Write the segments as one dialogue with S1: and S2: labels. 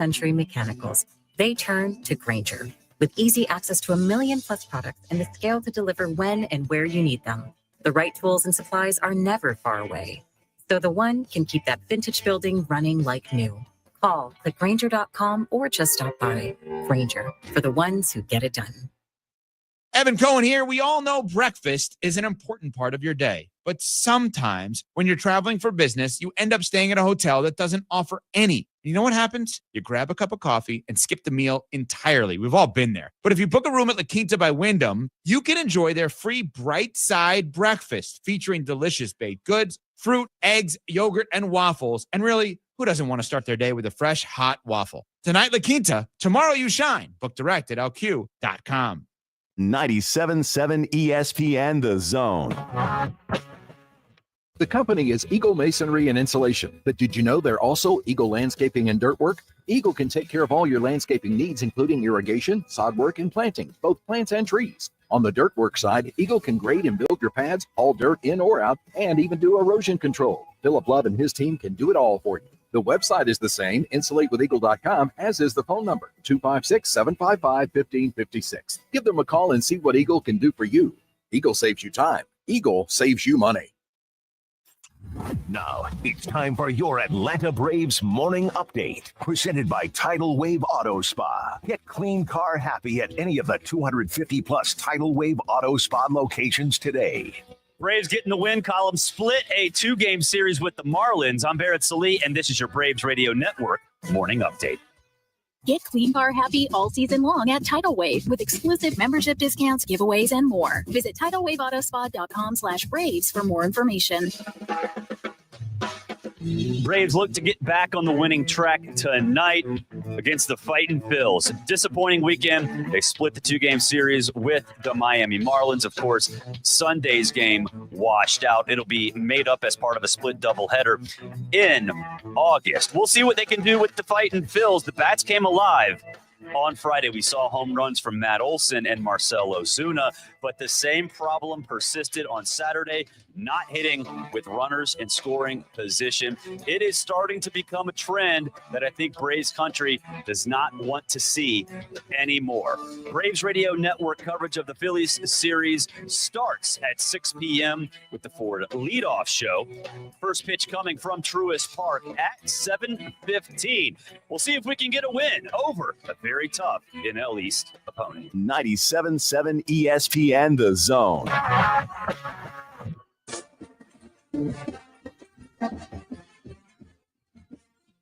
S1: Century Mechanicals. They turn to Grainger. With easy access to 1 million plus products and the scale to deliver when and where you need them. The right tools and supplies are never far away. So the one can keep that vintage building running like new. Call, click Grainger.com, or just stop by. Grainger, for the ones who get it done.
S2: Evan Cohen here. We all know breakfast is an important part of your day. But sometimes when you're traveling for business, you end up staying at a hotel that doesn't offer any. You know what happens? You grab a cup of coffee and skip the meal entirely. We've all been there. But if you book a room at La Quinta by Wyndham, you can enjoy their free Bright Side breakfast featuring delicious baked goods, fruit, eggs, yogurt, and waffles. And really, who doesn't want to start their day with a fresh, hot waffle? Tonight, La Quinta. Tomorrow, you shine. Book direct at lq.com.
S3: 97.7 ESPN The Zone.
S4: The company is Eagle Masonry and Insulation, but did you know they're also Eagle Landscaping and Dirt Work? Eagle can take care of all your landscaping needs, including irrigation, sod work, and planting, both plants and trees. On the dirt work side, Eagle can grade and build your pads, haul dirt in or out, and even do erosion control. Philip Love and his team can do it all for you. The website is the same, insulatewitheagle.com, as is the phone number, 256-755-1556. Give them a call and see what Eagle can do for you. Eagle saves you time. Eagle saves you money.
S3: Now, it's time for your Atlanta Braves morning update, presented by Tidal Wave Auto Spa. Get clean car happy at any of the 250-plus Tidal Wave Auto Spa locations today.
S5: Braves getting the win column, split a 2-game series with the Marlins. I'm Barrett Salee, and this is your Braves Radio Network morning update.
S6: Get clean car happy all season long at Tidal Wave with exclusive membership discounts, giveaways, and more. Visit TidalWaveAutoSpa.com/Braves for more information.
S5: Braves look to get back on the winning track tonight against the Fightin' Phils. Disappointing weekend. They split the 2-game series with the Miami Marlins. Of course, Sunday's game washed out. It'll be made up as part of a split doubleheader in August. We'll see what they can do with the Fightin' Phils. The bats came alive. On Friday, we saw home runs from Matt Olson and Marcell Ozuna, but the same problem persisted on Saturday, not hitting with runners in scoring position. It is starting to become a trend that I think Braves country does not want to see anymore. Braves Radio Network coverage of the Phillies series starts at 6 p.m. with the Ford leadoff show. First pitch coming from Truist Park at 7:15. We'll see if we can get a win over a very tough NL East opponent.
S3: 97.7 ESPN The Zone.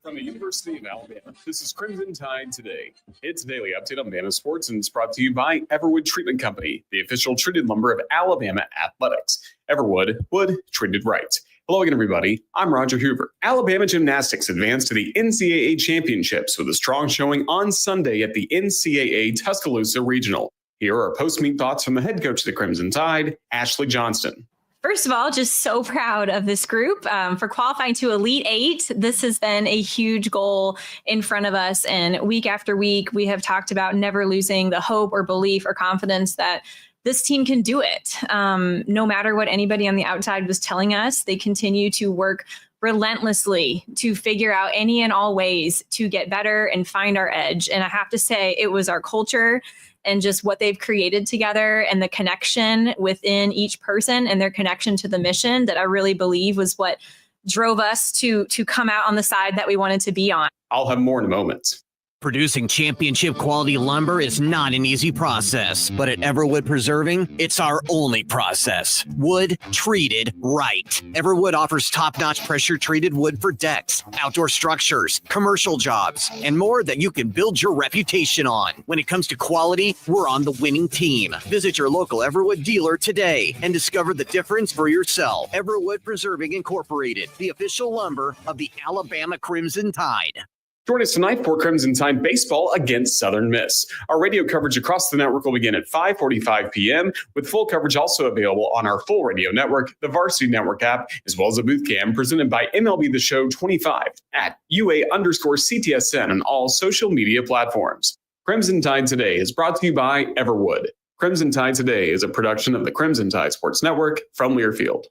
S7: From the University of Alabama, this is Crimson Tide Today. It's a daily update on Bama sports, and it's brought to you by Everwood Treatment Company, the official treated lumber of Alabama athletics. Everwood, wood treated right. Hello again, everybody. I'm Roger Hoover. Alabama gymnastics advanced to the NCAA championships with a strong showing on Sunday at the NCAA Tuscaloosa Regional. Here are post-meet thoughts from the head coach of the Crimson Tide, Ashley Johnston.
S8: First of all, just so proud of this group for qualifying to Elite Eight. This has been a huge goal in front of us. And week after week, we have talked about never losing the hope or belief or confidence that this team can do it. No matter what anybody on the outside was telling us, they continue to work relentlessly to figure out any and all ways to get better and find our edge. And I have to say, it was our culture and just what they've created together and the connection within each person and their connection to the mission that I really believe was what drove us to come out on the side that we wanted to be on.
S7: I'll have more in a moment.
S9: Producing championship quality lumber is not an easy process, but at Everwood Preserving, it's our only process. Wood treated right. Everwood offers top-notch pressure-treated wood for decks, outdoor structures, commercial jobs, and more that you can build your reputation on. When it comes to quality, we're on the winning team. Visit your local Everwood dealer today and discover the difference for yourself. Everwood Preserving Incorporated, the official lumber of the Alabama Crimson Tide.
S7: Join us tonight for Crimson Tide baseball against Southern Miss. Our radio coverage across the network will begin at 5:45 p.m. with full coverage also available on our full radio network, the Varsity Network app, as well as a booth cam presented by MLB The Show 25 at UA_CTSN on all social media platforms. Crimson Tide Today is brought to you by Everwood. Crimson Tide Today is a production of the Crimson Tide Sports Network from Learfield.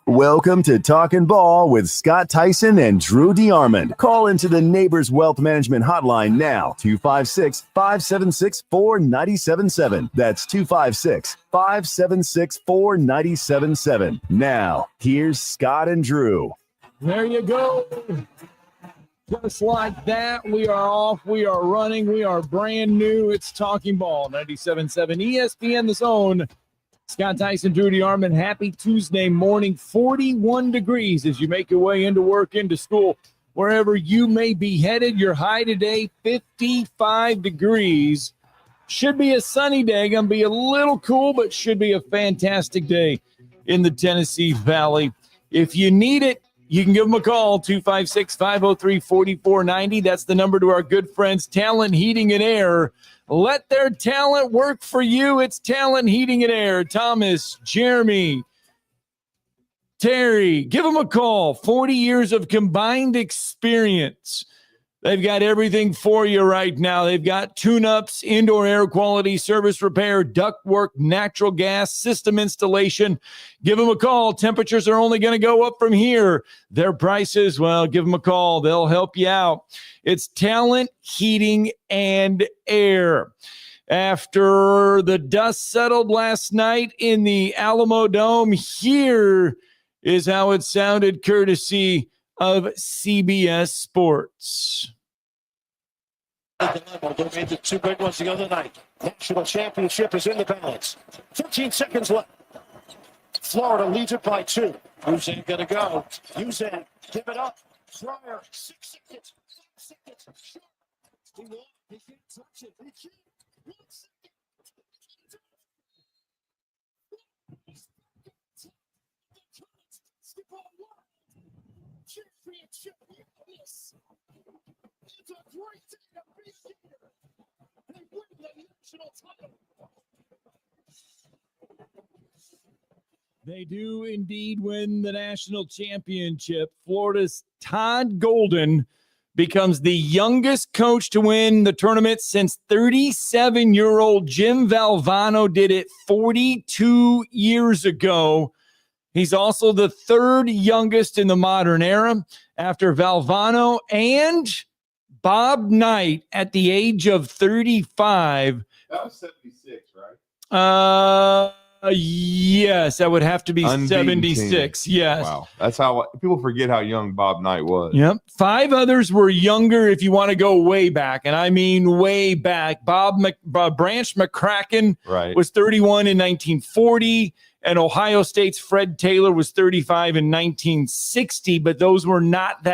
S10: Welcome to Talkin' Ball with Scott Tyson and Drew DeArmond. Call into the Neighbors Wealth Management Hotline now, 256-576-4977. That's 256-576-4977. Now, here's Scott and Drew.
S11: There you go. Just like that, we are off. We are running. We are brand new. It's Talking Ball, 97.7 ESPN The Zone. Scott Tyson, Drew DeArmond, happy Tuesday morning. 41 degrees as you make your way into work, into school, wherever you may be headed. Your high today, 55 degrees. Should be a sunny day. Going to be a little cool, but should be a fantastic day in the Tennessee Valley. If you need it, you can give them a call, 256-503-4490. That's the number to our good friends, Talent Heating and Air. Let their talent work for you. It's Talent Heating and Air. Thomas, Jeremy, Terry, give them a call. 40 years of combined experience. They've got everything for you right now. They've got tune-ups, indoor air quality, service repair, ductwork, natural gas, system installation. Give them a call. Temperatures are only going to go up from here. Their prices, well, give them a call. They'll help you out. It's Talent Heating and Air. After the dust settled last night in the Alamo Dome, here is how it sounded courtesy of CBS Sports.
S12: They made the two big ones the other night. National championship is in the balance. 13 seconds left. Florida leads it by 2. Uzan gonna go. Uzan, give it up. Fryer, 6 seconds. 5 seconds. He can't touch it. He can't. 1 second. Championship. Yes. It's a great day to be here. They win the national title.
S11: They do indeed win the national championship. Florida's Todd Golden becomes the youngest coach to win the tournament since 37-year-old Jim Valvano did it 42 years ago. He's also the third youngest in the modern era after Valvano and Bob Knight at the age of 35.
S13: That was 76, right?
S11: Yes, that would have to be
S13: Unbeaten
S11: 76.
S13: team.
S11: Yes.
S13: Wow. That's how people forget how young Bob Knight was.
S11: Yep. 5 others were younger if you want to go way back, and I mean way back. Branch McCracken was 31 in 1940, and Ohio State's Fred Taylor was 35 in 1960, but those were not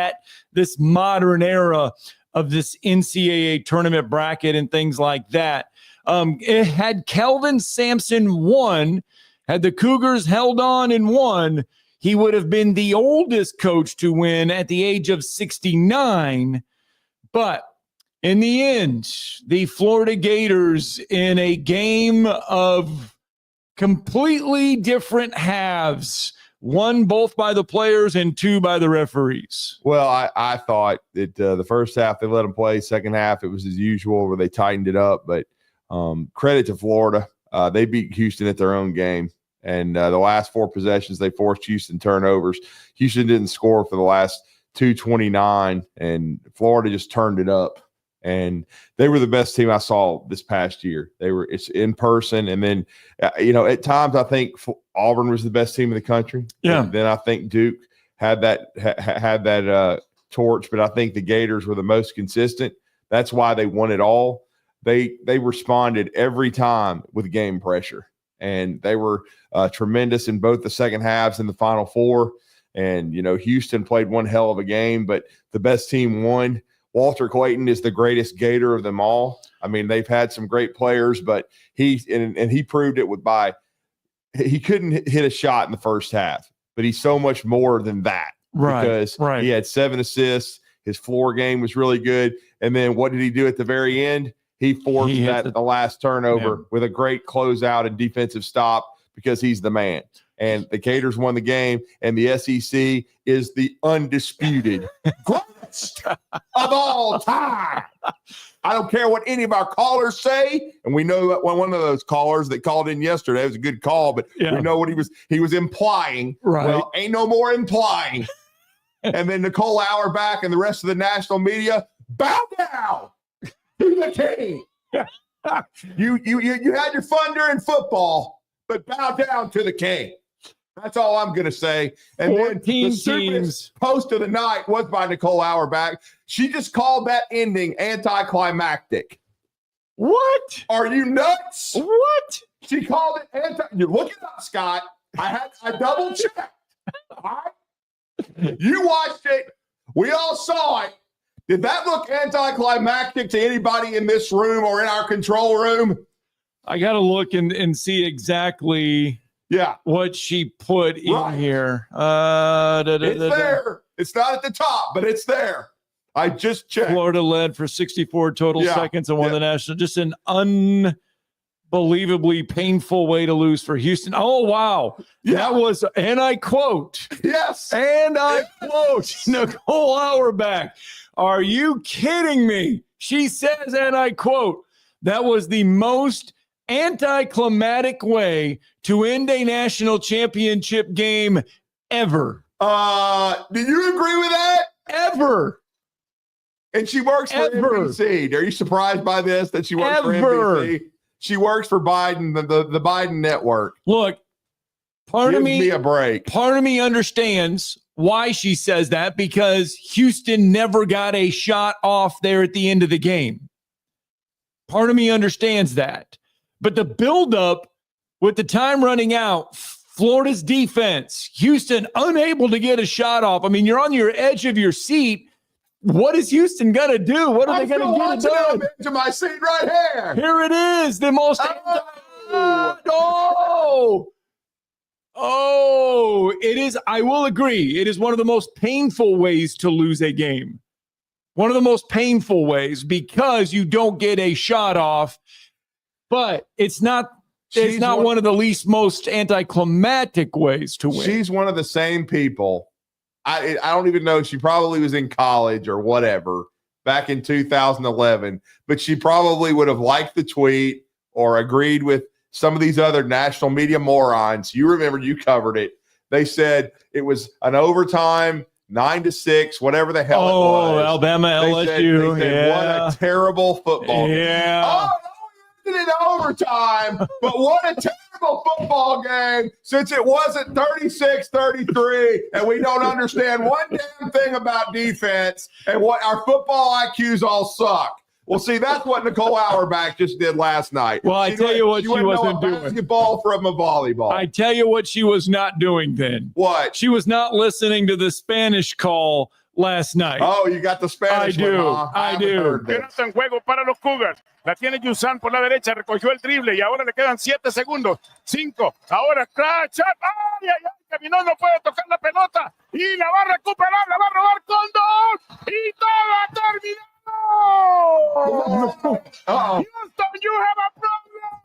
S11: this modern era of this NCAA tournament bracket and things like that. It had Kelvin Sampson won, had the Cougars held on and won, he would have been the oldest coach to win at the age of 69. But in the end, the Florida Gators, in a game of completely different halves, won both by the players and 2 by the referees.
S13: Well, I thought that the first half they let them play. Second half it was as usual where they tightened it up, but credit to Florida. They beat Houston at their own game. And the last 4 possessions, they forced Houston turnovers. Houston didn't score for the last 2:29, and Florida just turned it up. And they were the best team I saw this past year. It's in person. And then, at times I think Auburn was the best team in the country.
S11: Yeah.
S13: And then I think Duke had that torch, but I think the Gators were the most consistent. That's why they won it all. They responded every time with game pressure, and they were tremendous in both the second halves and the Final Four. And, Houston played one hell of a game, but the best team won. Walter Clayton is the greatest Gator of them all. I mean, they've had some great players, but he proved it he couldn't hit a shot in the first half, but he's so much more than that.
S11: Right.
S13: Because he had 7 assists. His floor game was really good. And then what did he do at the very end? He forced the last turnover with a great closeout and defensive stop because he's the man. And the Gators won the game, and the SEC is the undisputed greatest of all time. I don't care what any of our callers say. And we know that one of those callers that called in yesterday was a good call, but we know what he was implying.
S11: Right.
S13: Well, ain't no more implying. And then Nicole Auerbach and the rest of the national media, bow down to the king. You had your fun during football, but bow down to the king. That's all I'm going to say. And then the stupidest post of the night was by Nicole Auerbach. She just called that ending anticlimactic.
S11: What?
S13: Are you nuts?
S11: What?
S13: She called it You look it up, Scott. I double checked. All right. You watched it. We all saw it. Did that look anticlimactic to anybody in this room or in our control room?
S11: I got to look and see exactly what she put in here.
S13: It's there. It's not at the top, but it's there. I just checked.
S11: Florida led for 64 total seconds and won the national. Just an unbelievably painful way to lose for Houston. Oh, wow. That was, and I quote.
S13: Yes.
S11: And I quote Nicole Auerbach. Are you kidding me? She says, and I quote, that was the most anticlimactic way to end a national championship game ever.
S13: Do you agree with that?
S11: Ever.
S13: And she works for NBC. Are you surprised by this, that she works for NBC? She works for Biden, the Biden network.
S11: Look, part of me
S13: a break.
S11: Part of me understands why she says that, because Houston never got a shot off there at the end of the game. Part of me understands that. But the buildup with the time running out, Florida's defense, Houston unable to get a shot off. I mean, you're on your edge of your seat. What is Houston going to do? What are they going to get done?
S13: To my seat right here.
S11: Here it is. The most. Oh, it is. I will agree. It is one of the most painful ways to lose a game. One of the most painful ways, because you don't get a shot off. But it's not. It's not one of the most anticlimactic ways to win.
S13: She's one of the same people. I don't even know. She probably was in college or whatever back in 2011, but she probably would have liked the tweet or agreed with some of these other national media morons. You remember, you covered it. They said it was an overtime, 9-6, whatever the hell it was.
S11: Oh, Alabama, LSU.
S13: They said, what a terrible football game.
S11: Yeah.
S13: Oh, no, in overtime, but what a terrible football game, since it wasn't 36-33, and we don't understand one damn thing about defense, and what our football IQs all suck. Well, see, that's what Nicole Auerbach just did last night.
S11: Well, I tell you what she wasn't doing.
S13: Basketball from a volleyball.
S11: I tell you what she was not doing then.
S13: What?
S11: She was not listening to the Spanish call last night.
S13: Oh, you got the Spanish
S11: I do.
S13: one, huh?
S11: I do.
S14: En juego para los Cougars. La tiene Yusan por la derecha, recogió el drible y ahora le quedan 7 segundos. 5. Ahora crash. ¡Ay, ay, ay! Caminó, no puede tocar la pelota. Y la va a recuperar, la va a robar Condor. Y todo ha terminado. Houston, you have a problem.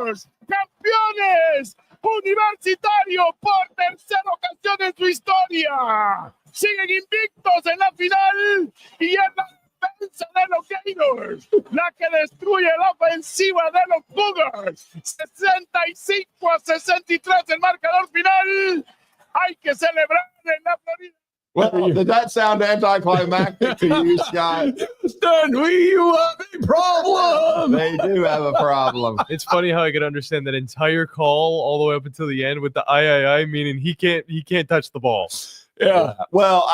S14: Los campeones universitario por tercera ocasión en su historia. Siguen invictos en la final y es la defensa de los Gators la que destruye la ofensiva de los Cougars. 65-63 el marcador final. Hay que celebrar en la Florida.
S13: Well, did that sound anticlimactic to you, Scott?
S11: You have a problem.
S13: They do have a problem.
S15: It's funny how I could understand that entire call all the way up until the end with the I, meaning he can't touch the ball.
S11: Yeah.
S13: Well,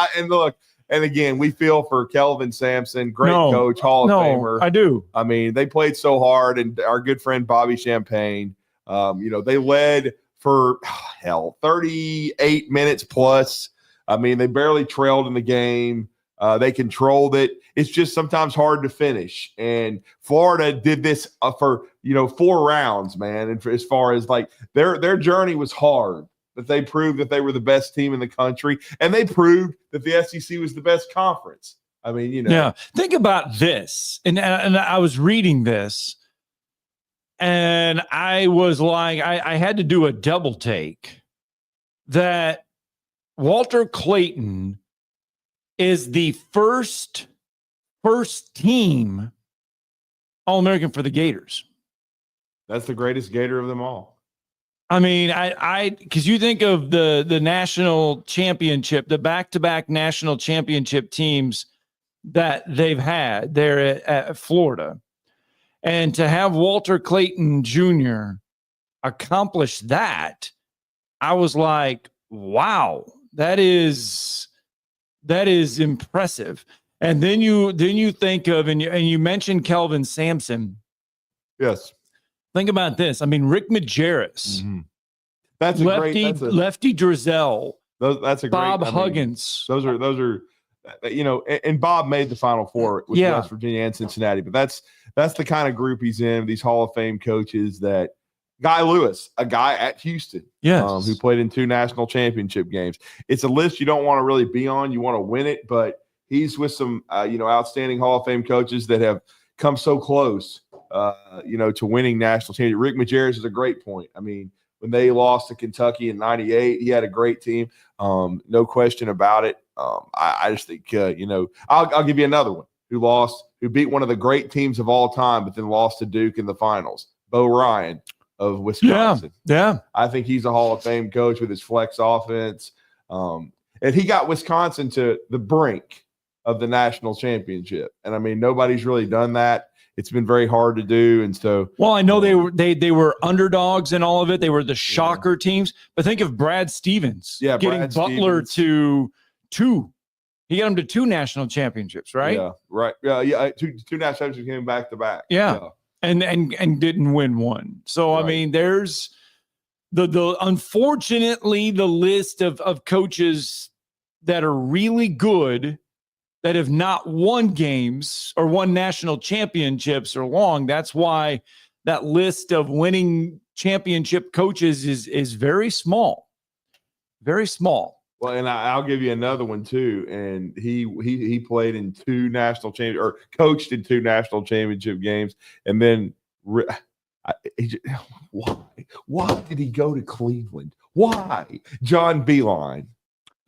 S13: and again, we feel for Kelvin Sampson, great coach, Hall of Famer.
S11: I do.
S13: I mean, they played so hard, and our good friend Bobby Champagne, they led for 38 minutes plus. I mean, they barely trailed in the game. They controlled it. It's just sometimes hard to finish. And Florida did this for 4 rounds, man. And as far as like their journey was hard, that they proved that they were the best team in the country, and they proved that the SEC was the best conference. I mean,
S11: Yeah. Think about this. And I was reading this, and I was like, I had to do a double take that Walter Clayton is the first team All-American for the Gators.
S13: That's the greatest Gator of them all.
S11: I mean, because you think of the national championship, the back-to-back national championship teams that they've had there at Florida, and to have Walter Clayton Jr. accomplish that, I was like, wow, that is impressive. And then you think of, and you mentioned Kelvin Sampson.
S13: Yes.
S11: Think about this. I mean, Rick Majerus.
S13: Mm-hmm. That's
S11: Lefty Drizel.
S13: That's a
S11: Bob
S13: great,
S11: Huggins.
S13: Those are, and Bob made the Final Four with West Virginia and Cincinnati. But that's the kind of group he's in. These Hall of Fame coaches that Guy Lewis, a guy at Houston, who played in 2 national championship games. It's a list you don't want to really be on. You want to win it, but he's with some outstanding Hall of Fame coaches that have come so close, to winning national championship. Rick Majerus is a great point. I mean, when they lost to Kentucky in '98, he had a great team, no question about it. I just think, I'll give you another one who beat one of the great teams of all time, but then lost to Duke in the finals. Bo Ryan of Wisconsin.
S11: Yeah.
S13: I think he's a Hall of Fame coach with his flex offense. And he got Wisconsin to the brink of the national championship. And I mean, nobody's really done that. It's been very hard to do. And so,
S11: well, I know they were underdogs in all of it. They were the shocker teams, but think of Brad Stevens getting
S13: Brad
S11: Butler
S13: Stevens.
S11: to 2. He got him to 2 national championships, right?
S13: Yeah, right. Yeah. Two national championships came back to back.
S11: Yeah. And didn't win one. So, I mean, there's the unfortunately, the list of coaches that are really good that have not won games or won national championships are long. That's why that list of winning championship coaches is very small. Very small.
S13: Well, and I'll give you another one too. And he played in 2 national champion or coached in 2 national championship games, and then why did he go to Cleveland? Why? John Beilein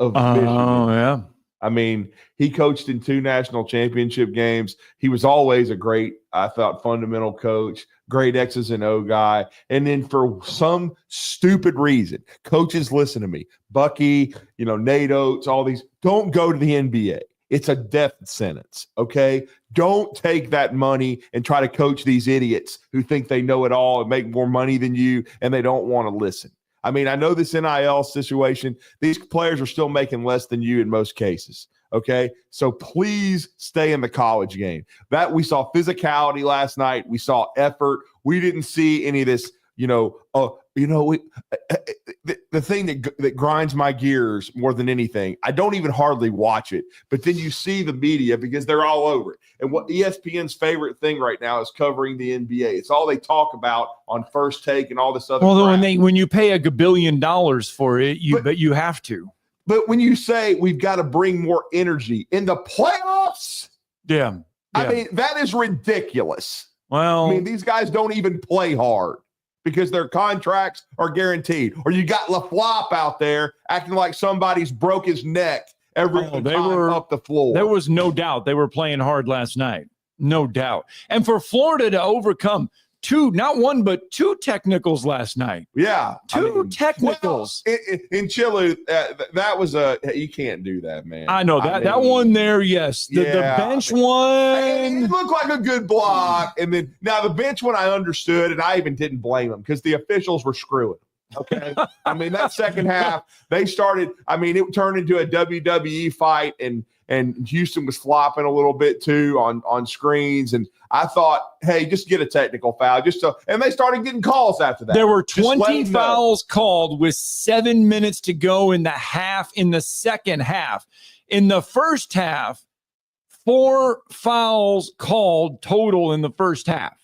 S13: of Michigan.
S11: Oh yeah.
S13: I mean, he coached in 2 national championship games. He was always a great, I thought, fundamental coach, great X's and O guy. And then for some stupid reason, coaches, listen to me, Bucky, Nate Oates, all these, don't go to the NBA. It's a death sentence, okay? Don't take that money and try to coach these idiots who think they know it all and make more money than you, and they don't want to listen. I mean, I know this NIL situation, these players are still making less than you in most cases, okay? So please stay in the college game. That we saw physicality last night. We saw effort. We didn't see any of this, the thing that grinds my gears more than anything, I don't even hardly watch it, but then you see the media because they're all over it. And what ESPN's favorite thing right now is covering the NBA. It's all they talk about on First Take and all this other crap.
S11: When you pay $1 billion for it, you have to.
S13: But when you say we've got to bring more energy in the playoffs, I mean, that is ridiculous.
S11: Well,
S13: I mean, these guys don't even play hard because their contracts are guaranteed. Or you got LaFlop out there acting like somebody's broke his neck every time up the floor.
S11: There was no doubt they were playing hard last night. No doubt. And for Florida to overcome 2, not 1, but 2 technicals last night.
S13: Yeah.
S11: 2 technicals.
S13: Well, in Chile, that was you can't do that, man.
S11: I know that one there, yes. The bench one.
S13: It looked like a good block. And then now the bench one I understood, and I even didn't blame them because the officials were screwing. Okay. I mean, that second half, they started, it turned into a WWE fight, and Houston was flopping a little bit too on screens. And I thought, hey, just get a technical foul. And they started getting calls after that.
S11: There were 20 fouls called with 7 minutes to go in the second half. In the first half, 4 fouls called total in the first half.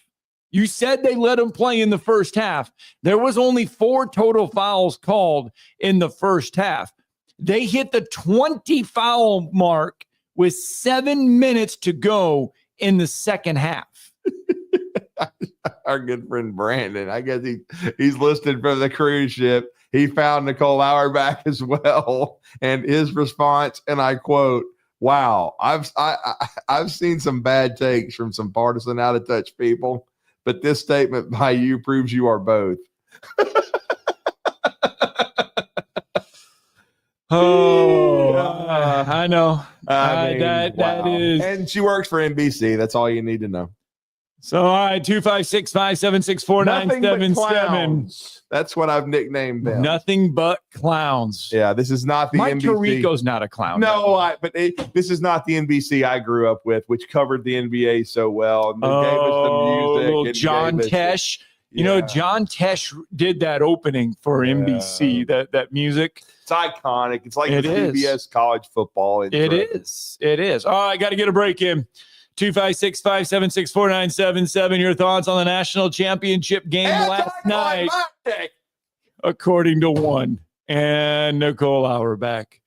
S11: You said they let them play in the first half. There was only 4 total fouls called in the first half. They hit the 20 foul mark with 7 minutes to go in the second half.
S13: Our good friend Brandon, I guess he's listed for the cruise ship. He found Nicole Auerbach as well. And his response, and I quote, Wow. I've seen some bad takes from some partisan out of touch people, but this statement by you proves you are both.
S11: I know.
S13: I mean,
S11: that is.
S13: And she works for NBC. That's all you need to know.
S11: So, all right, 256-576-4977.
S13: That's what I've nicknamed them.
S11: Nothing but clowns.
S13: Yeah, this is not the
S11: Mike
S13: NBC.
S11: Tirico's not a clown.
S13: No, this is not the NBC I grew up with, which covered the NBA so well. And they gave us the music.
S11: Little
S13: and
S11: John
S13: gave us
S11: Tesh. You know, John Tesh did that opening for NBC, that music.
S13: It's iconic. It's like the CBS college football.
S11: It is. All right, I got to get a break in. 256-576-4977. Your thoughts on the national championship game last night, according to one. And Nicole Auerbach.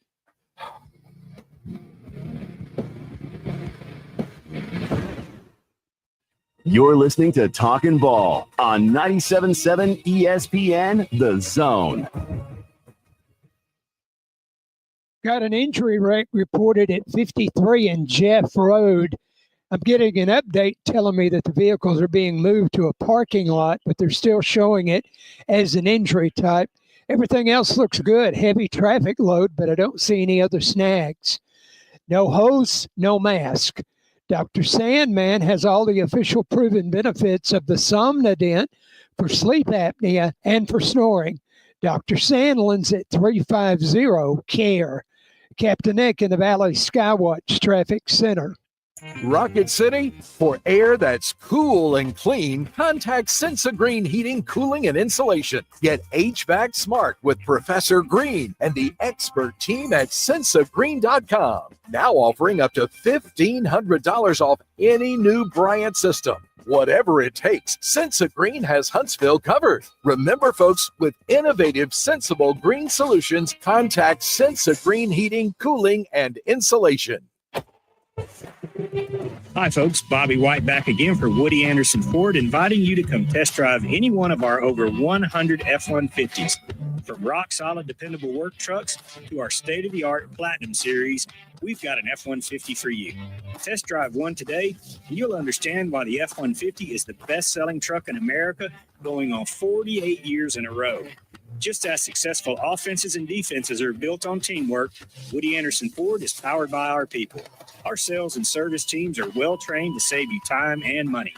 S10: You're listening to Talkin' Ball on 97.7 ESPN, The Zone.
S16: Got an injury rate reported at 53 in Jeff Road. I'm getting an update telling me that the vehicles are being moved to a parking lot, but they're still showing it as an injury type. Everything else looks good. Heavy traffic load, but I don't see any other snags. No hose, no mask. Dr. Sandman has all the official proven benefits of the Somnodent for sleep apnea and for snoring. Dr. Sandlin's at 350-CARE. Captain Nick in the Valley Skywatch Traffic Center.
S4: Rocket City, for air that's cool and clean, contact Sensa Green Heating, Cooling, and Insulation. Get HVAC smart with Professor Green and the expert team at sensagreen.com. Now offering up to $1,500 off any new Bryant system. Whatever it takes, Sensa Green has Huntsville covered. Remember, folks, with innovative, sensible green solutions, contact Sensa Green Heating, Cooling, and Insulation.
S17: Hi, folks. Bobby White back again for Woody Anderson Ford, inviting you to come test drive any one of our over 100 F-150s. From rock-solid, dependable work trucks to our state-of-the-art Platinum Series, we've got an F-150 for you. Test drive one today, and you'll understand why the F-150 is the best-selling truck in America, going on 48 years in a row. Just as successful offenses and defenses are built on teamwork, Woody Anderson Ford is powered by our people. Our sales and service teams are well-trained to save you time and money.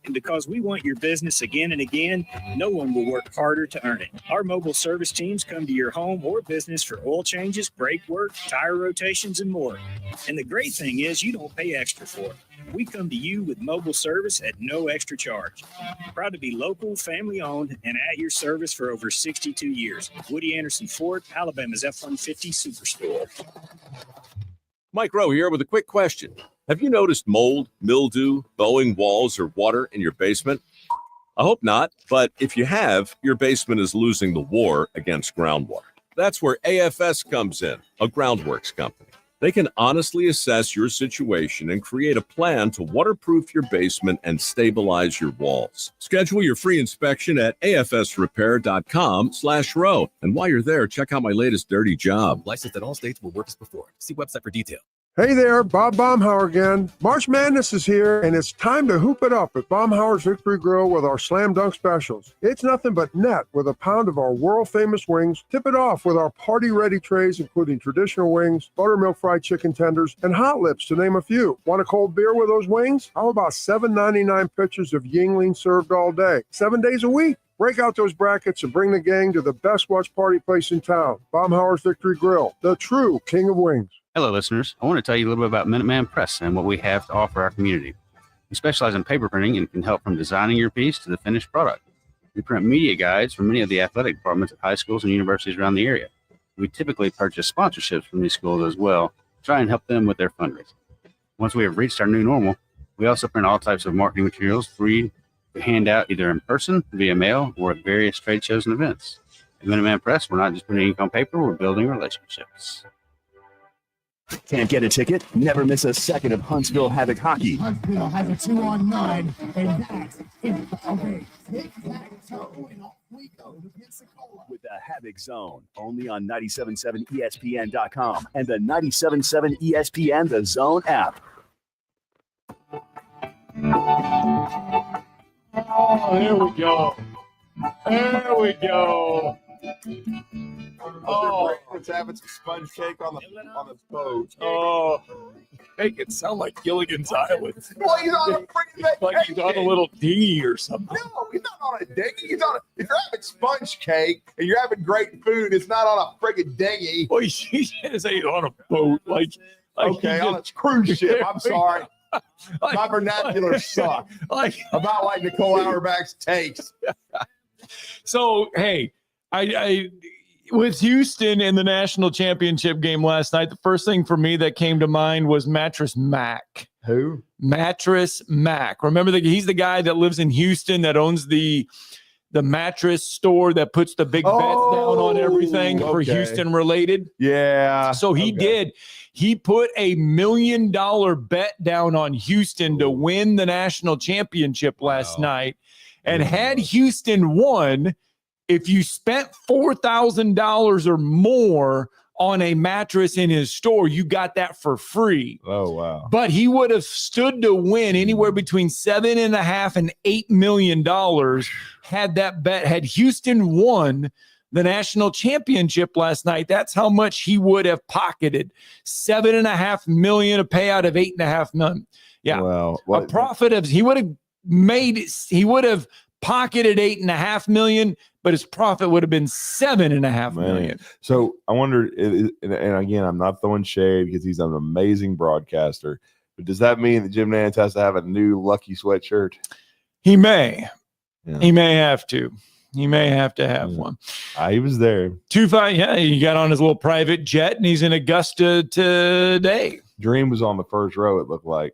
S17: And because we want your business again and again, no one will work harder to earn it. Our mobile service teams come to your home or business for oil changes, brake work, tire rotations, and more. And the great thing is you don't pay extra for it. We come to you with mobile service at no extra charge. Proud to be local, family-owned, and at your service for over 62 years. Woody Anderson Ford, Alabama's F-150 Superstore.
S18: Mike Rowe here with a quick question. Have you noticed mold, mildew, bowing walls, or water in your basement? I hope not, but if you have, your basement is losing the war against groundwater. That's where AFS comes in, a groundworks company. They can honestly assess your situation and create a plan to waterproof your basement and stabilize your walls. Schedule your free inspection at afsrepair.com/row. And while you're there, check out my latest dirty job.
S19: Licensed in all states where work is performed. See website for detail.
S14: Hey there, Bob Baumhauer again. March Madness is here, and it's time to hoop it up at Baumhauer's Victory Grill with our Slam Dunk specials. It's nothing but net with a pound of our world-famous wings. Tip it off with our party-ready trays, including traditional wings, buttermilk fried chicken tenders, and hot lips, to name a few. Want a cold beer with those wings? How about $7.99 pitchers of Yingling served all day? 7 days a week. Break out those brackets and bring the gang to the best watch party place in town, Baumhauer's Victory Grill, the true king of wings.
S20: Hello, listeners. I want to tell you a little bit about Minuteman Press and what we have to offer our community. We specialize in paper printing and can help from designing your piece to the finished product. We print media guides for many of the athletic departments at high schools and universities around the area. We typically purchase sponsorships from these schools as well, try and help them with their fundraising. Once we have reached our new normal, we also print all types of marketing materials free to hand out either in person, via mail, or at various trade shows and events. At Minuteman Press, we're not just putting ink on paper, we're building relationships.
S10: Can't get a ticket? Never miss a second of Huntsville Havoc hockey.
S14: Huntsville has a 2-on-9, and that is Talkin. Tic-tac-toe, and off we go to Pensacola.
S10: With the Havoc Zone, only on 97.7 ESPN.com and the 97.7 ESPN The Zone app.
S14: Oh, here we go. There we go.
S13: Oh, it's having some sponge cake on the boat.
S11: Oh, make it sound like Gilligan's Island.
S13: Well, he's on a freaking vacation.
S11: Like he's on a little dinghy or something.
S13: No, he's not on a dinghy. He's on if you're having sponge cake and you're having great food, it's not on a freaking dinghy.
S11: Well, he says he's on a boat. Like
S13: okay, on a cruise ship. I'm sorry. My vernacular sucks. About like Nicole Auerbach's takes.
S11: So, hey, I with Houston in the national championship game last night, the first thing for me that came to mind was Mattress Mac.
S13: Who?
S11: Mattress Mac. Remember he's the guy that lives in Houston that owns the mattress store that puts the big bets down on everything for Houston related.
S13: Yeah.
S11: So he did. He put $1 million bet down on Houston to win the national championship last night. And had Houston won, if you spent $4,000 or more on a mattress in his store, you got that for free.
S13: Oh, wow.
S11: But he would have stood to win anywhere between $7.5 and $8 million had Houston won the national championship last night. That's how much he would have pocketed. $7.5 million, a payout of $8.5 million. Yeah.
S13: Well,
S11: a profit of he would have pocketed $8.5 million, but his profit would have been $7.5 million.
S13: So I wonder, and again, I'm not throwing shade because he's an amazing broadcaster, but does that mean that Jim Nantz has to have a new Lucky sweatshirt?
S11: He may. Yeah. He may have to. He may have to have one.
S13: He was there.
S11: 2-5. Yeah, he got on his little private jet, and he's in Augusta today.
S13: Dream was on the first row, it looked like.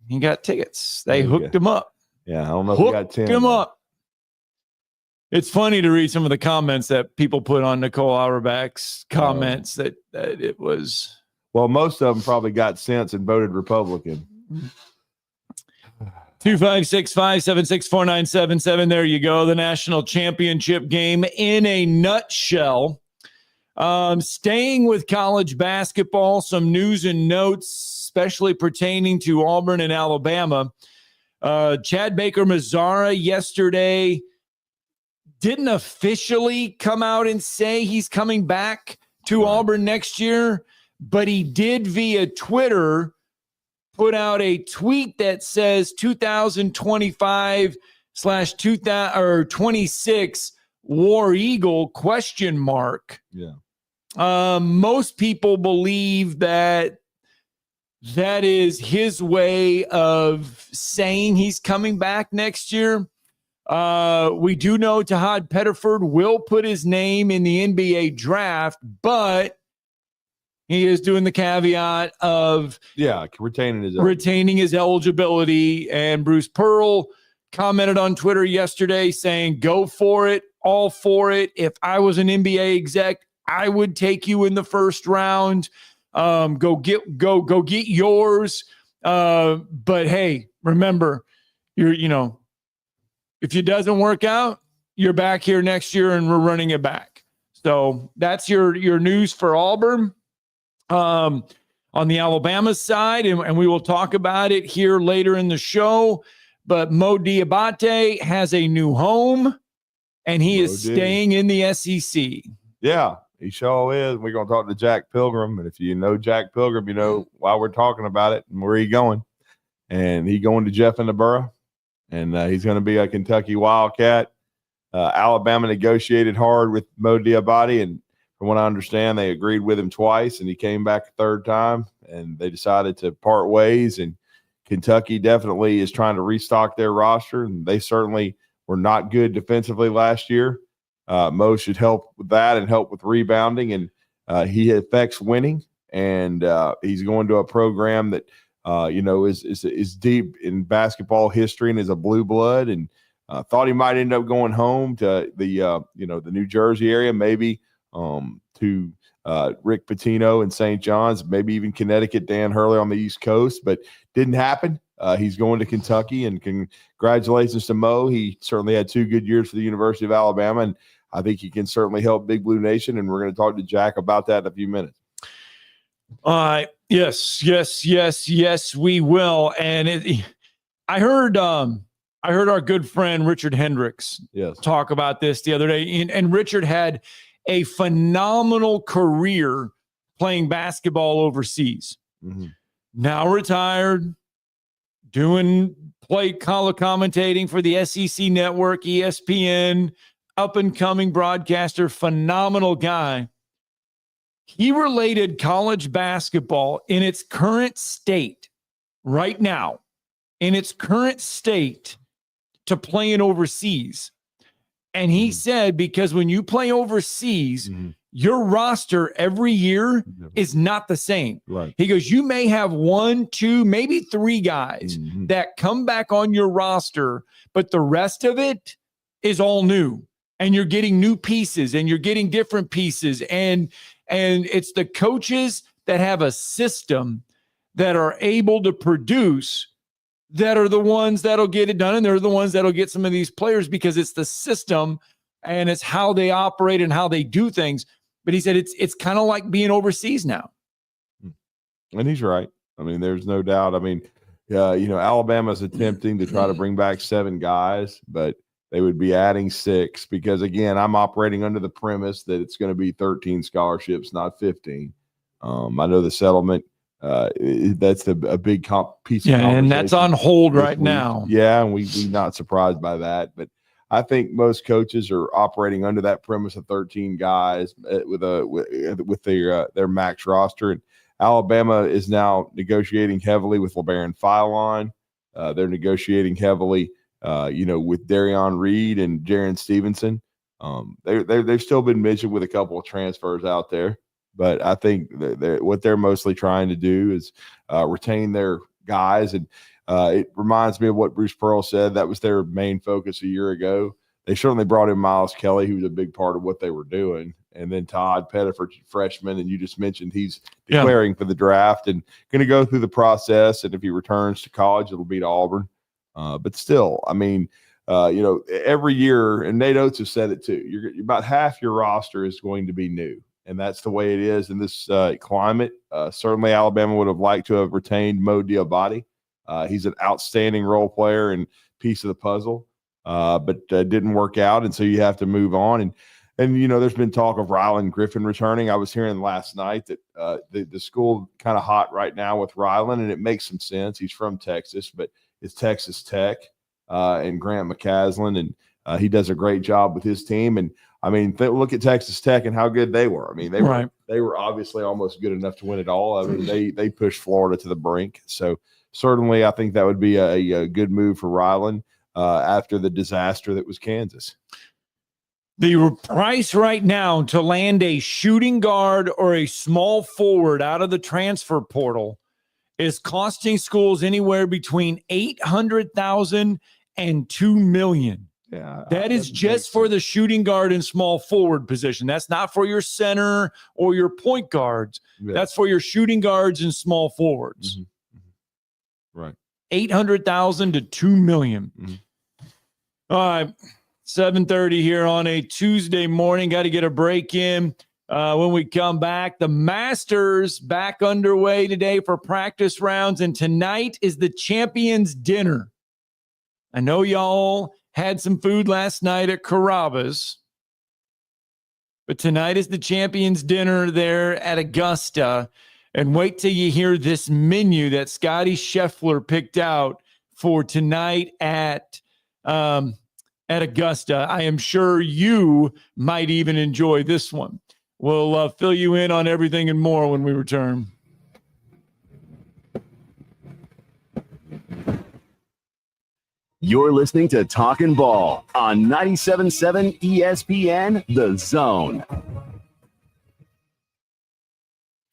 S11: He got tickets. They hooked him up.
S13: Yeah, I don't know if he got 10.
S11: Hooked him up. It's funny to read some of the comments that people put on Nicole Auerbach's comments that it was.
S13: Well, most of them probably got sense and voted Republican.
S11: 256-576-4977. There you go. The national championship game in a nutshell. Staying with college basketball, some news and notes, especially pertaining to Auburn and Alabama. Chad Baker-Mazara yesterday didn't officially come out and say he's coming back to Auburn next year, but he did via Twitter put out a tweet that says 2025/26 War Eagle ?
S13: Yeah.
S11: Most people believe that is his way of saying he's coming back next year. We do know Tahad Pettiford will put his name in the NBA draft, but he is doing the caveat of retaining his eligibility. And Bruce Pearl commented on Twitter yesterday saying, go for it, all for it. If I was an NBA exec, I would take you in the first round. Go get yours. But hey, remember, if it doesn't work out, you're back here next year and we're running it back. So that's your news for Auburn. On the Alabama side, and we will talk about it here later in the show, but Mo Diabate has a new home and he is staying in the SEC.
S13: Yeah, he sure is. We're going to talk to Jack Pilgrim, and if you know Jack Pilgrim, you know why we're talking about it and where he's going. And he's going to Jeff in the Borough, and he's going to be a Kentucky Wildcat. Alabama negotiated hard with Mo Diabate, and from what I understand, they agreed with him twice, and he came back a third time, and they decided to part ways. And Kentucky definitely is trying to restock their roster, and they certainly were not good defensively last year. Mo should help with that and help with rebounding, and he affects winning. And he's going to a program that is deep in basketball history and is a blue blood. And thought he might end up going home to the New Jersey area, maybe to Rick Pitino in St. John's, maybe even Connecticut, Dan Hurley on the East Coast, but didn't happen. He's going to Kentucky, and congratulations to Mo. He certainly had 2 good years for the University of Alabama, and I think he can certainly help Big Blue Nation, and we're going to talk to Jack about that in a few minutes.
S11: Yes, we will. And I heard our good friend Richard Hendricks talk about this the other day, and Richard had a phenomenal career playing basketball overseas.
S13: Mm-hmm.
S11: Now retired, doing color commentating for the SEC Network, ESPN, up-and-coming broadcaster, phenomenal guy. He related college basketball in its current state, right now, in its current state, to playing overseas. And he said, because when you play overseas, your roster every year is not the same.
S13: Right.
S11: He goes, you may have 1, 2, maybe 3 guys that come back on your roster, but the rest of it is all new. And you're getting new pieces, and you're getting different pieces. And it's the coaches that have a system that are able to produce that are the ones that'll get it done. And they're the ones that'll get some of these players, because it's the system and it's how they operate and how they do things. But he said it's kind of like being overseas now.
S13: And he's right. I mean, there's no doubt. I mean, Alabama's attempting to try to bring back 7 guys, but they would be adding 6 because, again, I'm operating under the premise that it's going to be 13 scholarships, not 15. I know the settlement, that's a big piece of conversation.
S11: And that's on hold right now.
S13: Yeah, and we're not surprised by that. But I think most coaches are operating under that premise of 13 guys with their max roster. And Alabama is now negotiating heavily with LeBaron Philon. They're negotiating heavily with Darion Reed and Jaron Stevenson. They've still been mentioned with a couple of transfers out there, but I think what they're mostly trying to do is retain their guys. And it reminds me of what Bruce Pearl said. That was their main focus a year ago. They certainly brought in Miles Kelly, who was a big part of what they were doing. And then Todd Pettiford, freshman, and you just mentioned he's declaring for the draft and going to go through the process. And if he returns to college, it'll be to Auburn. But still, I mean, every year, and Nate Oates has said it too, you're about half your roster is going to be new. And that's the way it is in this climate. Certainly Alabama would have liked to have retained Mo Diabate. He's an outstanding role player and piece of the puzzle, but didn't work out. And so you have to move on. And there's been talk of Rylan Griffin returning. I was hearing last night that the school kind of hot right now with Rylan, and it makes some sense. He's from Texas, but it's Texas Tech and Grant McCaslin, and he does a great job with his team. And I mean, look at Texas Tech and how good they were. I mean, they were obviously almost good enough to win it all. I mean, they pushed Florida to the brink. So certainly, I think that would be a good move for Rylan after the disaster that was Kansas.
S11: The price right now to land a shooting guard or a small forward out of the transfer portal is costing schools anywhere between $800,000 and $2 million.
S13: Yeah,
S11: that is just for the shooting guard and small forward position. That's not for your center or your point guards. Yeah. That's for your shooting guards and small forwards.
S13: Mm-hmm. Right.
S11: $800,000 to $2 million. Mm-hmm. All right. 7:30 here on a Tuesday morning. Got to get a break in. When we come back, the Masters back underway today for practice rounds, and tonight is the Champions Dinner. I know y'all had some food last night at Carrabba's, but tonight is the Champions Dinner there at Augusta. And wait till you hear this menu that Scotty Scheffler picked out for tonight at Augusta. I am sure you might even enjoy this one. We'll fill you in on everything and more when we return.
S10: You're listening to Talkin' Ball on 97.7 ESPN, The Zone.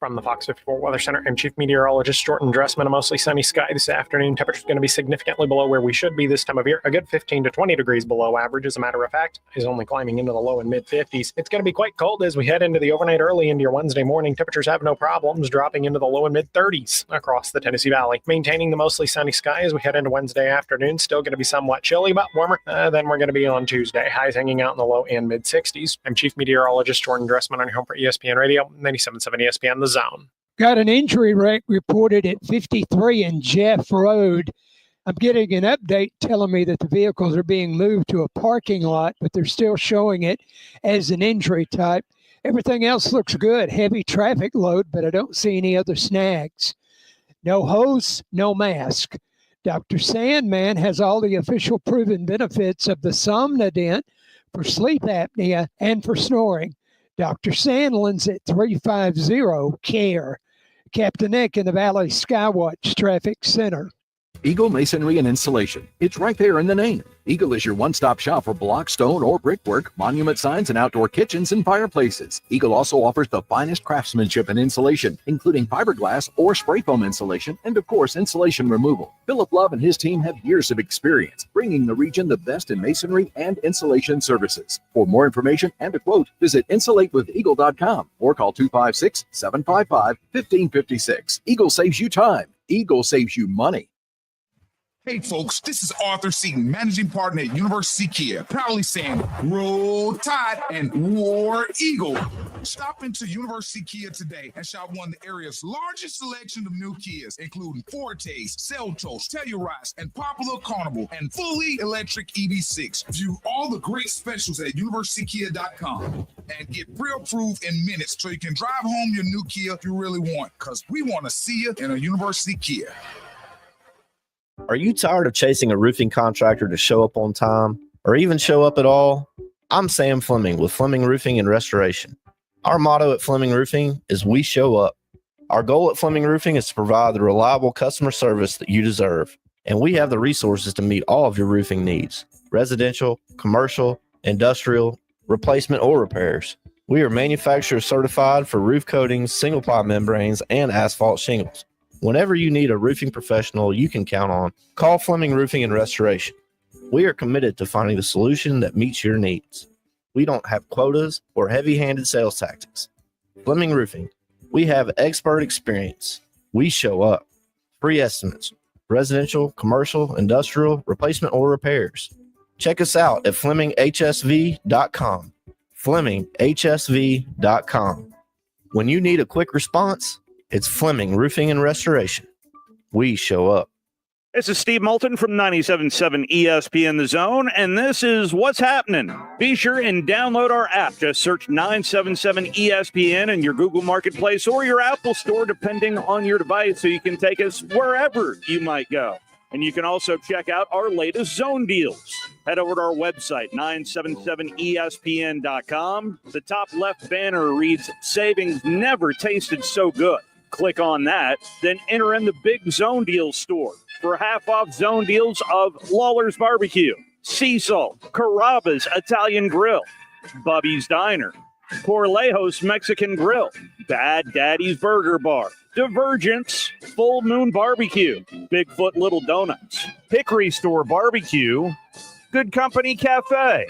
S21: From the Fox 54 Weather Center, I'm Chief Meteorologist Jordan Dressman. A mostly sunny sky this afternoon. Temperature's going to be significantly below where we should be this time of year. A good 15 to 20 degrees below average, as a matter of fact, is only climbing into the low and mid 50s. It's going to be quite cold as we head into the overnight early into your Wednesday morning. Temperatures have no problems, dropping into the low and mid 30s across the Tennessee Valley. Maintaining the mostly sunny sky as we head into Wednesday afternoon. Still going to be somewhat chilly, but warmer than we're going to be on Tuesday. Highs hanging out in the low and mid 60s. I'm Chief Meteorologist Jordan Dressman on your home for ESPN Radio, 97.7 ESPN The Zone.
S16: Got an injury rate reported at 53 and Jeff Road. I'm getting an update telling me that the vehicles are being moved to a parking lot, but they're still showing it as an injury type. Everything else looks good. Heavy traffic load, but I don't see any other snags. No hose, no mask. Dr. Sandman has all the official proven benefits of the Somnodent for sleep apnea and for snoring. Dr. Sandlin's at 350-CARE. Captain Nick in the Valley Skywatch Traffic Center.
S4: Eagle Masonry and Installation. It's right there in the name. Eagle is your one-stop shop for block, stone, or brickwork, monument signs, and outdoor kitchens and fireplaces. Eagle also offers the finest craftsmanship and insulation, including fiberglass or spray foam insulation, and of course, insulation removal. Philip Love and his team have years of experience, bringing the region the best in masonry and insulation services. For more information and a quote, visit insulatewitheagle.com or call 256-755-1556. Eagle saves you time. Eagle saves you money.
S22: Hey folks, this is Arthur Seaton, managing partner at University Kia, proudly saying Roll Tide and War Eagle. Stop into University Kia today and shop one of the area's largest selection of new Kias, including Fortes, Seltos, Telluride, and Popular Carnival, and fully electric EV6. View all the great specials at universitykia.com and get pre-approved in minutes so you can drive home your new Kia you really want, because we want to see you in a University Kia.
S23: Are you tired of chasing a roofing contractor to show up on time or even show up at all? I'm Sam Fleming with Fleming Roofing and Restoration. Our motto at Fleming Roofing is we show up. Our goal at Fleming Roofing is to provide the reliable customer service that you deserve. And we have the resources to meet all of your roofing needs: residential, commercial, industrial, replacement, or repairs. We are manufacturer certified for roof coatings, single ply membranes, and asphalt shingles. Whenever you need a roofing professional you can count on, call Fleming Roofing and Restoration. We are committed to finding the solution that meets your needs. We don't have quotas or heavy-handed sales tactics. Fleming Roofing, we have expert experience. We show up. Free estimates, residential, commercial, industrial, replacement, or repairs. Check us out at FlemingHSV.com. FlemingHSV.com. When you need a quick response, it's Fleming Roofing and Restoration. We show up.
S24: This is Steve Moulton from 97.7 ESPN The Zone, and this is What's Happening. Be sure and download our app. Just search 977 ESPN in your Google Marketplace or your Apple Store, depending on your device, so you can take us wherever you might go. And you can also check out our latest zone deals. Head over to our website, 977ESPN.com. The top left banner reads, "Savings never tasted so good." Click on that, then enter in the big Zone Deals store for half-off zone deals of Lawler's Barbecue, Sea Salt, Carrabba's Italian Grill, Bubby's Diner, Corlejos Mexican Grill, Bad Daddy's Burger Bar, Divergence, Full Moon Barbecue, Bigfoot Little Donuts, Hickory Store Barbecue, Good Company Cafe,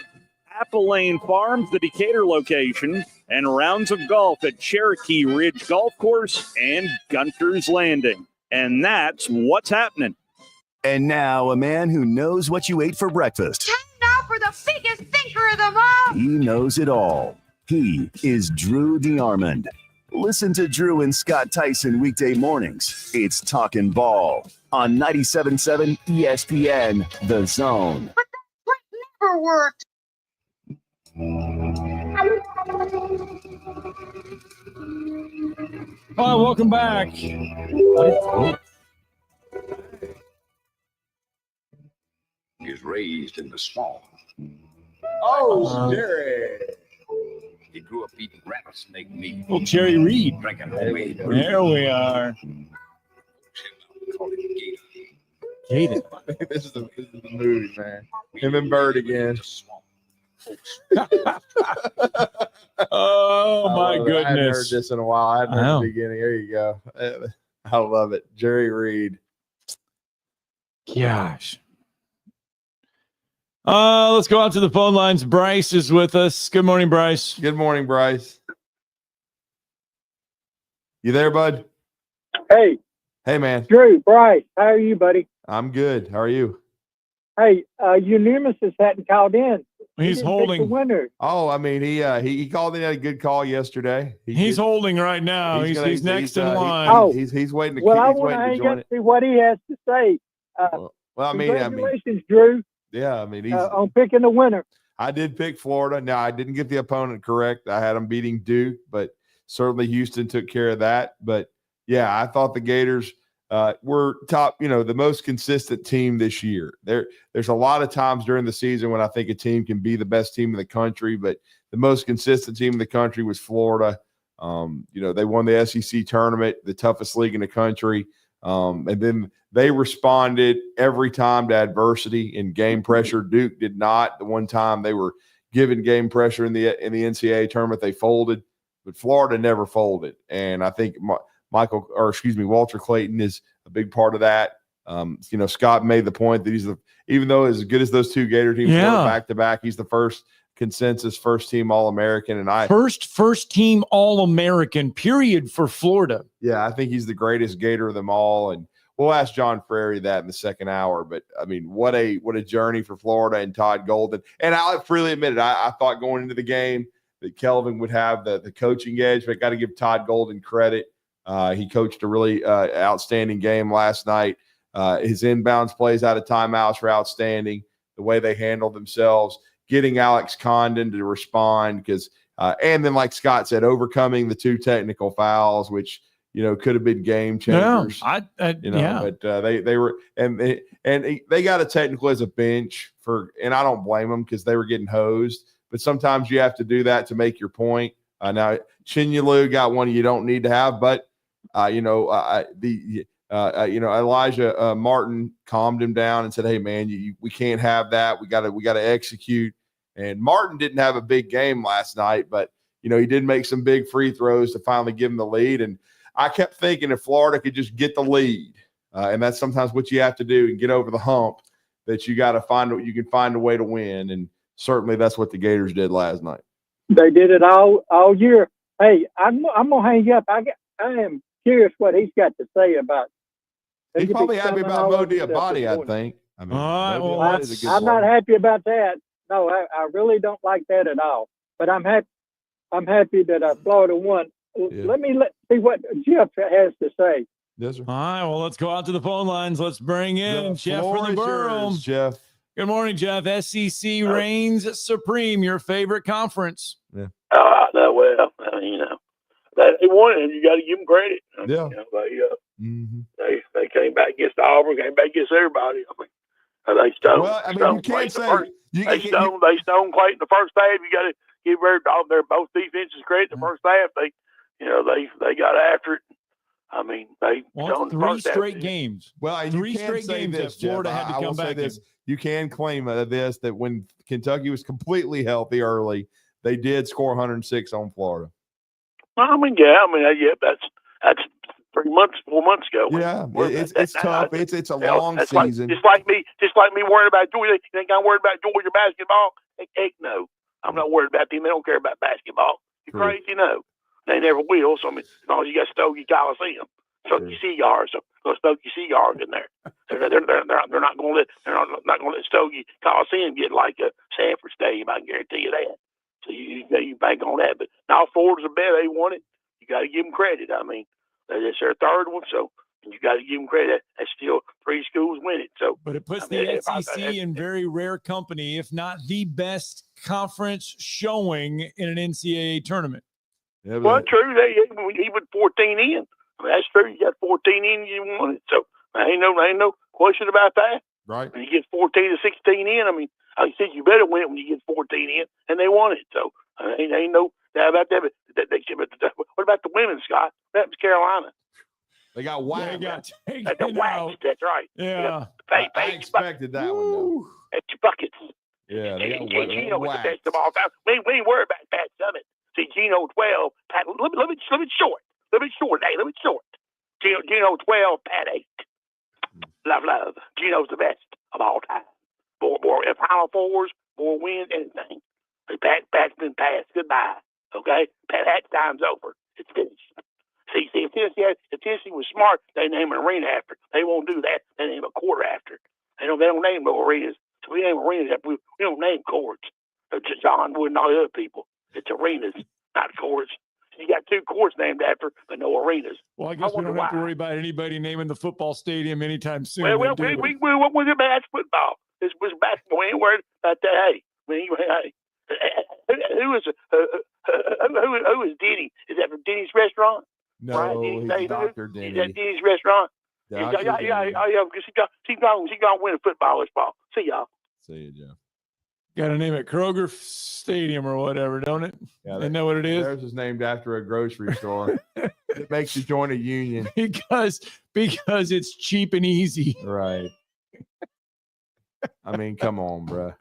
S24: Apple Lane Farms, the Decatur location, and rounds of golf at Cherokee Ridge Golf Course and Gunter's Landing. And that's what's happening.
S10: And now a man who knows what you ate for breakfast.
S25: Time now for the biggest thinker of them all.
S10: He knows it all. He is Drew DeArmond. Listen to Drew and Scott Tyson weekday mornings. It's Talkin' Ball on 97.7 ESPN The Zone.
S25: But that's what never worked.
S11: Hi, welcome back.
S26: Is raised in the swamp.
S11: Oh,
S26: Jerry. He grew up eating rattlesnake meat.
S11: Well, Jerry Reed.
S26: Drinking homemade.
S11: There we are. Gator.
S13: This is the movie, man. Him and Bird again.
S11: Oh, my
S13: I hadn't heard
S11: goodness.
S13: this in a while. I hadn't heard the beginning. There you go. I love it. Jerry Reed.
S11: Gosh. Let's go out to the phone lines. Bryce is with us. Good morning, Bryce.
S13: Good morning, Bryce. You there, bud?
S1: Hey.
S13: Hey, man.
S1: Drew, Bryce, how are you, buddy?
S13: I'm good. How are you?
S1: Hey, Nemesis hadn't called in.
S11: He's holding.
S1: The winner.
S13: Oh, I mean, he called in, had a good call yesterday.
S11: He's holding right now. He's next in line.
S13: He's waiting to.
S1: Well, I
S13: he's
S1: want to
S13: waiting to
S1: hang
S13: join
S1: up
S13: it.
S1: see what he has to say.
S13: Well, I mean,
S1: congratulations, Drew.
S13: Yeah, I mean, he's
S1: on picking the winner.
S13: I did pick Florida. Now, I didn't get the opponent correct. I had them beating Duke, but certainly Houston took care of that. But yeah, I thought the Gators were top, the most consistent team this year. There's a lot of times during the season when I think a team can be the best team in the country, but the most consistent team in the country was Florida. They won the SEC tournament, the toughest league in the country. And then they responded every time to adversity in game pressure. Duke did not. The one time they were given game pressure in the NCAA tournament, they folded, but Florida never folded. And I think Walter Clayton is a big part of that. Scott made the point that even though as good as those two Gator teams were back to back, he's the first consensus first team All-American. And
S11: first team All-American, period, for Florida.
S13: Yeah, I think he's the greatest Gator of them all. And we'll ask John Frary that in the second hour. But I mean, what a journey for Florida and Todd Golden. And I'll freely admit it, I thought going into the game that Kelvin would have the coaching edge, but I got to give Todd Golden credit. He coached a really outstanding game last night. His inbounds plays out of timeouts were outstanding. The way they handled themselves, getting Alex Condon to respond and then like Scott said, overcoming the two technical fouls, which could have been game changers.
S11: But
S13: they were and they got a technical as a bench and I don't blame them because they were getting hosed. But sometimes you have to do that to make your point. Now Chinyelu got one you don't need to have, but Elijah Martin calmed him down and said, "Hey man, we can't have that. We got to execute." And Martin didn't have a big game last night, but he did make some big free throws to finally give him the lead. And I kept thinking if Florida could just get the lead, and that's sometimes what you have to do and get over the hump, that you can find a way to win. And certainly that's what the Gators did last night.
S1: They did it all year. Hey, I'm gonna hang you up. I am curious what he's got to say about.
S13: He's probably happy about Mo Diabate, I think. I mean,
S1: I'm not happy about that. No, I really don't like that at all. But I'm happy that Florida won.
S13: Yeah.
S1: Let me see what Jeff has to say.
S13: Yes, sir.
S11: All right, well, let's go out to the phone lines. Let's bring in Jeff
S13: floor
S11: from the
S13: is
S11: Borough.
S13: yours, Jeff.
S11: Good morning, Jeff. SEC reigns supreme. Your favorite conference?
S13: Yeah.
S2: Well, they won it, and you got to give them credit.
S13: Yeah.
S2: They came back against Auburn, came back against everybody. They stoned.
S13: Well, I mean,
S2: stoned
S13: you can't
S2: Clayton
S13: say
S2: they stoned Clayton the first half. You got to give their both defenses credit. The first half, they got after it. I mean, they stoned the
S11: three
S2: first half.
S11: straight games.
S13: Well, and
S11: three
S13: you can
S11: straight
S13: say
S11: games
S13: this,
S11: that Florida
S13: Jeff.
S11: had to
S13: I
S11: come
S13: will say
S11: back
S13: this.
S11: in.
S13: You can claim this that when Kentucky was completely healthy early, they did score 106 on Florida.
S2: That's 4 months ago.
S13: Yeah, it's tough. It's a long season.
S2: Just like me worrying about Georgia. You think I'm worried about Georgia basketball? Heck no. I'm not worried about them. They don't care about basketball. You're crazy? No. They never will. So, as long as you got Stogie Coliseum. Stogie Cigars. So Stogie Cigars in there. They're not going to let Stogie Coliseum get like a Sanford Stadium. I can guarantee you that. So you bank on that. But now Florida's a bet. They won it. You got to give them credit. I mean, that's their third one. So you got to give them credit. That's still 3 schools win it. So,
S11: but it puts the SEC in very rare company, if not the best conference showing in an NCAA tournament.
S13: Yeah,
S2: well, true. He put 14 in. That's true. You got 14 in, you won it. So ain't no question about that.
S13: Right.
S2: When you get 14 to 16 in, I think you better win it when you get 14 in, and they won it. So ain't no doubt about that. But what about the women, Scott? That was Carolina.
S13: They got whacked.
S11: They got
S2: the wax. That's right.
S11: Yeah.
S13: I expected that one, though.
S2: It's buckets.
S13: Yeah, they got
S2: She knows
S13: whacked.
S2: the best of all time. We ain't worried about Pat Summit. See, Geno 12, Pat, a little bit short. A little bit short, hey, a little bit short. Geno 12, Pat 8. Love. Geno's the best of all time. More Final Fours, more wins, anything. Pat's been passed. Goodbye. Okay? Pat Hat's time's over. It's finished. See, if Tennessee was smart, they name an arena after. They won't do that. They name a court after. They don't name no arenas. So we name arenas after. We don't name courts. John Wood and all the other people. It's arenas, not courts. You got 2 courts named after, but no arenas.
S11: Well, I guess we don't have to worry about anybody naming the football stadium anytime soon.
S2: Well, what was it? That's football. This was basketball. We ain't worried about that. Hey, who is Denny? Is that from Denny's restaurant?
S13: No,
S2: right?
S13: he's Dr. Denny.
S2: Is that Denny's restaurant?
S13: Dr.
S2: Yeah. She's going to win a football this fall. See y'all.
S13: See you, Joe.
S11: Got to name it Kroger Stadium or whatever, don't it?
S13: Yeah,
S11: Isn't that what it is?
S13: Theirs is named after a grocery store. It makes you join a union.
S11: because it's cheap and easy.
S13: Right. I mean, come on, bro.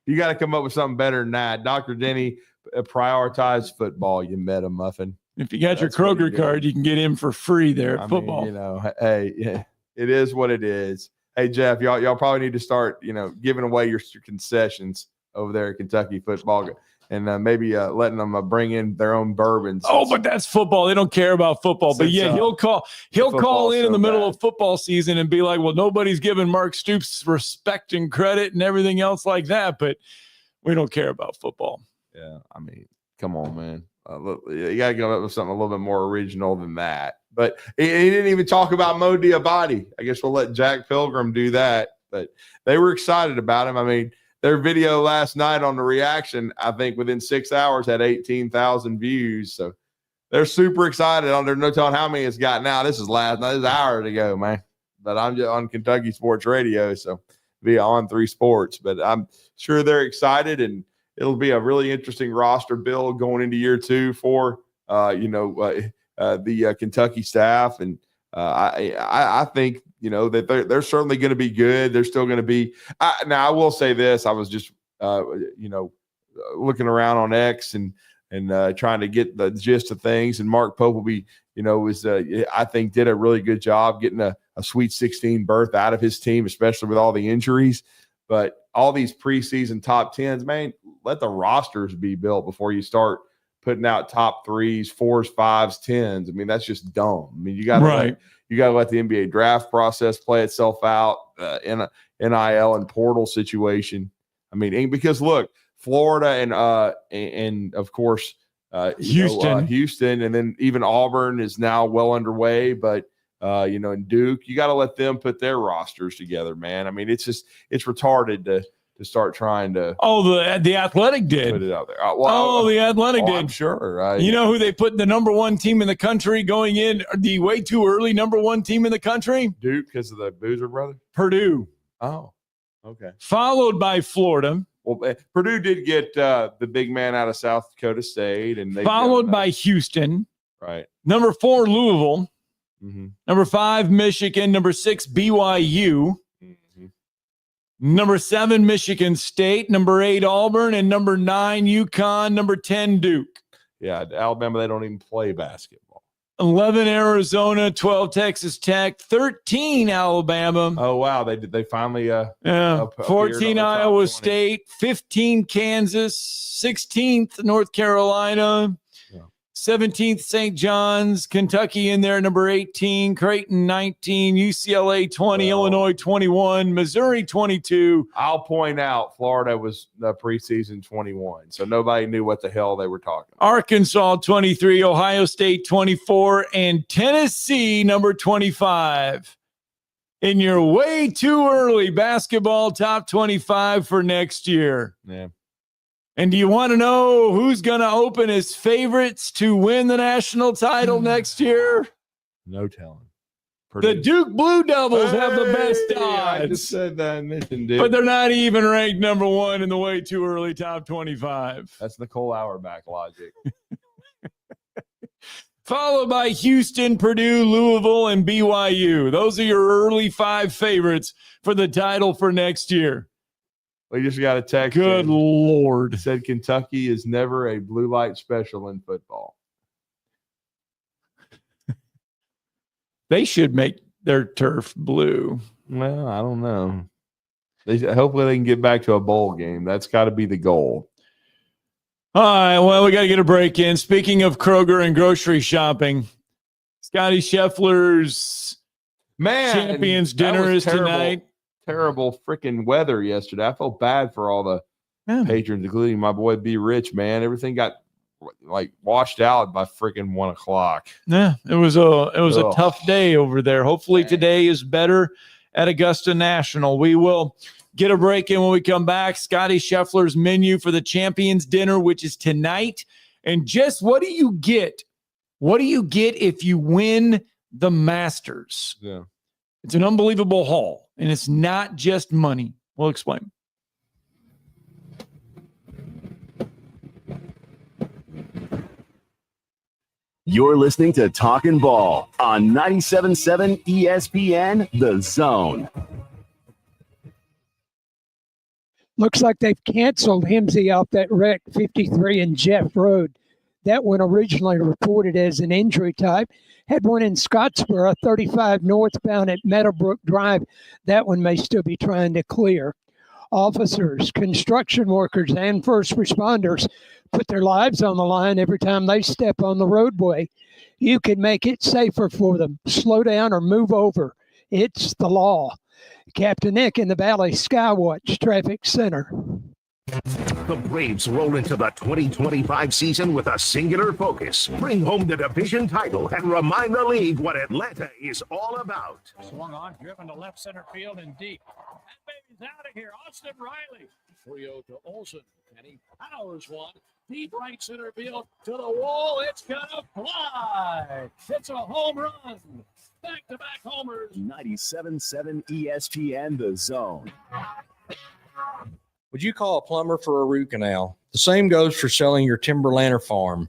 S13: You got to come up with something better than that. Dr. Denny prioritized football, you meta muffin.
S11: If you got your Kroger card, you can get in for free there at football.
S13: Hey, it is what it is. Hey, Jeff, y'all probably need to start, giving away your concessions over there at Kentucky football, and maybe letting them bring in their own bourbons.
S11: Oh, but that's football. They don't care about football. But yeah, he'll call in the middle of football season and be like, "Well, nobody's giving Mark Stoops respect and credit and everything else like that." But we don't care about football.
S13: Yeah, I mean, come on, man. You got to go up with something a little bit more original than that. But he didn't even talk about Mo Diabate. I guess we'll let Jack Pilgrim do that. But they were excited about him. I mean, their video last night on the reaction, I think within 6 hours had 18,000 views. So they're super excited. There's no telling how many it's got now. This is last night. This is hours ago, man. But I'm just on Kentucky Sports Radio, so via On3 Sports. But I'm sure they're excited, and it'll be a really interesting roster build going into year 2 for the Kentucky staff, and I think that they're certainly going to be good. They're still going to be. Now I will say this: I was just looking around on X and trying to get the gist of things, and Mark Pope will be I think did a really good job getting a Sweet 16 berth out of his team, especially with all the injuries. But all these preseason top 10s, man, let the rosters be built before you start putting out top 3s, 4s, 5s, 10s. I mean, that's just dumb. I mean, you got to let the NBA draft process play itself out in a NIL and portal situation. I mean, because look, Florida and of course Houston, and then even Auburn is now well underway. But and Duke, you got to let them put their rosters together, man. I mean, it's retarded to start trying to.
S11: Oh, the Athletic did
S13: put it out there.
S11: The Athletic did.
S13: I'm sure.
S11: You know who they put the number 1 team in the country going in, the way too early number 1 team in the country?
S13: Duke, because of the Boozer brother.
S11: Purdue.
S13: Oh, okay.
S11: Followed by Florida.
S13: Well, Purdue did get the big man out of South Dakota State, and they
S11: followed by Houston.
S13: Right.
S11: Number 4, Louisville.
S13: Mm-hmm.
S11: Number 5, Michigan. Number 6, BYU.
S13: Mm-hmm.
S11: Number 7, Michigan State. Number 8, Auburn. And number 9, UConn. Number 10, Duke.
S13: Yeah, Alabama, they don't even play basketball.
S11: 11, Arizona. 12, Texas Tech. 13, Alabama.
S13: Oh, wow. They finally
S11: 14, Iowa State. 15, Kansas. 16th, North Carolina. 17th, St. John's, Kentucky in there, number 18, Creighton 19, UCLA 20, Illinois 21, Missouri 22.
S13: I'll point out Florida was the preseason 21, so nobody knew what the hell they were talking about.
S11: Arkansas 23, Ohio State 24, and Tennessee number 25. In your way too early basketball top 25 for next year.
S13: Yeah.
S11: And do you want to know who's going to open as favorites to win the national title next year?
S13: No telling.
S11: The Duke Blue Devils have the best odds.
S13: I just said that.
S11: But they're not even ranked number 1 in the way too early top 25.
S13: That's Nicole Auerbach logic.
S11: Followed by Houston, Purdue, Louisville, and BYU. Those are your early 5 favorites for the title for next year.
S13: We just got a text.
S11: Good Lord.
S13: Said Kentucky is never a blue light special in football.
S11: They should make their turf blue.
S13: Well, I don't know. Hopefully they can get back to a bowl game. That's got to be the goal.
S11: All right, well, we got to get a break in. Speaking of Kroger and grocery shopping, Scotty Scheffler's Champions Dinner is tonight.
S13: Terrible freaking weather yesterday. I felt bad for all the patrons, including my boy B. Rich, man. Everything got washed out by freaking 1 o'clock.
S11: Yeah, it was a tough day over there. Hopefully today is better at Augusta National. We will get a break in when we come back. Scotty Scheffler's menu for the Champions Dinner, which is tonight. And just what do you get? What do you get if you win the Masters?
S13: Yeah.
S11: It's an unbelievable haul, and it's not just money. We'll explain.
S10: You're listening to Talkin' Ball on 97.7 ESPN, The Zone.
S16: Looks like they've canceled Himsey off that wreck, 53 in Jeff Road. That one originally reported as an injury type. Had one in Scottsboro, 35 northbound at Meadowbrook Drive. That one may still be trying to clear. Officers, construction workers, and first responders put their lives on the line every time they step on the roadway. You can make it safer for them. Slow down or move over. It's the law. Captain Nick in the Valley Skywatch Traffic Center.
S3: The Braves roll into the 2025 season with a singular focus. Bring home the division title and remind the league what Atlanta is all about.
S12: Swung on, driven to left center field and deep. That baby's out of here. Austin Riley. 3-0 to Olsen. And he powers one. Deep right center field to the wall. It's gonna fly. It's a home run. Back-to-back homers.
S10: 97.7 ESPN, The Zone.
S5: Would you call a plumber for a root canal? The same goes for selling your timberland or farm.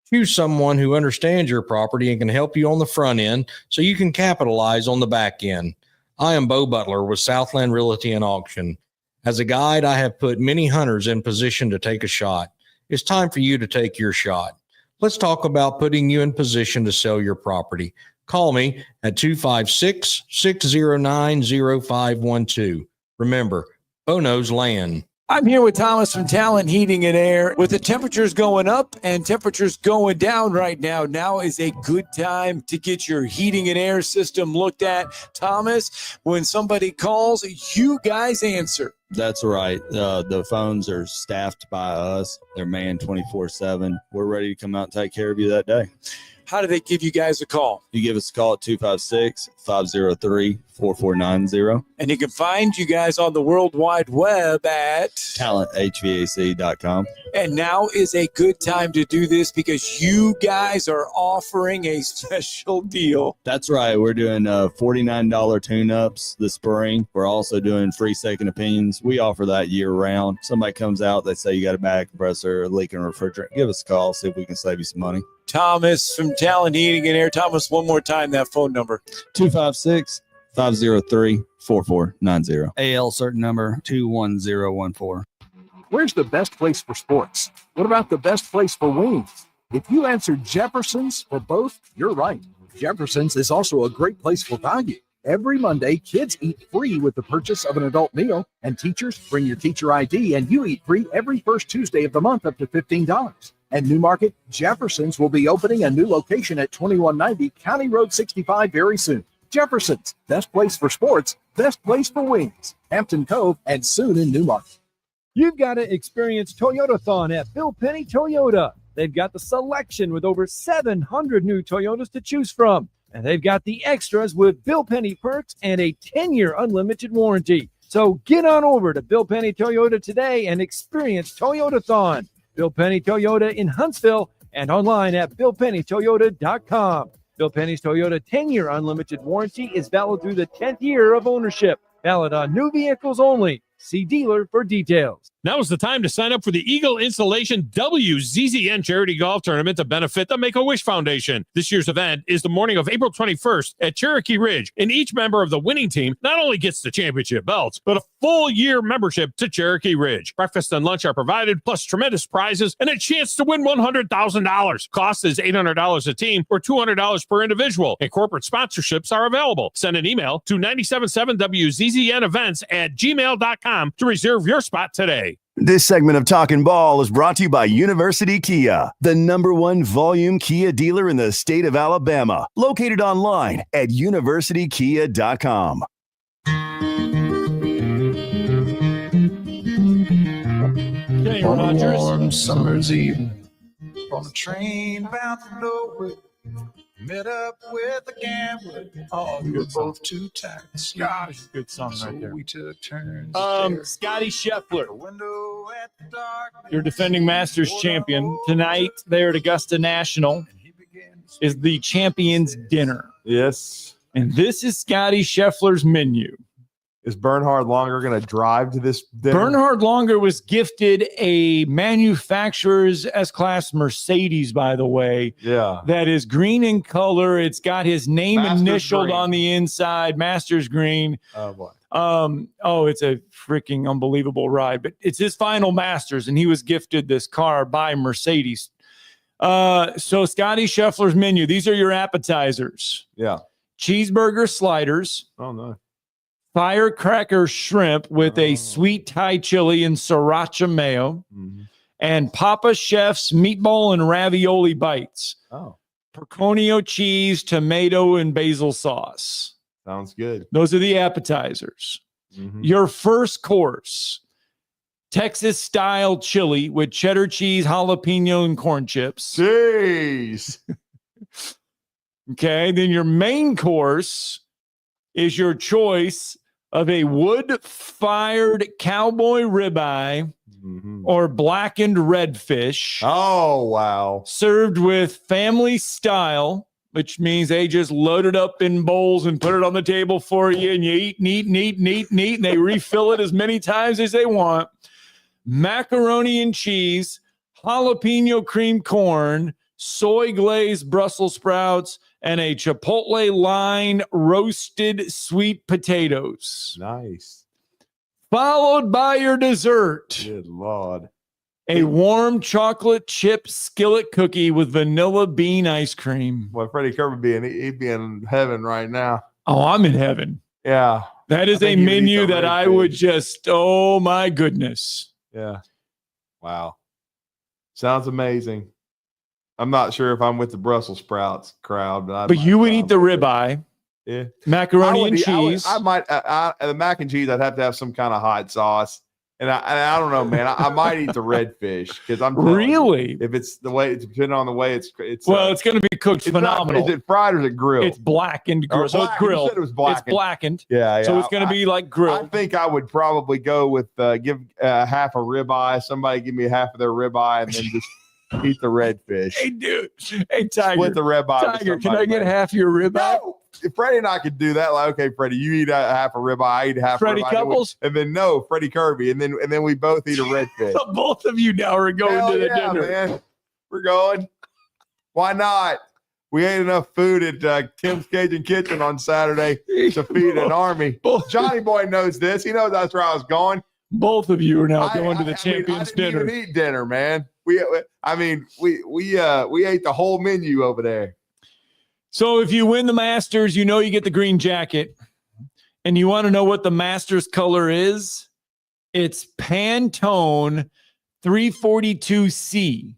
S5: Choose someone who understands your property and can help you on the front end so you can capitalize on the back end. I am Bo Butler with Southland Realty and Auction. As a guide, I have put many hunters in position to take a shot. It's time for you to take your shot. Let's talk about putting you in position to sell your property. Call me at 256-609-0512. Remember, Bo knows land.
S11: I'm here with Thomas from Talent Heating and Air. With the temperatures going up and temperatures going down right now, now is a good time to get your heating and air system looked at. Thomas, when somebody calls, you guys answer.
S6: That's right. The phones are staffed by us. They're manned 24/7. We're ready to come out and take care of you that day.
S11: How do they give you guys a call?
S6: You give us a call at 256-503-4490.
S11: And you can find you guys on the World Wide Web at
S6: talenthvac.com.
S11: And now is a good time to do this because you guys are offering a special deal.
S6: That's right. We're doing $49 tune-ups this spring. We're also doing free second opinions. We offer that year-round. Somebody comes out, they say you got a bag compressor, a leaking refrigerant. Give us a call, see if we can save you some money.
S11: Thomas from Talent Heating and Air. Thomas, one more time, that phone number.
S6: 256-503-4490. AL certain number 21014.
S4: Where's the best place for sports? What about the best place for wings? If you answered Jefferson's for both, you're right. Jefferson's is also a great place for value. Every Monday, kids eat free with the purchase of an adult meal, and teachers bring your teacher ID, and you eat free every first Tuesday of the month up to $15. At Newmarket, Jefferson's will be opening a new location at 2190 County Road 65 very soon. Jefferson's, best place for sports, best place for wings. Hampton Cove, and soon in Newmarket.
S7: You've got to experience Toyotathon at Bill Penny Toyota. They've got the selection with over 700 new Toyotas to choose from. And they've got the extras with Bill Penny perks and a 10-year unlimited warranty. So get on over to Bill Penny Toyota today and experience Toyotathon. Bill Penny Toyota in Huntsville and online at BillPennyToyota.com. Bill Penny's Toyota 10-year unlimited warranty is valid through the 10th year of ownership. Valid on new vehicles only. See dealer for details.
S8: Now is the time to sign up for the Eagle Installation WZZN Charity Golf Tournament to benefit the Make-A-Wish Foundation. This year's event is the morning of April 21st at Cherokee Ridge, and each member of the winning team not only gets the championship belts, but a full year membership to Cherokee Ridge. Breakfast and lunch are provided, plus tremendous prizes and a chance to win $100,000. Cost is $800 a team or $200 per individual, and corporate sponsorships are available. Send an email to 977WZZNevents@gmail.com to reserve your spot today.
S10: This segment of Talkin' Ball is brought to you by University Kia, the #1 volume Kia dealer in the state of Alabama, located online at universitykia.com.
S11: Okay,
S9: On a
S11: Rogers.
S9: warm summer's evening, on a train bound for nowhere, met up with a gambler.
S11: Oh,
S9: we were
S11: good song.
S9: both too tired to sleep.
S11: Gosh, good song
S9: So
S11: right there.
S9: we took turns.
S11: Scotty Scheffler,
S9: Window at the dark.
S11: your defending Masters champion. Tonight, there at Augusta National, is the Champions Dinner.
S13: Yes.
S11: And this is Scotty Scheffler's menu.
S13: Is Bernhard Longer going to drive to this dinner?
S11: Bernhard Longer was gifted a manufacturer's S-Class Mercedes, by the way.
S13: Yeah.
S11: That is green in color. It's got his name
S13: Masters
S11: initialed
S13: green.
S11: on the inside, Masters green.
S13: Oh, boy.
S11: It's a freaking unbelievable ride. But it's his final Masters, and he was gifted this car by Mercedes. So Scotty Scheffler's menu. These are your appetizers.
S13: Yeah.
S11: Cheeseburger sliders.
S13: Oh, no.
S11: Firecracker shrimp with a sweet Thai chili and sriracha mayo, and Papa Chef's meatball and ravioli bites.
S13: Oh,
S11: Perconio cheese, tomato, and basil sauce.
S13: sounds good.
S11: Those are the appetizers. Your first course, Texas style chili with cheddar cheese, jalapeno, and corn chips.
S13: Jeez.
S11: Okay, then your main course is your choice of a wood-fired cowboy ribeye or blackened redfish.
S13: Oh, wow.
S11: Served with family style, which means they just load it up in bowls and put it on the table for you, and you eat, and they refill it as many times as they want. Macaroni and cheese, jalapeno cream corn, soy glazed Brussels sprouts, and a chipotle line roasted sweet potatoes.
S13: Nice.
S11: Followed by your dessert,
S13: Good Lord.
S11: a warm chocolate chip skillet cookie with vanilla bean ice cream.
S13: Well, Freddie Kirby he'd be in heaven right now.
S11: Oh, I'm in heaven.
S13: Yeah.
S11: That is
S13: I
S11: a
S13: think you would eat
S11: menu
S13: the
S11: that
S13: red
S11: I
S13: fish.
S11: would just, oh my goodness.
S13: Yeah. Wow. Sounds amazing. I'm not sure if I'm with the Brussels sprouts crowd, but
S11: You would eat the ribeye,
S13: yeah,
S11: macaroni and cheese.
S13: I might the mac and cheese. I'd have to have some kind of hot sauce, and I don't know, man. I might eat the red fish because I'm telling
S11: Really?
S13: you, if it's the way it's depending on the way it's
S11: Well, it's going to be cooked
S13: it's not-
S11: phenomenal.
S13: is it fried or is it grilled?
S11: It's blackened,
S13: Or
S11: grilled. So it's
S13: blackened. You
S11: grilled.
S13: said it was blackened.
S11: It's blackened.
S13: Yeah,
S11: So
S13: yeah.
S11: it's going to be like
S13: I
S11: grilled.
S13: think I would probably go with give half a ribeye. Somebody give me half of their ribeye, and then just eat the red fish.
S11: Hey, dude. Hey, Tiger.
S13: Split the ribeye. with
S11: Tiger, can
S13: somebody,
S11: I get
S13: man.
S11: half your ribeye?
S13: No. If Freddie and I could do that, like, okay, Freddie, you eat half a ribeye, I eat half
S11: Freddie
S13: a ribeye.
S11: Couples?
S13: And then no, Freddie Kirby. And then we both eat a red fish.
S11: So both of you now are going
S13: Hell
S11: to the
S13: yeah,
S11: dinner.
S13: man. We're going. Why not? We ate enough food at Tim's Cajun Kitchen on Saturday to feed an army. Johnny Boy knows this. He knows that's where I was going.
S11: Both of you are now going to the Champions
S13: I
S11: Dinner.
S13: didn't even eat dinner, man. We ate the whole menu over there.
S11: So if you win the Masters, you know you get the green jacket. And you want to know what the Masters color is? It's Pantone 342C.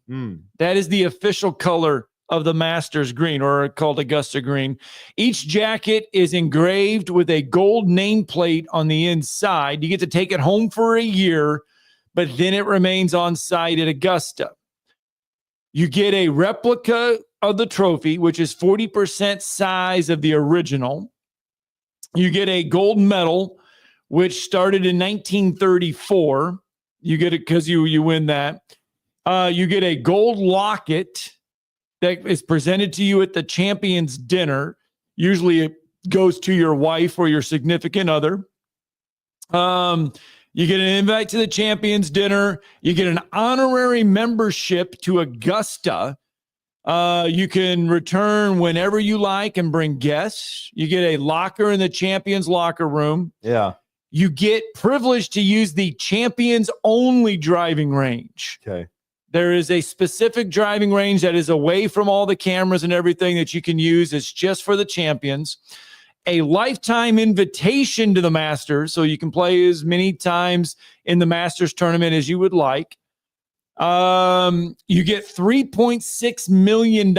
S11: That is the official color of the Masters green, or called Augusta green. Each jacket is engraved with a gold nameplate on the inside. You get to take it home for a year, but then it remains on site at Augusta. You get a replica of the trophy, which is 40% size of the original. You get a gold medal, which started in 1934. You get it because you win that. You get a gold locket that is presented to you at the Champions Dinner. Usually it goes to your wife or your significant other. You get an invite to the Champions Dinner. You get an honorary membership to Augusta. You can return whenever you like and bring guests. You get a locker in the Champions locker room.
S13: Yeah.
S11: You get privilege to use the Champions only driving range.
S13: Okay.
S11: There is a specific driving range that is away from all the cameras and everything that you can use. It's just for the Champions. A lifetime invitation to the Masters, so you can play as many times in the Masters tournament as you would like. You get $3.6 million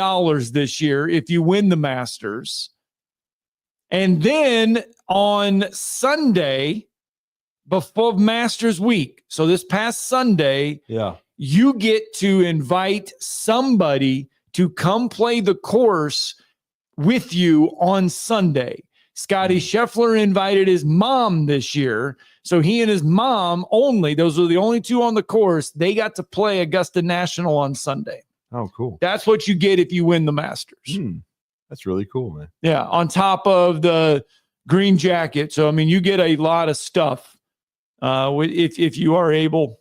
S11: this year if you win the Masters. And then on Sunday, before Masters week, so this past Sunday, you get to invite somebody to come play the course with you on Sunday. Scotty Scheffler invited his mom this year. So he and his mom only, those were the only two on the course. They got to play Augusta National on Sunday.
S13: Oh, cool.
S11: That's what you get if you win the Masters.
S13: That's really cool, man.
S11: Yeah, on top of the green jacket. So, I mean, you get a lot of stuff if you are able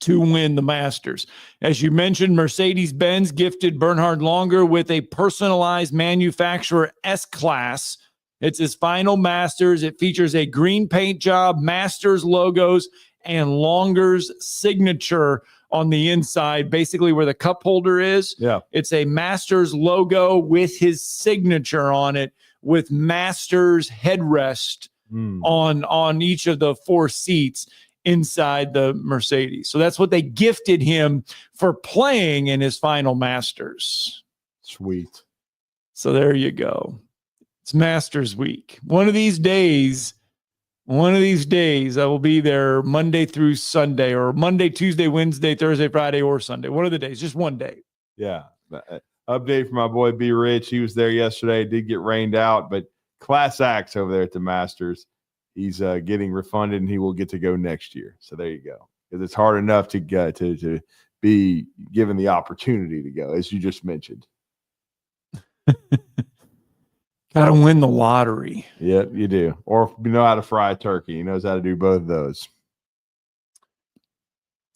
S11: to win the Masters. As you mentioned, Mercedes-Benz gifted Bernhard Langer with a personalized manufacturer S-Class. It's his final Masters. It features a green paint job, Masters logos, and Longer's signature on the inside, basically where the cup holder is.
S13: Yeah.
S11: It's a Masters logo with his signature on it, with Masters headrest on each of the 4 seats inside the Mercedes. So that's what they gifted him for playing in his final Masters.
S13: Sweet.
S11: So there you go. It's Masters week. One of these days, I will be there Monday through Sunday, or Monday, Tuesday, Wednesday, Thursday, Friday, or Sunday. One of the days, just one day.
S13: Yeah. Update from my boy B Rich. He was there yesterday. Did get rained out, but class acts over there at the Masters. He's getting refunded, and he will get to go next year. So there you go. Because it's hard enough to get to be given the opportunity to go, as you just mentioned.
S11: Got to win the lottery.
S13: Yep, you do. Or if you know how to fry a turkey. He knows how to do both of those.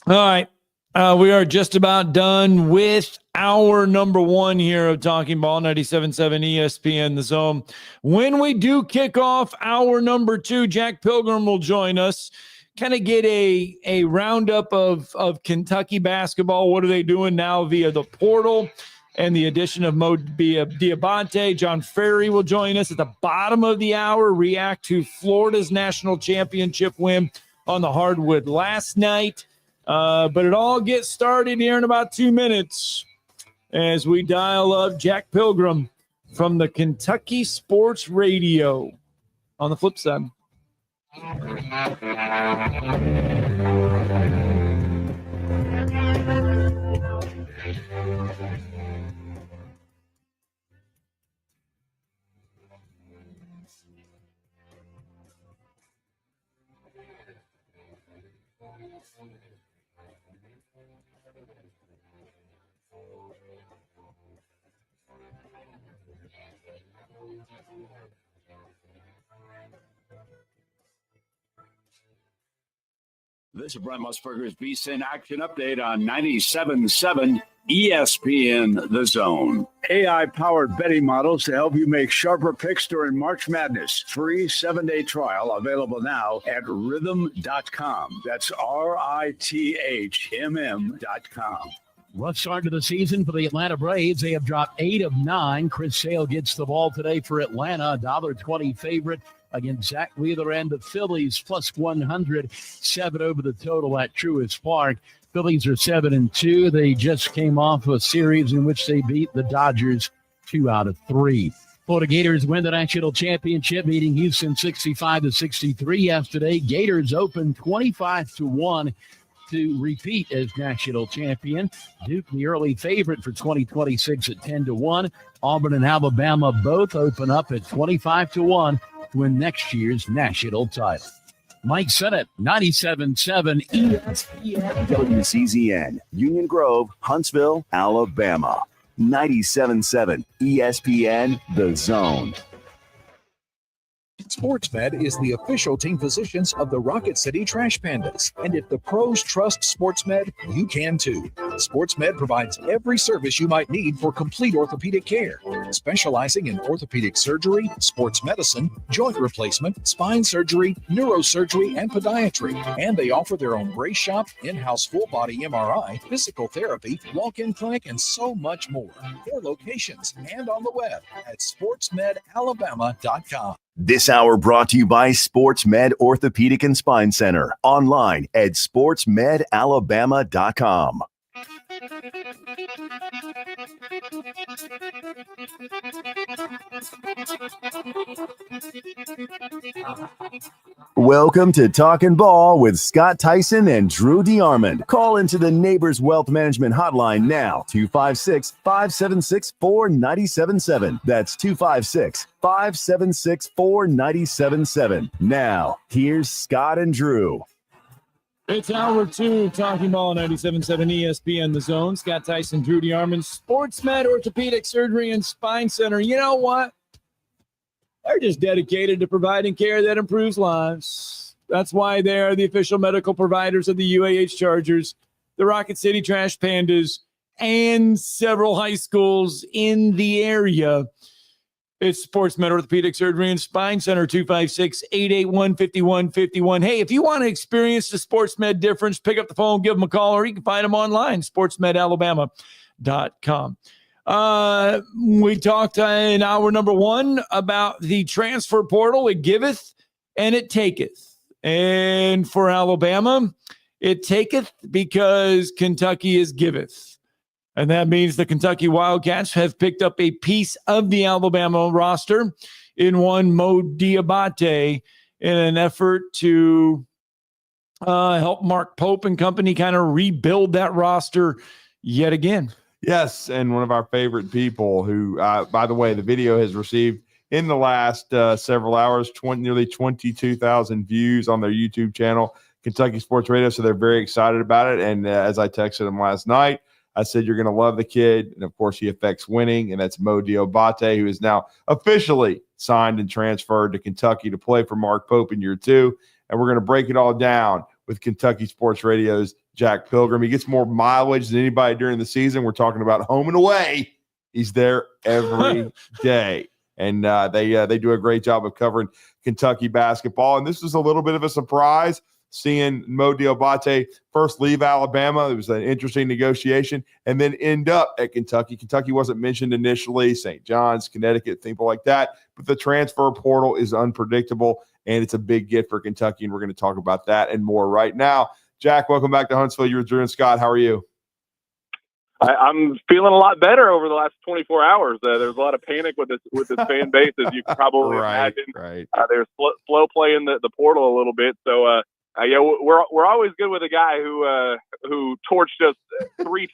S11: All right. We are just about done with our number 1 here of Talking Ball, 97.7 ESPN The Zone. When we do kick off our number 2, Jack Pilgrim will join us. Kind of get a roundup of Kentucky basketball. What are they doing now via the portal? And the addition of Mo Diabate. John Ferry will join us at the bottom of the hour, react to Florida's national championship win on the hardwood last night. But it all gets started here in about 2 minutes as we dial up Jack Pilgrim from the Kentucky Sports Radio on the flip side.
S14: This is Brent Musburger's VSiN Action Update on 97.7 ESPN The Zone. AI-powered betting models to help you make sharper picks during March Madness. Free 7-day trial available now at rhythm.com. That's RITHMM.com.
S15: Rough start to the season for the Atlanta Braves. They have dropped 8 of 9. Chris Sale gets the ball today for Atlanta, $1.20 favorite against Zach Wheeler and the Phillies, plus 100, 7 over the total at Truist Park. Phillies are 7-2. They just came off a series in which they beat the Dodgers 2 out of 3. Florida Gators win the national championship, beating Houston 65-63 yesterday. Gators open 25-1 to repeat as national champion. Duke, the early favorite for 2026 at 10-1. Auburn and Alabama both open up at 25-1 to win next year's national title. Mike Sennett, 97.7 ESPN.
S10: WCZN, Union Grove, Huntsville, Alabama. 97.7 ESPN The Zone.
S4: SportsMed is the official team physicians of the Rocket City Trash Pandas. And if the pros trust SportsMed, you can too. SportsMed provides every service you might need for complete orthopedic care, specializing in orthopedic surgery, sports medicine, joint replacement, spine surgery, neurosurgery, and podiatry. And they offer their own brace shop, in-house full-body MRI, physical therapy, walk-in clinic, and so much more. 4 locations and on the web at sportsmedalabama.com.
S10: This hour brought to you by SportsMed Orthopedic and Spine Center. Online at sportsmedalabama.com. Welcome to Talkin' Ball with Scott Tyson and Drew DeArmond. Call into the Neighbors Wealth Management Hotline now, 256-576-4977. That's 256-576-4977. Now, here's Scott and Drew.
S11: It's hour 2, Talking Ball, 97.7 ESPN, The Zone. Scott Tyson, Drew DeArmond, SportsMed Orthopedic Surgery and Spine Center. You know what? They're just dedicated to providing care that improves lives. That's why they are the official medical providers of the UAH Chargers, the Rocket City Trash Pandas, and several high schools in the area. It's SportsMed Orthopedic Surgery and Spine Center, 256-881-5151. Hey, if you want to experience the SportsMed difference, pick up the phone, give them a call, or you can find them online, sportsmedalabama.com. We talked in hour number 1 about the transfer portal. It giveth and it taketh. And for Alabama, it taketh because Kentucky is giveth. And that means the Kentucky Wildcats have picked up a piece of the Alabama roster in one Mo Diabate in an effort to help Mark Pope and company kind of rebuild that roster yet again.
S13: Yes, and one of our favorite people who, by the way, the video has received in the last several hours nearly 22,000 views on their YouTube channel, Kentucky Sports Radio, so they're very excited about it. And as I texted them last night, I said, you're going to love the kid. And, of course, he affects winning, and that's Mo Diabate, who is now officially signed and transferred to Kentucky to play for Mark Pope in year 2. And we're going to break it all down with Kentucky Sports Radio's Jack Pilgrim. He gets more mileage than anybody during the season. We're talking about home and away. He's there every day. And they do a great job of covering Kentucky basketball. And this is a little bit of a surprise, seeing Mo Diabate first leave Alabama. It was an interesting negotiation, and then end up at Kentucky. Kentucky wasn't mentioned initially, St. John's, Connecticut, things like that. But the transfer portal is unpredictable, and it's a big get for Kentucky, and we're going to talk about that and more right now. Jack, welcome back to Huntsville. You're with Drew and Scott. How are you?
S17: I'm feeling a lot better over the last 24 hours. There's a lot of panic with this fan base, as you can probably imagine.
S13: Right.
S17: There's slow play in the portal a little bit. So, yeah, we're always good with a guy who torched us 3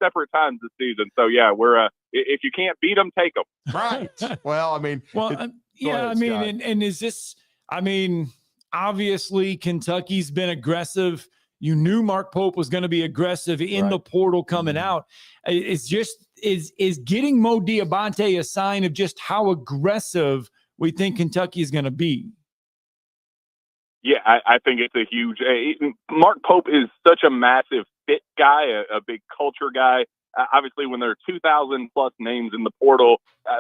S17: separate times this season. So yeah, we're if you can't beat them, take them.
S13: Right. Well, I mean,
S11: and is this? I mean, obviously Kentucky's been aggressive. You knew Mark Pope was going to be aggressive in the portal coming out. It's just is getting Mo Diabate a sign of just how aggressive we think Kentucky is going to be.
S17: Yeah, I think it's a huge. Mark Pope is such a massive fit guy, a big culture guy. Obviously, when there are 2,000 plus names in the portal,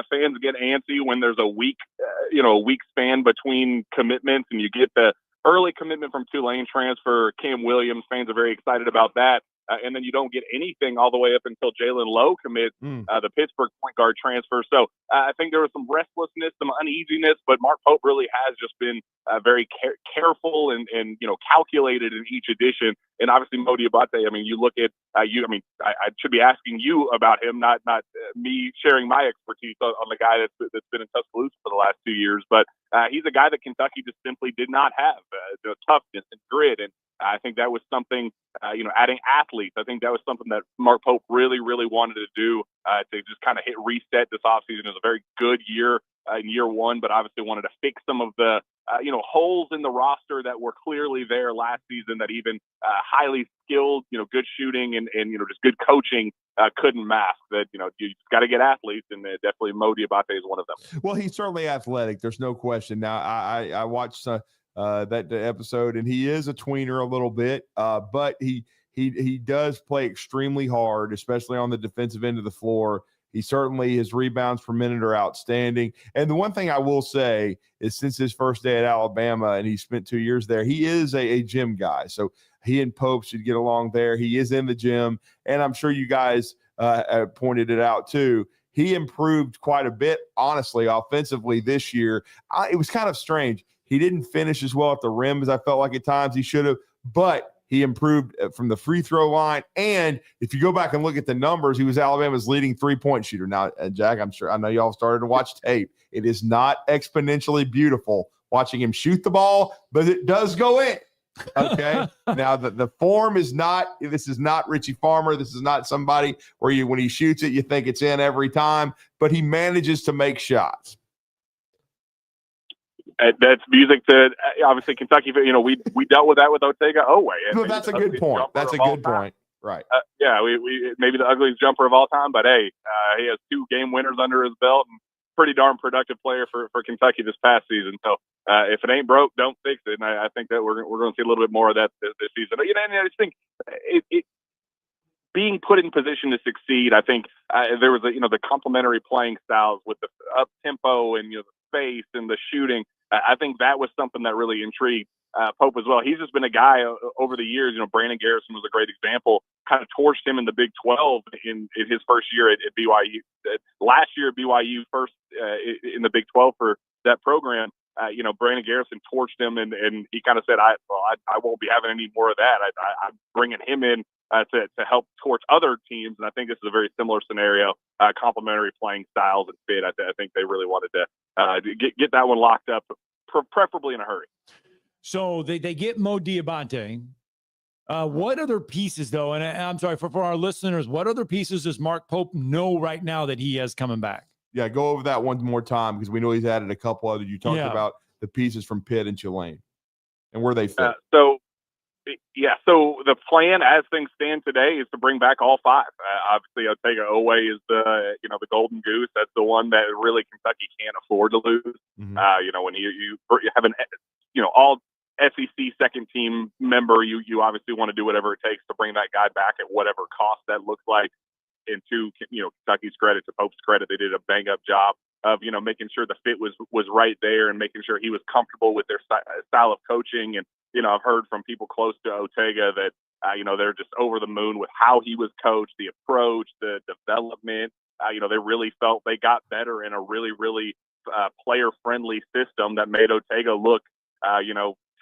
S17: fans get antsy when there's a week span between commitments, and you get the early commitment from Tulane transfer Cam Williams. Fans are very excited about that. And then you don't get anything all the way up until Jalen Lowe commits the Pittsburgh point guard transfer. So I think there was some restlessness, some uneasiness, but Mark Pope really has just been very careful and calculated in each edition. And obviously Mo Diabate, I mean, you look at I should be asking you about him, not me sharing my expertise on the guy that's been in Tuscaloosa for the last 2 years. But he's a guy that Kentucky just simply did not have the toughness and grit. And I think that was something, adding athletes. I think that was something that Mark Pope really, really wanted to do to just kind of hit reset this offseason. It was a very good year in year one, but obviously wanted to fix some of the holes in the roster that were clearly there last season that even highly skilled, good shooting and just good coaching couldn't mask. That, you got to get athletes, and definitely Mo Diabate is one of them.
S13: Well, he's certainly athletic. There's no question. Now, I watched that episode, and he is a tweener a little bit, but he does play extremely hard, especially on the defensive end of the floor. He certainly, his rebounds per minute are outstanding. And the one thing I will say is, since his first day at Alabama, and he spent 2 years there, he is a gym guy. So he and Pope should get along there. He is in the gym, and I'm sure you guys pointed it out too. He improved quite a bit, honestly, offensively this year. It was kind of strange. He didn't finish as well at the rim as I felt like at times he should have, but he improved from the free throw line. And if you go back and look at the numbers, he was Alabama's leading three-point shooter. Now, Jack, I know y'all started to watch tape. It is not exponentially beautiful watching him shoot the ball, but it does go in. Okay. Now the form is not, this is not Richie Farmer. This is not somebody where when he shoots it, you think it's in every time, but he manages to make shots.
S17: That's music to obviously Kentucky. We dealt with that with Otega Owe.
S13: Well, that's a good point. That's a good point. Right.
S17: Yeah, we maybe the ugliest jumper of all time, but hey, he has 2 game winners under his belt, and pretty darn productive player for Kentucky this past season. So if it ain't broke, don't fix it. And I think that we're going to see a little bit more of that this season. And I just think it being put in position to succeed. I think there was the complementary playing styles with the up tempo and the space and the shooting. I think that was something that really intrigued Pope as well. He's just been a guy over the years. Brandon Garrison was a great example. Kind of torched him in the Big 12 in his first year at BYU. Last year at BYU, first in the Big 12 for that program. Brandon Garrison torched him, and he kind of said, I won't be having any more of that. I'm bringing him in to help torch other teams, and I think this is a very similar scenario. Complementary playing styles and fit. I think they really wanted to get that one locked up, preferably in a hurry.
S11: So they get Mo Diabate. What other pieces, though, and I'm sorry, for our listeners, what other pieces does Mark Pope know right now that he has coming back?
S13: Yeah, go over that one more time, because we know he's added a couple other. You talked about the pieces from Pitt and Tulane and where they fit. So the plan as things stand today is to bring back all 5. Obviously, Otega Owe is the golden goose. That's the one that really Kentucky can't afford to lose. Mm-hmm. When you have an all SEC second team member, you obviously want to do whatever it takes to bring that guy back at whatever cost that looks like. And to Kentucky's credit, to Pope's credit, they did a bang up job of making sure the fit was right there and making sure he was comfortable with their style of coaching. And I've heard from people close to Otega that they're just over the moon with how he was coached, the approach, the development. They really felt they got better in a really, really player friendly system that made Otega look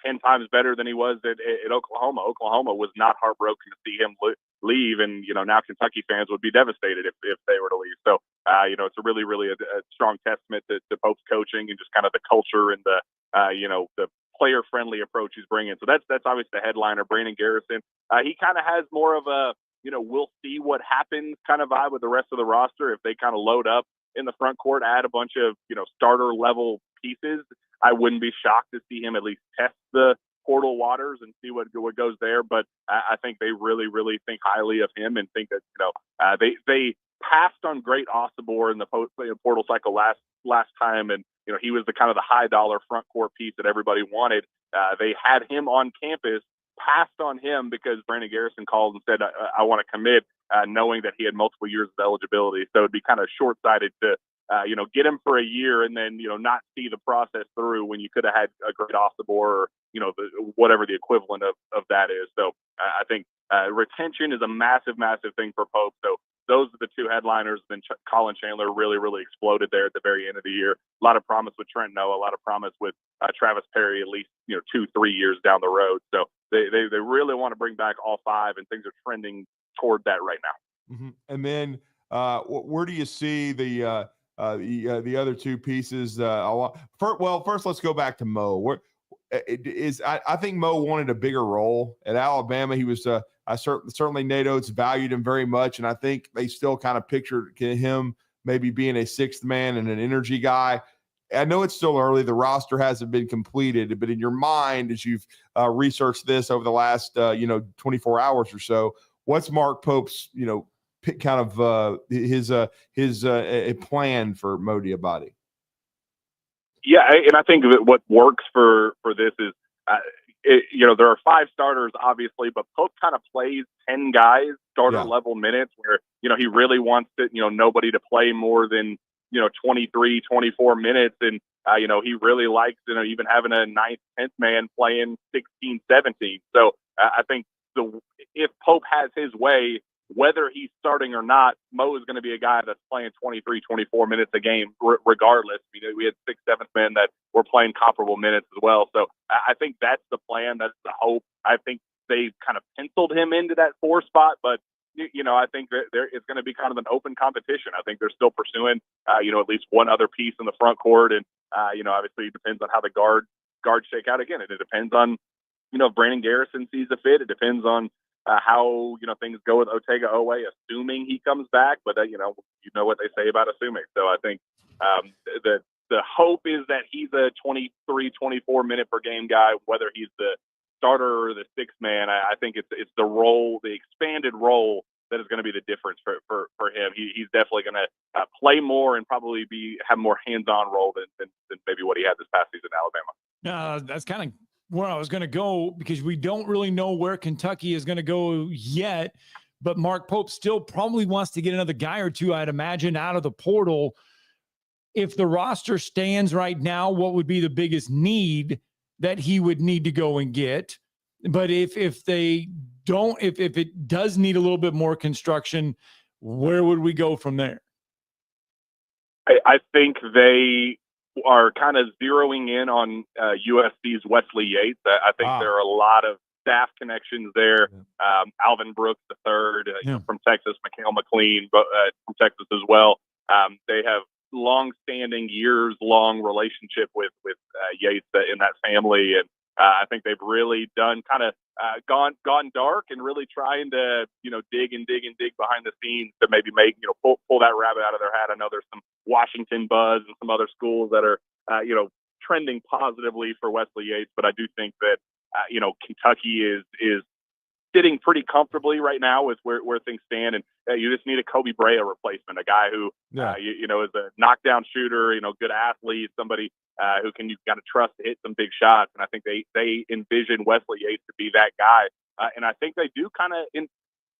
S13: 10 times better than he was at Oklahoma. Oklahoma was not heartbroken to see him leave, and now Kentucky fans would be devastated if they were to leave. So it's a really, really a strong testament to Pope's coaching and just kind of the culture and the the player friendly approach he's bringing. So that's obviously the headliner. Brandon Garrison, he kind of has more of a we'll see what happens kind of vibe with the rest of the roster. If they kind of load up in the front court, add a bunch of starter level pieces, I wouldn't be shocked to see him at least test the portal waters and see what goes there. But I think they really, really think highly of him and think that they passed on Great Osibor in the portal cycle last time, and he was the kind of the high dollar front court piece that everybody wanted. They had him on campus, passed on him because Brandon Garrison called and said, I want to commit, knowing that he had multiple years of eligibility. So it'd be kind of short-sighted to get him for a year and then, not see the process through when you could have had a Great Osibor or, whatever the equivalent of that is. So I think retention is a massive, massive thing for Pope. So those are the 2 headliners. Then Colin Chandler really, really exploded there at the very end of the year. A lot of promise with Trent Noah, a lot of promise with Travis Perry, at least, 2-3 years down the road. So they really want to bring back all 5, and things are trending toward that right now. Mm-hmm. And then where do you see the other 2 pieces? First, let's go back to Mo. I think Mo wanted a bigger role at Alabama. He was certainly Nate Oates valued him very much, and I think they still kind of pictured him maybe being a 6th man and an energy guy. I know it's still early. The roster hasn't been completed, but in your mind, as you've researched this over the last 24 hours or so, what's Mark Pope's kind of his plan for Mo Diabate?
S17: Yeah, and I think that what works for this is, there are 5 starters, obviously, but Pope kind of plays 10 guys, starter-level minutes, where, he really wants nobody to play more than, 23, 24 minutes. And, he really likes, even having a 9th, 10th man playing 16, 17. So I think if Pope has his way, whether he's starting or not, Mo is going to be a guy that's playing 23, 24 minutes a game, regardless. We had 6th, 7th men that were playing comparable minutes as well. So I think that's the plan. That's the hope. I think they kind of penciled him into that 4 spot, but I think that it's going to be kind of an open competition. I think they're still pursuing, at least one other piece in the front court. And, obviously it depends on how the guards shake out again. And it depends on, if Brandon Garrison sees a fit. It depends on, how things go with Otega Owe, assuming he comes back. But you know what they say about assuming. So I think the hope is that he's a 23, 24 minute per game guy, whether he's the starter or the 6th man. I think it's the role, the expanded role, that is going to be the difference for him. He's definitely going to play more and probably have more hands-on role than maybe what he had this past season in Alabama.
S11: That's kind of where I was going to go, because we don't really know where Kentucky is going to go yet, but Mark Pope still probably wants to get another guy or two, I'd imagine, out of the portal. If the roster stands right now, what would be the biggest need that he would need to go and get? But if they don't, if it does need a little bit more construction, where would we go from there?
S17: I think they are kind of zeroing in on USC's Wesley Yates. I think there are a lot of staff connections there. Alvin Brooks III from Texas, Mikhail McLean from Texas as well. They have long-standing, years-long relationship with Yates in that family, and I think they've really done kind of gone dark and really trying to dig behind the scenes to maybe make pull that rabbit out of their hat. I know there's some Washington buzz and some other schools that are trending positively for Wesley Yates, but I do think that Kentucky is sitting pretty comfortably right now with where things stand, and you just need a Kobe Brea replacement, a guy who is a knockdown shooter, good athlete, somebody who can you kind of trust to hit some big shots. And I think they envision Wesley Yates to be that guy, and I think they do kind of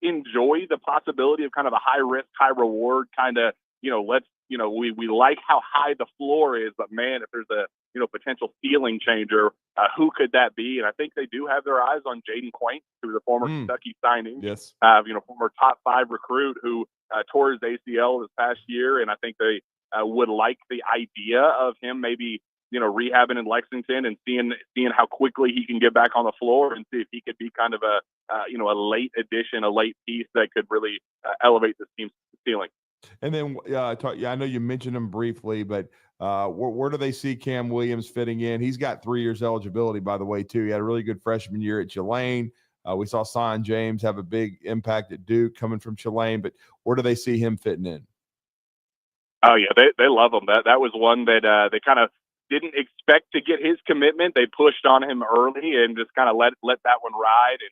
S17: enjoy the possibility of kind of a high risk, high reward kind of we like how high the floor is, but man, if there's a potential ceiling changer, who could that be? And I think they do have their eyes on Jaden Quaint, who's a former Kentucky signing, former top 5 recruit who tore his ACL this past year, and I think they would like the idea of him maybe rehabbing in Lexington and seeing how quickly he can get back on the floor and see if he could be kind of a late addition, a late piece that could really elevate this team's ceiling.
S13: And then, I know you mentioned him briefly, but where do they see Cam Williams fitting in? He's got 3 years eligibility, by the way, too. He had a really good freshman year at Tulane. We saw Sion James have a big impact at Duke coming from Tulane, but where do they see him fitting in?
S17: Oh, yeah, they love him. That was one that they kind of didn't expect to get his commitment. They pushed on him early and just kind of let that one ride. And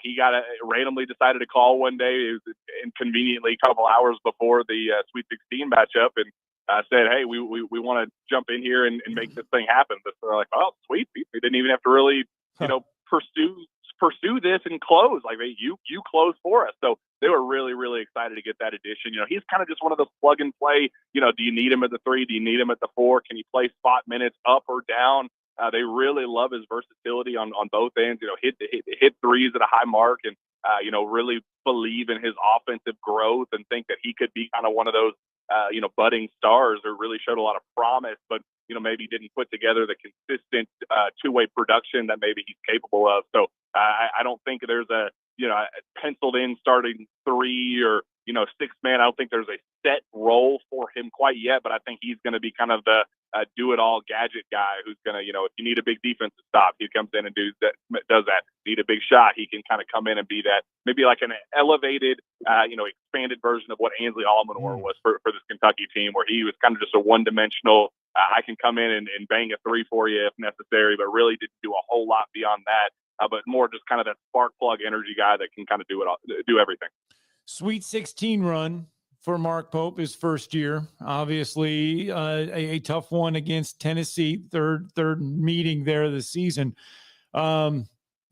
S17: he randomly decided to call one day. It was inconveniently a couple hours before the Sweet 16 matchup, and said, "Hey, we want to jump in here and make this thing happen." But they're like, "Oh, sweet." We didn't even have to really, pursue this and close. Like you close for us. So they were really, really excited to get that addition. He's kind of just one of those plug and play. Do you need him at the 3? Do you need him at the 4? Can he play spot minutes up or down? They really love his versatility on both ends. Hit threes at a high mark, and really believe in his offensive growth and think that he could be kind of one of those budding stars who really showed a lot of promise, but maybe didn't put together the consistent two-way production that maybe he's capable of. So I don't think there's a penciled in starting 3 or 6 man. I don't think there's a set role for him quite yet, but I think he's going to be kind of the do-it-all gadget guy who's going to, if you need a big defensive stop, he comes in and does that. Need a big shot, he can kind of come in and be that, maybe like an elevated, expanded version of what Ainsley Almanor was for this Kentucky team, where he was kind of just a one-dimensional, I can come in and bang a three for you if necessary, but really didn't do a whole lot beyond that. But more just kind of that spark plug energy guy that can kind of do it all, do everything.
S11: Sweet 16 run for Mark Pope his first year. Obviously, a tough one against Tennessee, third meeting there this season. The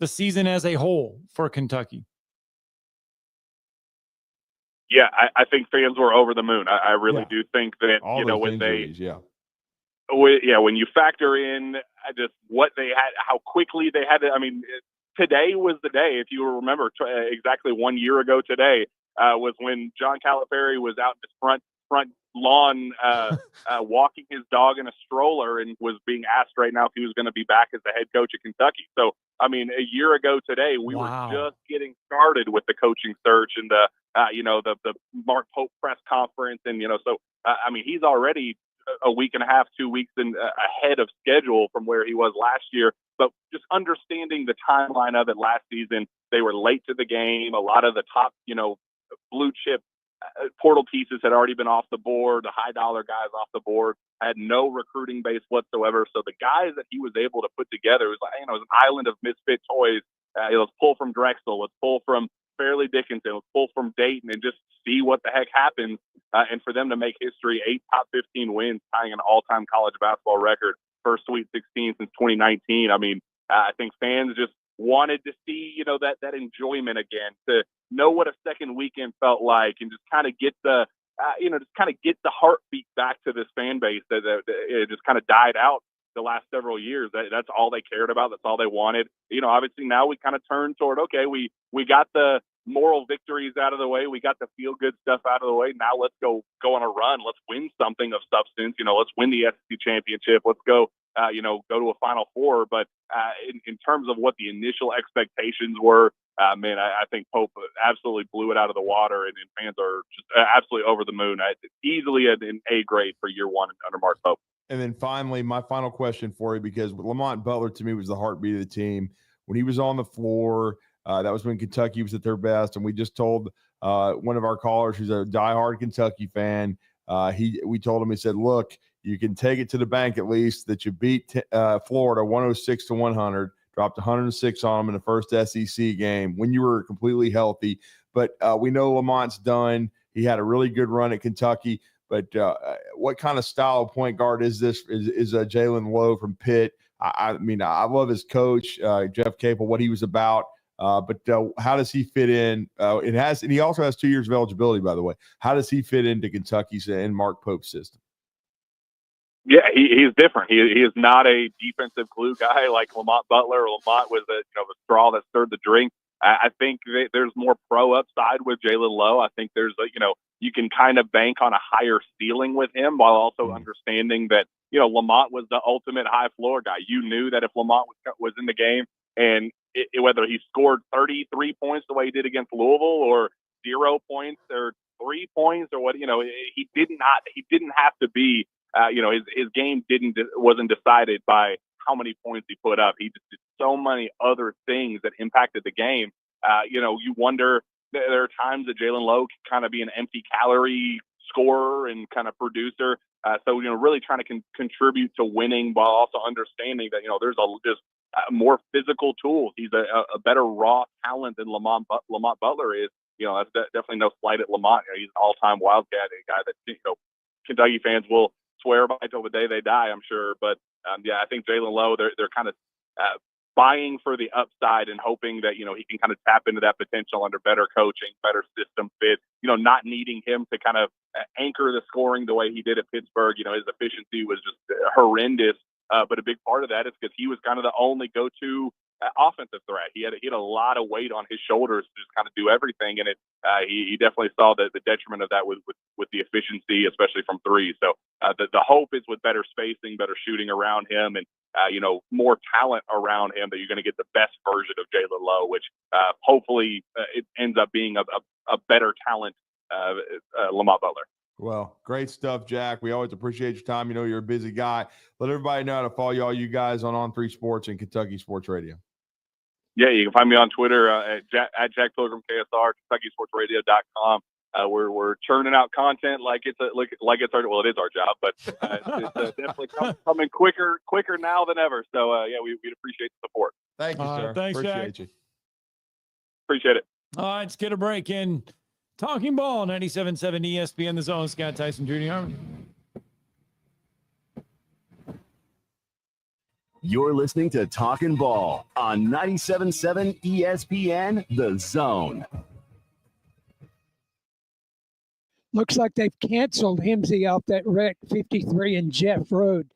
S11: season as a whole for Kentucky.
S17: Yeah, I think fans were over the moon. I really do think that,
S13: All those injuries,
S17: when you factor in just what they had, how quickly they had to, I mean, today was the day, if you remember exactly 1 year ago today, was when John Calipari was out in his front lawn walking his dog in a stroller and was being asked right now if he was going to be back as the head coach of Kentucky. So, I mean, a year ago today, we were just getting started with the coaching search and the Mark Pope press conference. And, so, I mean, he's already a week and a half, 2 weeks ahead of schedule from where he was last year. But just understanding the timeline of it last season, they were late to the game. A lot of the top, blue chip portal pieces had already been off the board. The high dollar guys off the board, had no recruiting base whatsoever. So the guys that he was able to put together was like, it was an island of misfit toys. Let's pull from Drexel. Let's pull from Fairleigh Dickinson. Let's pull from Dayton and just see what the heck happens. And for them to make history, 8 top 15 wins, tying an all-time college basketball record, first Sweet 16 since 2019. I mean, I think fans just wanted to see, that enjoyment again, to know what a second weekend felt like, and just kind of get the, get the heartbeat back to this fan base that it just kind of died out the last several years. That's all they cared about. That's all they wanted. Obviously now we kind of turn toward, okay, we got the moral victories out of the way. We got the feel good stuff out of the way. Now let's go on a run. Let's win something of substance. Let's win the SEC championship. Let's go, go to a Final Four. But in terms of what the initial expectations were, I think Pope absolutely blew it out of the water, and fans are just absolutely over the moon. Easily an A grade for year one under Mark Pope.
S13: And then finally, my final question for you, because Lamont Butler to me was the heartbeat of the team. When he was on the floor, that was when Kentucky was at their best. And we just told one of our callers who's a diehard Kentucky fan, we told him, he said, look, you can take it to the bank at least that you beat Florida 106-100, dropped 106 on them in the first SEC game when you were completely healthy. But we know Lamont's done. He had a really good run at Kentucky. But what kind of style of point guard is this? Is Jalen Lowe from Pitt? I mean, I love his coach, Jeff Capel, what he was about. But how does he fit in? And he also has 2 years of eligibility, by the way. How does he fit into Kentucky's and Mark Pope's system?
S17: Yeah, he's different. He is not a defensive glue guy like Lamont Butler. Lamont was the straw that stirred the drink. I think there's more pro upside with Jalen Lowe. I think there's you can kind of bank on a higher ceiling with him while also understanding that, Lamont was the ultimate high floor guy. You knew that if Lamont was in the game and whether he scored 33 points the way he did against Louisville or 0 points or 3 points or what, he didn't have to be, his game wasn't decided by how many points he put up. He just did so many other things that impacted the game. You wonder, there are times that Jalen Lowe can kind of be an empty calorie scorer and kind of producer. So really trying to contribute to winning while also understanding that, there's just more physical tools. He's a better raw talent than Lamont Butler is. That's definitely no slight at Lamont. He's an all-time Wildcat, a guy that, Kentucky fans will swear by till the day they die, I'm sure. But I think Jalen Lowe, they're kind of buying for the upside and hoping that, he can kind of tap into that potential under better coaching, better system fit, not needing him to kind of anchor the scoring the way he did at Pittsburgh. His efficiency was just horrendous. But a big part of that is because he was kind of the only go-to offensive threat. He had a lot of weight on his shoulders to just kind of do everything. And he definitely saw the detriment of that with the efficiency, especially from three. So the hope is with better spacing, better shooting around him, and more talent around him, that you're going to get the best version of Jalen Lowe, which hopefully it ends up being a better talent Lamont Butler.
S13: Well, great stuff, Jack. We always appreciate your time. You're a busy guy. Let everybody know how to follow all you guys on On3 Sports and Kentucky Sports Radio.
S17: Yeah, you can find me on Twitter at Jack Pilgrim KSR, KentuckySportsRadio.com. We're churning out content like it's our, well, it is our job, but it's definitely coming quicker now than ever. So yeah, we'd appreciate the support.
S13: Thank you, sir.
S11: Thanks,
S13: Appreciate
S11: Jack.
S13: you.
S17: Appreciate it.
S11: All right, let's get a break in. Talking Ball, 97.7 ESPN, The Zone. Scott Tyson, Drew DeArmond.
S10: You're listening to Talkin' Ball on 97.7 ESPN, The Zone.
S16: Looks like they've canceled Himsey off that wreck, 53 and Jeff Road.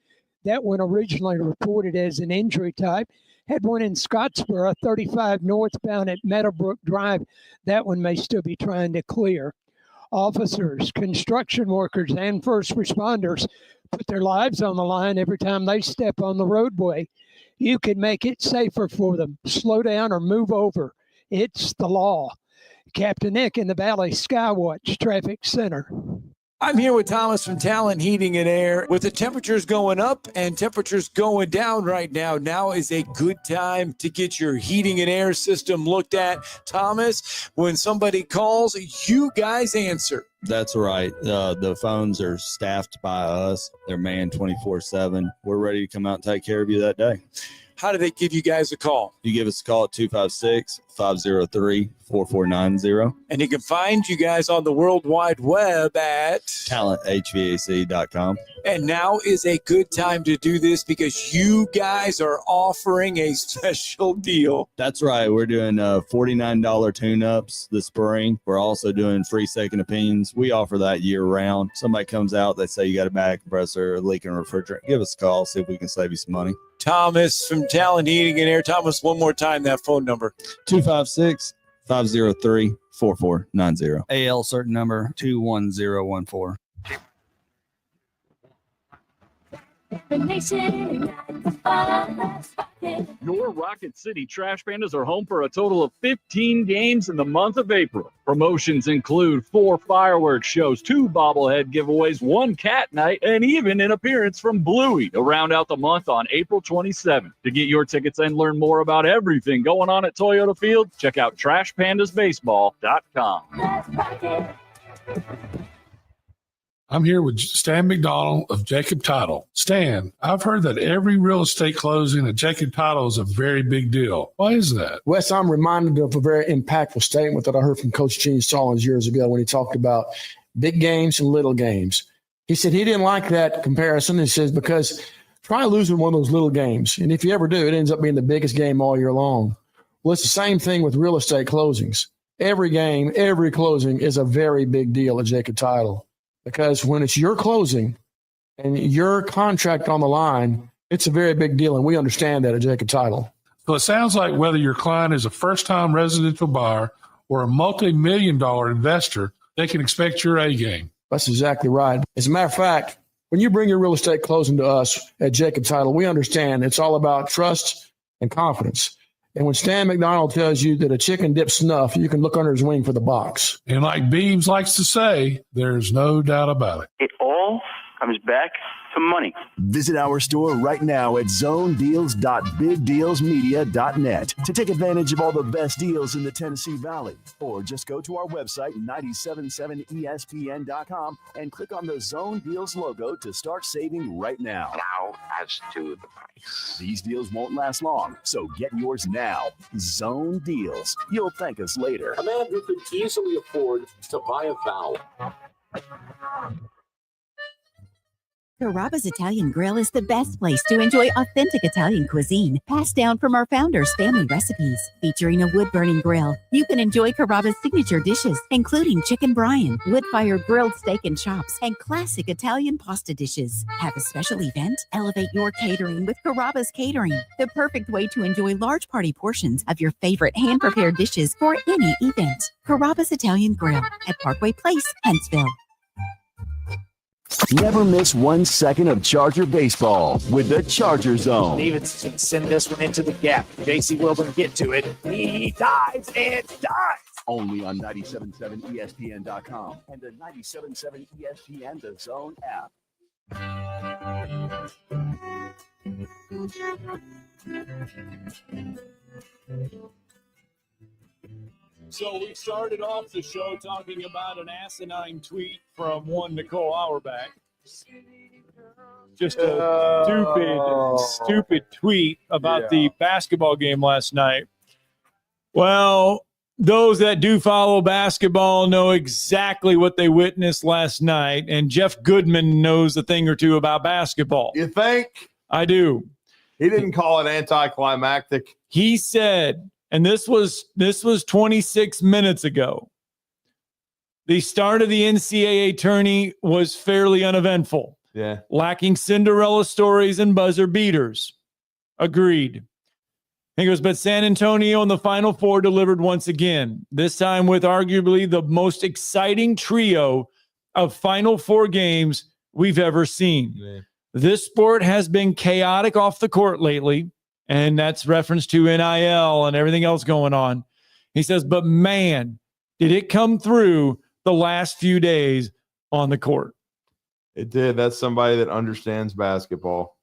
S16: That one originally reported as an injury type. Had one in Scottsboro, 35 northbound at Meadowbrook Drive. That one may still be trying to clear. Officers, construction workers, and first responders put their lives on the line every time they step on the roadway. You can make it safer for them. Slow down or move over. It's the law. Captain Nick in the Valley Skywatch Traffic Center.
S11: I'm here with Thomas from Talkin Heating and Air. With the temperatures going up and temperatures going down right now, now is a good time to get your heating and air system looked at. Thomas, when somebody calls, you guys answer.
S6: That's right. The phones are staffed by us. They're manned 24/7. We're ready to come out and take care of you that day.
S11: How do they give you guys a call?
S6: You give us a call at 256-503-4490.
S11: And you can find you guys on the World Wide Web at
S6: talenthvac.com.
S11: And now is a good time to do this because you guys are offering a special deal.
S6: That's right. We're doing $49 tune-ups this spring. We're also doing free second opinions. We offer that year-round. Somebody comes out, they say you got a back compressor, a leaking refrigerant. Give us a call, see if we can save you some money.
S11: Thomas from Talkin Heating and Air. Thomas, one more time, that phone number.
S6: 256-503-4490.
S18: AL certain number 21014.
S24: Your Rocket City Trash Pandas are home for a total of 15 games in the month of April. Promotions include 4 fireworks shows, 2 bobblehead giveaways, 1 cat night, and even an appearance from Bluey to round out the month on April 27th. To get your tickets and learn more about everything going on at Toyota Field, check out TrashPandasBaseball.com.
S19: I'm here with Stan McDonald of Jacob Title. Stan, I've heard that every real estate closing at Jacob Title is a very big deal. Why is that?
S20: Wes, I'm reminded of a very impactful statement that I heard from Coach Gene Stallings years ago when he talked about big games and little games. He said he didn't like that comparison. He says, because try losing one of those little games. And if you ever do, it ends up being the biggest game all year long. Well, it's the same thing with real estate closings. Every game, every closing is a very big deal at Jacob Title. Because when it's your closing and your contract on the line, it's a very big deal, and we understand that at Jacob Title.
S19: So it sounds like whether your client is a first-time residential buyer or a multi-million-dollar investor, they can expect your A game.
S20: That's exactly right. As a matter of fact, when you bring your real estate closing to us at Jacob Title, we understand it's all about trust and confidence. And when Stan McDonald tells you that a chicken dips snuff, you can look under his wing for the box.
S19: And like Beams likes to say, there's no doubt about it.
S21: It all comes back to money.
S10: Visit our store right now at zonedeals.bigdealsmedia.net to take advantage of all the best deals in the Tennessee Valley. Or just go to our website, 977ESPN.com, and click on the Zone Deals logo to start saving right now.
S26: Now, as to the price.
S10: These deals won't last long, so get yours now. Zone Deals. You'll thank us later.
S22: A man who could easily afford to buy a vowel.
S23: Carrabba's Italian Grill is the best place to enjoy authentic Italian cuisine, passed down from our founders' family recipes. Featuring a wood-burning grill, you can enjoy Carrabba's signature dishes, including chicken brine, wood-fired grilled steak and chops, and classic Italian pasta dishes. Have a special event? Elevate your catering with Carrabba's Catering, the perfect way to enjoy large party portions of your favorite hand-prepared dishes for any event. Carrabba's Italian Grill at Parkway Place, Huntsville.
S10: Never miss 1 second of Charger baseball with the Charger Zone.
S27: Davidson send this one into the gap. JC Wilburn get to it. He dives and dives.
S10: Only on 97.7 ESPN.com and the 97.7 ESPN The Zone app.
S11: So we started off the show talking about an asinine tweet from one Nicole Auerbach. Just a stupid tweet about the basketball game last night. Well, those that do follow basketball know exactly what they witnessed last night, and Jeff Goodman knows a thing or two about basketball.
S13: You think?
S11: I do.
S13: He didn't call it anticlimactic.
S11: He said, and this was 26 minutes ago, the start of the NCAA tourney was fairly uneventful.
S13: Yeah.
S11: Lacking Cinderella stories and buzzer beaters. Agreed. He goes, but San Antonio in the Final Four delivered once again, this time with arguably the most exciting trio of Final Four games we've ever seen.
S13: Yeah.
S11: This sport has been chaotic off the court lately, and that's reference to NIL and everything else going on. He says, but man, did it come through the last few days on the court.
S13: It did. That's somebody that understands basketball.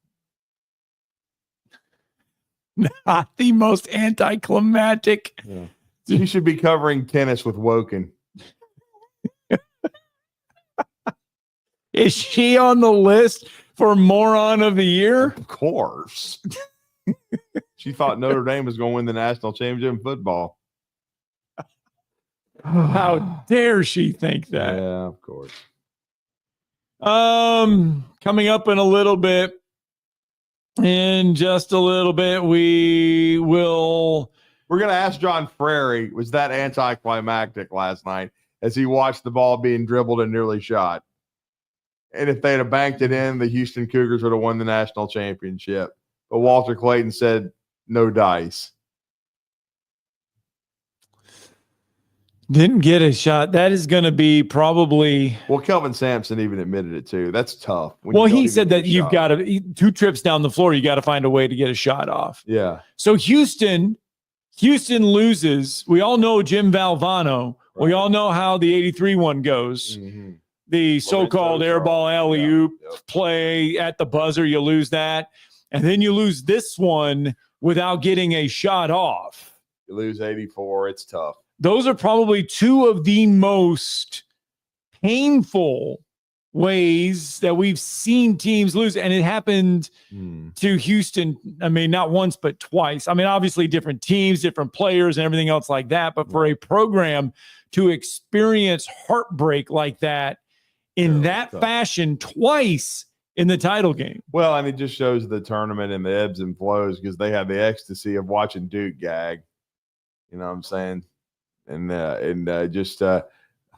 S11: Not the most anticlimactic.
S13: Yeah. You should be covering tennis with Woken.
S11: Is she on the list for moron of the year?
S13: Of course. She thought Notre Dame was going to win the national championship in football.
S11: How dare she think that?
S13: Yeah, of course.
S11: Coming up in a little bit, in just a little bit, we're
S13: going to ask John Frary, was that anticlimactic last night as he watched the ball being dribbled and nearly shot? And if they'd have banked it in, the Houston Cougars would have won the national championship. But Walter Clayton said, no dice.
S11: Didn't get a shot. That is going to be probably.
S13: Well, Kelvin Sampson even admitted it too. That's tough.
S11: Well, he said that you've got to 2 trips down the floor. You got to find a way to get a shot off.
S13: Yeah.
S11: So Houston loses. We all know Jim Valvano. Right. We all know how the 83 one goes.
S13: Mm-hmm.
S11: The so-called airball alley-oop play at the buzzer. You lose that. And then you lose this one without getting a shot off.
S13: You lose 84. It's tough.
S11: Those are probably 2 of the most painful ways that we've seen teams lose. And it happened to Houston. I mean, not once, but twice. I mean, obviously different teams, different players and everything else like that. But for a program to experience heartbreak like that in that fashion twice in the title game.
S13: Well, and it just shows the tournament and the ebbs and flows because they have the ecstasy of watching Duke gag. You know what I'm saying? And just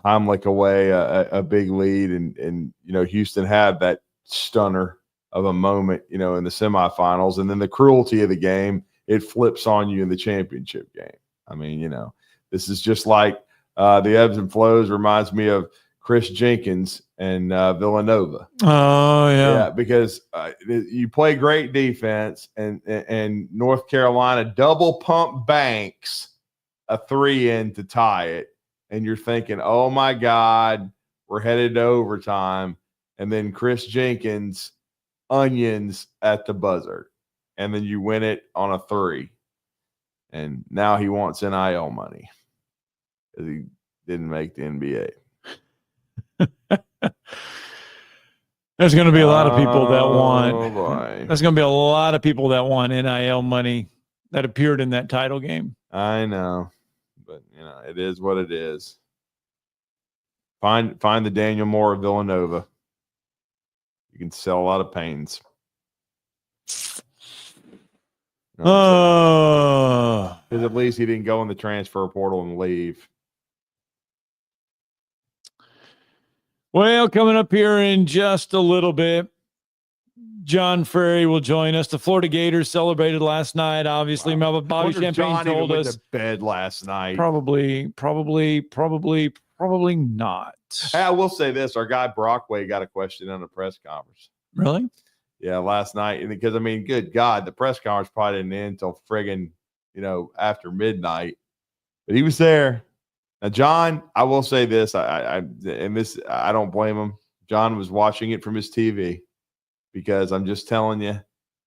S13: Heimlich away a big lead, and Houston had that stunner of a moment, in the semifinals, and then the cruelty of the game, it flips on you in the championship game. I mean, this is just like the ebbs and flows reminds me of Chris Jenkins and Villanova.
S11: Oh yeah,
S13: because you play great defense, and North Carolina double pump Banks a 3 in to tie it, and you're thinking, oh my God, we're headed to overtime, and then Chris Jenkins onions at the buzzer, and then you win it on a 3, and now he wants NIL money because he didn't make the NBA.
S11: There's going to be a lot of people that want.
S13: Oh boy.
S11: There's going to be a lot of people that want NIL money that appeared in that title game.
S13: I know, but it is what it is. Find the Daniel Moore of Villanova. You can sell a lot of pains. Because at least he didn't go in the transfer portal and leave.
S11: Well, coming up here in just a little bit, John Frary will join us. The Florida Gators celebrated last night. Obviously, Bobby Champagne
S13: John
S11: told
S13: even went
S11: us
S13: to bed last night.
S11: Probably not.
S13: Hey, I will say this: our guy Brockway got a question on the press conference.
S11: Really?
S13: Yeah, last night. Because good God, the press conference probably didn't end until friggin' after midnight. But he was there. Now, John, I will say this: I don't blame him. John was watching it from his TV. Because I'm just telling you,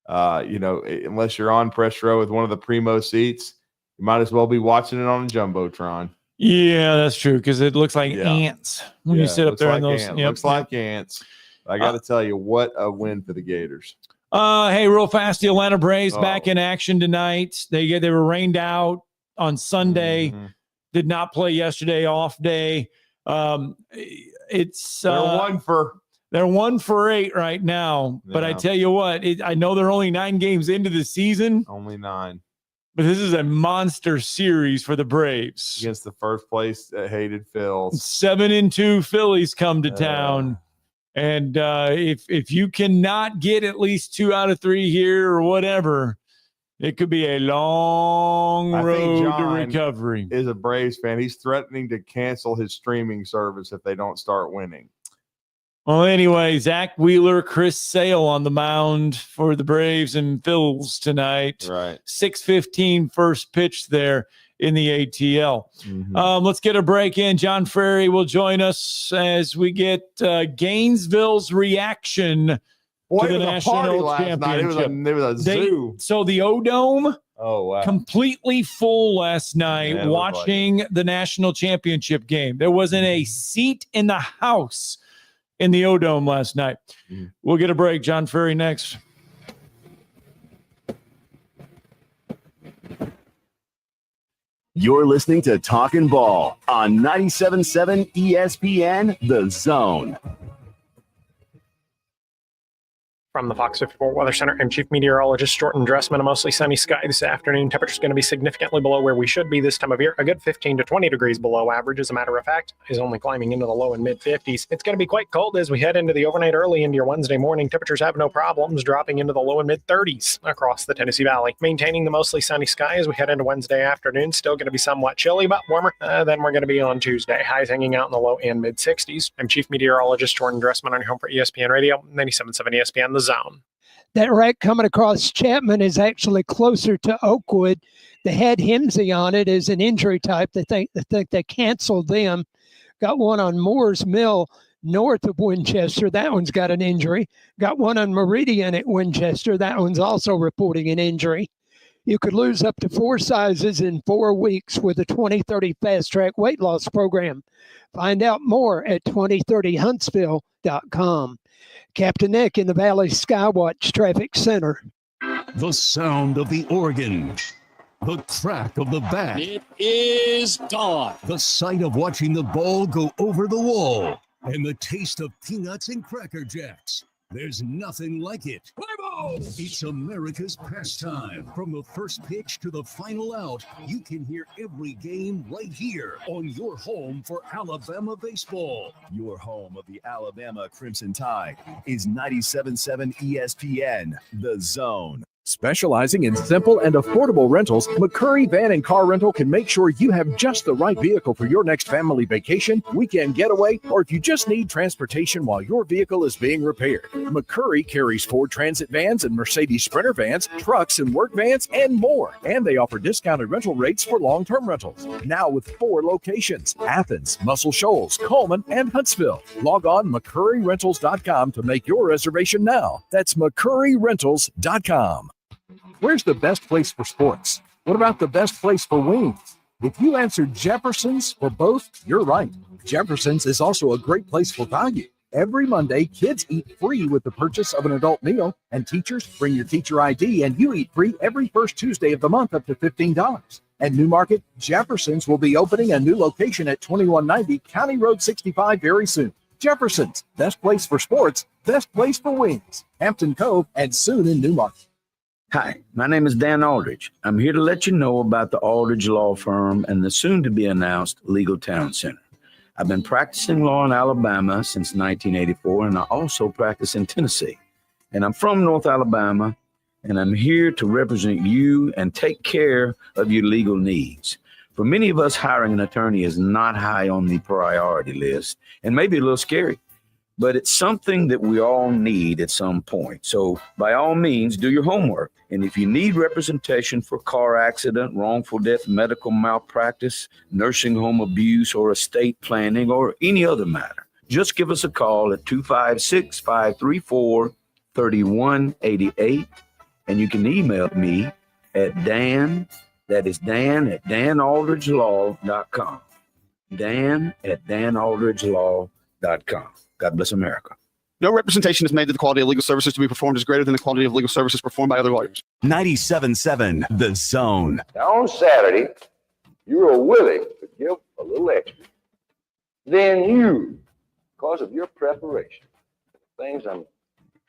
S13: unless you're on press row with one of the primo seats, you might as well be watching it on a Jumbotron.
S11: Yeah, that's true because it looks like ants when you sit up there in those.
S13: Ants. Looks like ants. I got to tell you, what a win for the Gators.
S11: Hey, real fast, the Atlanta Braves back in action tonight. They were rained out on Sunday. Did not play yesterday, off day. It's they're 1 for 8 right now. But I tell you what, I know they're only 9 games into the season.
S13: Only 9.
S11: But this is a monster series for the Braves
S13: against the first place hated Phils.
S11: 7-2 Phillies come to town. And if you cannot get at least 2 out of 3 here or whatever, it could be a long road to recovery.
S13: Is a Braves fan. He's threatening to cancel his streaming service if they don't start winning.
S11: Well, anyway, Zach Wheeler, Chris Sale on the mound for the Braves and Phils tonight.
S13: Right.
S11: 6:15 first pitch there in the ATL. Let's get a break in. John Frary will join us as we get Gainesville's reaction to the national championship.
S13: It was a zoo.
S11: So the O-Dome
S13: wow.
S11: completely full last night watching the national championship game. There wasn't a seat in the house in the O-Dome last night. We'll get a break. John Frary next.
S10: You're listening to Talkin' Ball on 97.7 ESPN, The Zone.
S1: From the Fox 54 Weather Center, I'm Chief Meteorologist Jordan Dressman. A mostly sunny sky this afternoon. Temperature's going to be significantly below where we should be this time of year. A good 15 to 20 degrees below average, as a matter of fact, is only climbing into the low and mid-50s. It's going to be quite cold as we head into the overnight early into your Wednesday morning. Temperatures have no problems, dropping into the low and mid-30s across the Tennessee Valley. Maintaining the mostly sunny sky as we head into Wednesday afternoon. Still going to be somewhat chilly, but warmer than we're going to be on Tuesday. Highs hanging out in the low and mid-60s. I'm Chief Meteorologist Jordan Dressman on your home for ESPN Radio, 97.7 ESPN The Zone.
S16: That wreck coming across Chapman is actually closer to Oakwood. They had Hemsey on it as an injury type. They think they canceled them. Got one on Moore's Mill north of Winchester. That one's got an injury. Got one on Meridian at Winchester. That one's also reporting an injury. You could lose up to 4 sizes in 4 weeks with the 2030 Fast Track Weight Loss Program. Find out more at 2030huntsville.com. Captain Nick in the Valley Skywatch Traffic Center.
S2: The sound of the organ. The crack of the bat.
S27: It is dawn.
S2: The sight of watching the ball go over the wall. And the taste of peanuts and Cracker Jacks. There's nothing like it. It's America's pastime. From the first pitch to the final out, you can hear every game right here on your home for Alabama baseball.
S10: Your home of the Alabama Crimson Tide is 97.7 ESPN, The Zone.
S4: Specializing in simple and affordable rentals, McCurry Van and Car Rental can make sure you have just the right vehicle for your next family vacation, weekend getaway, or if you just need transportation while your vehicle is being repaired. McCurry carries Ford Transit vans and Mercedes Sprinter vans, trucks and work vans, and more. And they offer discounted rental rates for long-term rentals. Now with 4 locations: Athens, Muscle Shoals, Coleman, and Huntsville. Log on McCurryRentals.com to make your reservation now. That's McCurryRentals.com. Where's the best place for sports? What about the best place for wings? If you answered Jefferson's for both, you're right. Jefferson's is also a great place for value. Every Monday, kids eat free with the purchase of an adult meal, and teachers bring your teacher ID and you eat free every first Tuesday of the month up to $15. At Newmarket, Jefferson's will be opening a new location at 2190 County Road 65 very soon. Jefferson's, best place for sports, best place for wings. Hampton Cove, and soon in Newmarket.
S3: Hi, my name is Dan Aldridge. I'm here to let you know about the Aldridge Law Firm and the soon-to-be-announced Legal Town Center. I've been practicing law in Alabama since 1984, and I also practice in Tennessee. And I'm from North Alabama, and I'm here to represent you and take care of your legal needs. For many of us, hiring an attorney is not high on the priority list, and maybe a little scary. But it's something that we all need at some point. So by all means, do your homework. And if you need representation for car accident, wrongful death, medical malpractice, nursing home abuse, or estate planning, or any other matter, just give us a call at 256-534-3188. And you can email me at Dan, that is Dan at danaldridgelaw.com. Dan@danaldridgelaw.com. God bless America.
S5: No representation is made that the quality of legal services to be performed is greater than the quality of legal services performed by other lawyers.
S10: 97.7 The Zone.
S7: Now on Saturday, you are willing to give a little extra. Then you, because of your preparation, things I'm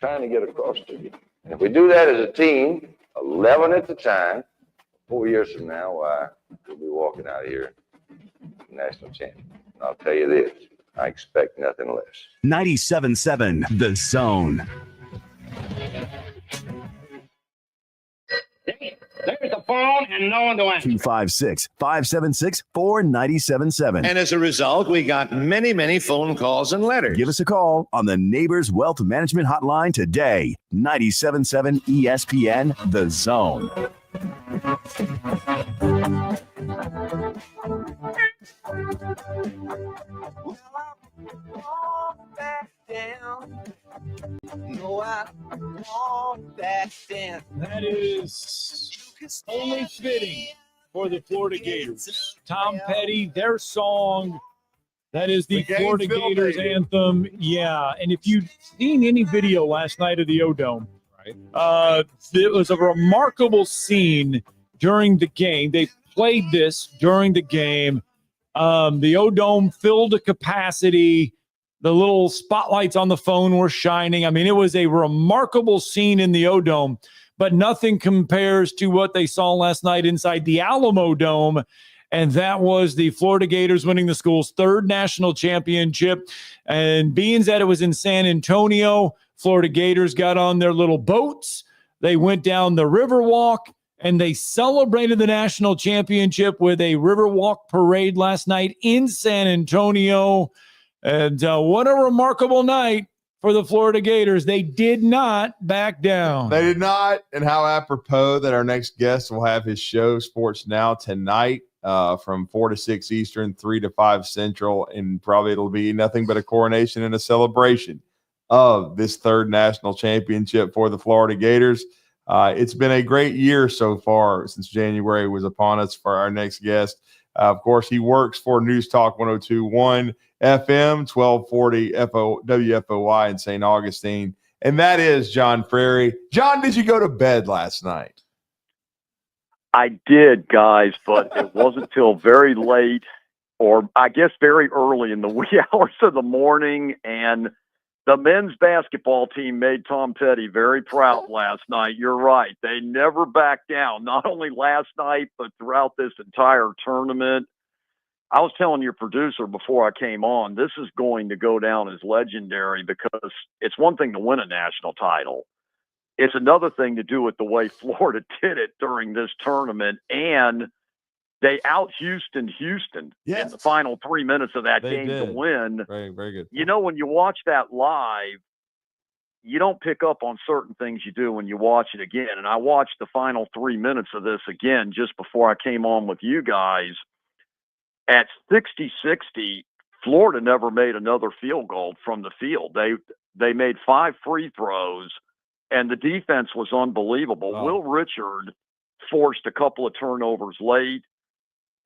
S7: trying to get across to you. And if we do that as a team, 11 at the time, 4 years from now, we'll be walking out of here national champion. And I'll tell you this, I expect nothing less.
S10: 97.7 The Zone.
S8: There's the phone and no one to answer.
S10: 256-576-4977.
S9: And as a result, we got many, many phone calls and letters.
S10: Give us a call on the Neighbors Wealth Management Hotline today. 97.7 ESPN The Zone.
S11: That is only fitting for the Florida Gators. Tom Petty, their song. That is the Florida Gators anthem. Yeah, and if you've seen any video last night of the O-Dome, it was a remarkable scene during the game. They played this during the game. The O-Dome filled to capacity. The little spotlights on the phone were shining. I mean, it was a remarkable scene in the O-Dome, but nothing compares to what they saw last night inside the Alamo Dome. And that was the Florida Gators winning the school's third national championship. And being that it was in San Antonio, Florida Gators got on their little boats. They went down the Riverwalk, and they celebrated the national championship with a Riverwalk parade last night in San Antonio. And what a remarkable night for the Florida Gators. They did not back down.
S13: They did not. And how apropos that our next guest will have his show, Sports Now, tonight from 4 to 6 Eastern, 3 to 5 Central. And probably it'll be nothing but a coronation and a celebration of this third national championship for the Florida Gators. It's been a great year so far since January was upon us for our next guest. Of course, he works for News Talk 102.1 FM, 1240 WFOY in St. Augustine. And that is John Frary. John, did you go to bed last night?
S12: I did, guys, but it wasn't till very late, or I guess very early in the wee hours of the morning. And the men's basketball team made Tom Petty very proud last night. You're right. They never backed down, not only last night, but throughout this entire tournament. I was telling your producer before I came on, this is going to go down as legendary because it's one thing to win a national title. It's another thing to do it the way Florida did it during this tournament. And they out-Houston in the final 3 minutes of that game to win.
S13: Very, very good.
S12: You know, when you watch that live, you don't pick up on certain things you do when you watch it again. And I watched the final 3 minutes of this again just before I came on with you guys. At 60-60, Florida never made another field goal from the field. They made 5 free throws, and the defense was unbelievable.
S13: Oh.
S12: Will Richard forced a couple of turnovers late.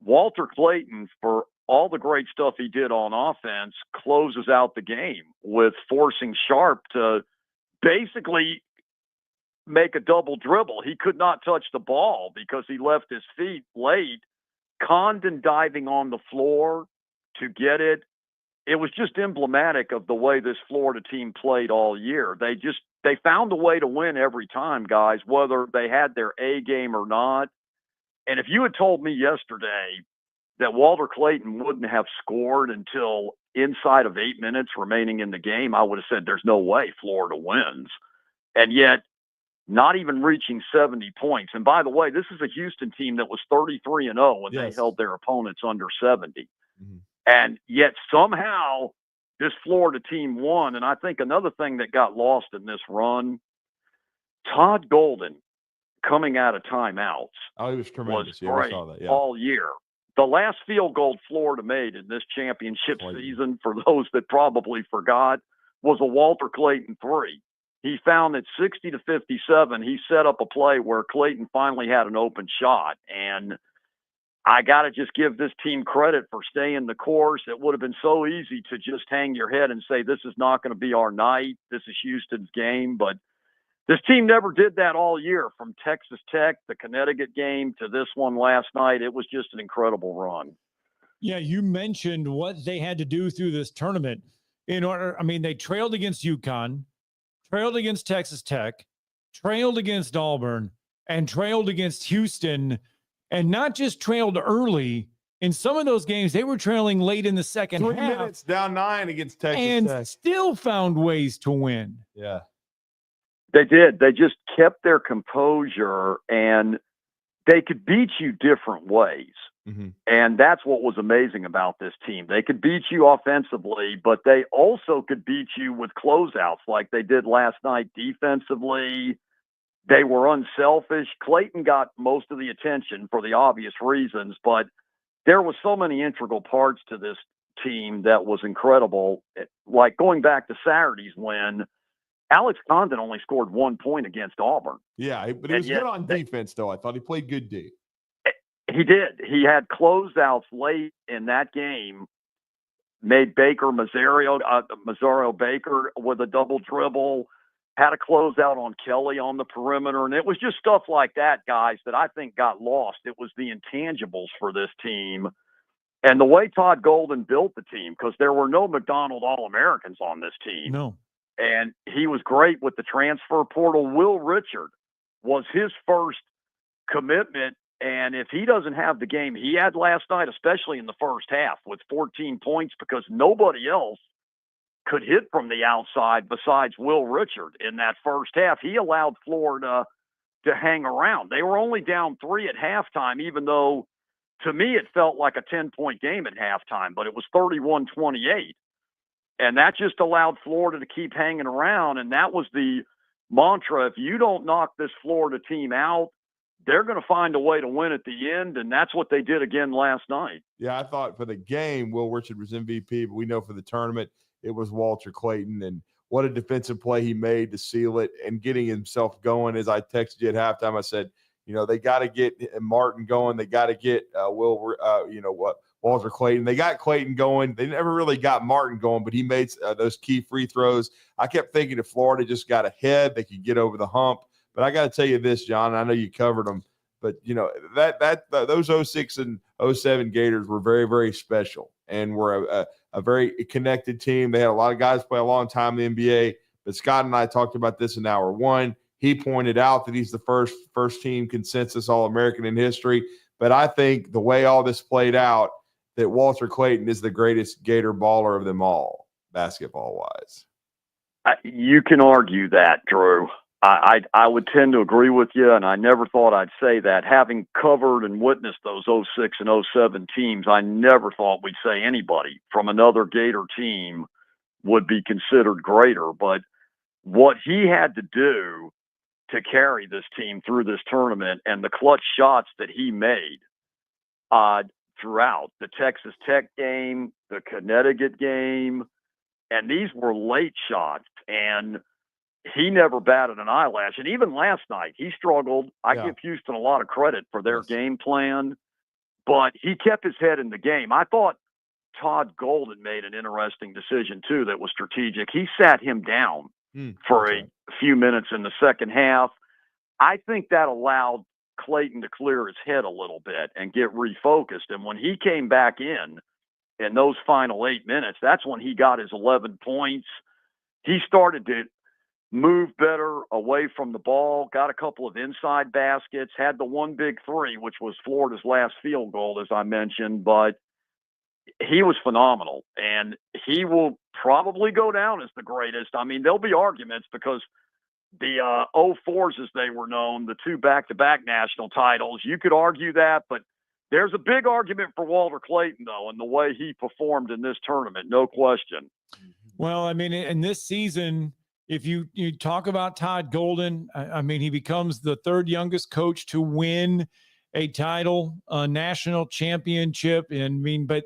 S12: Walter Clayton, for all the great stuff he did on offense, closes out the game with forcing Sharp to basically make a double dribble. He could not touch the ball because he left his feet late. Condon diving on the floor to get it. It was just emblematic of the way this Florida team played all year. They found a way to win every time, guys, whether they had their A game or not. And if you had told me yesterday that Walter Clayton wouldn't have scored until inside of 8 minutes remaining in the game, I would have said there's no way Florida wins. And yet, not even reaching 70 points. And by the way, this is a Houston team that was 33-0 when they held their opponents under 70.
S13: Mm-hmm.
S12: And yet somehow this Florida team won. And I think another thing that got lost in this run, Todd Golden coming out of timeouts.
S13: Oh, he was tremendous.
S12: Was great all year. The last field goal Florida made in this championship season, for those that probably forgot, was a Walter Clayton 3. He found that 60-57, he set up a play where Clayton finally had an open shot. And I got to just give this team credit for staying the course. It would have been so easy to just hang your head and say, this is not going to be our night. This is Houston's game. But this team never did that all year, from Texas Tech, the Connecticut game, to this one last night. It was just an incredible run.
S11: Yeah, you mentioned what they had to do through this tournament in order. I mean, they trailed against UConn, trailed against Texas Tech, trailed against Auburn, and trailed against Houston. And not just trailed early. In some of those games, they were trailing late in the second
S13: 3
S11: half.
S13: minutes down 9 against Texas
S11: and
S13: Tech.
S11: still found ways to win.
S13: Yeah.
S12: They did. They just kept their composure, and they could beat you different ways.
S13: Mm-hmm.
S12: And that's what was amazing about this team. They could beat you offensively, but they also could beat you with closeouts like they did last night defensively. They were unselfish. Clayton got most of the attention for the obvious reasons, but there was so many integral parts to this team that was incredible. Like going back to Saturday's win, Alex Condon only scored 1 point against Auburn.
S13: Yeah, but he was good on defense, though. I thought he played good D.
S12: He did. He had closeouts late in that game, made Mazzaro Baker with a double dribble, had a closeout on Kelly on the perimeter. And it was just stuff like that, guys, that I think got lost. It was the intangibles for this team and the way Todd Golden built the team, because there were no McDonald All-Americans on this team.
S11: No.
S12: And he was great with the transfer portal. Will Richard was his first commitment. And if he doesn't have the game he had last night, especially in the first half with 14 points, because nobody else could hit from the outside besides Will Richard in that first half, he allowed Florida to hang around. They were only down 3 at halftime, even though to me it felt like a 10-point game at halftime, but it was 31-28. And that just allowed Florida to keep hanging around. And that was the mantra. If you don't knock this Florida team out, they're going to find a way to win at the end. And that's what they did again last night.
S13: Yeah, I thought for the game, Will Richard was MVP, but we know for the tournament, it was Walter Clayton. And what a defensive play he made to seal it and getting himself going. As I texted you at halftime, I said, they got to get Martin going. They got to get Walter Clayton. They got Clayton going. They never really got Martin going, but he made those key free throws. I kept thinking if Florida just got ahead, they could get over the hump. But I got to tell you this, John, I know you covered them, but those 06 and 07 Gators were very, very special and were a very connected team. They had a lot of guys play a long time in the NBA, but Scott and I talked about this in hour one. He pointed out that he's the first team consensus All-American in history. But I think the way all this played out, that Walter Clayton is the greatest Gator baller of them all, basketball-wise.
S12: You can argue that, Drew. I would tend to agree with you, and I never thought I'd say that. Having covered and witnessed those 06 and 07 teams, I never thought we'd say anybody from another Gator team would be considered greater. But what he had to do to carry this team through this tournament and the clutch shots that he made throughout the Texas Tech game, the Connecticut game, and these were late shots, and he never batted an eyelash. And even last night, he struggled. I give Houston a lot of credit for their game plan, but he kept his head in the game. I thought Todd Golden made an interesting decision, too, that was strategic. He sat him down for a few minutes in the second half. I think that allowed Clayton to clear his head a little bit and get refocused. And when he came back in those final 8 minutes, that's when he got his 11 points. He started to move better away from the ball, got a couple of inside baskets, had the one big three, which was Florida's last field goal, as I mentioned, but he was phenomenal. And he will probably go down as the greatest. I mean, there'll be arguments because the 04s, as they were known, the 2 back-to-back national titles, you could argue that, but there's a big argument for Walter Clayton, though, and the way he performed in this tournament, no question.
S11: Well, I mean, in this season, if you talk about Todd Golden, I mean, he becomes the 3rd youngest coach to win a title, a national championship. And I mean, but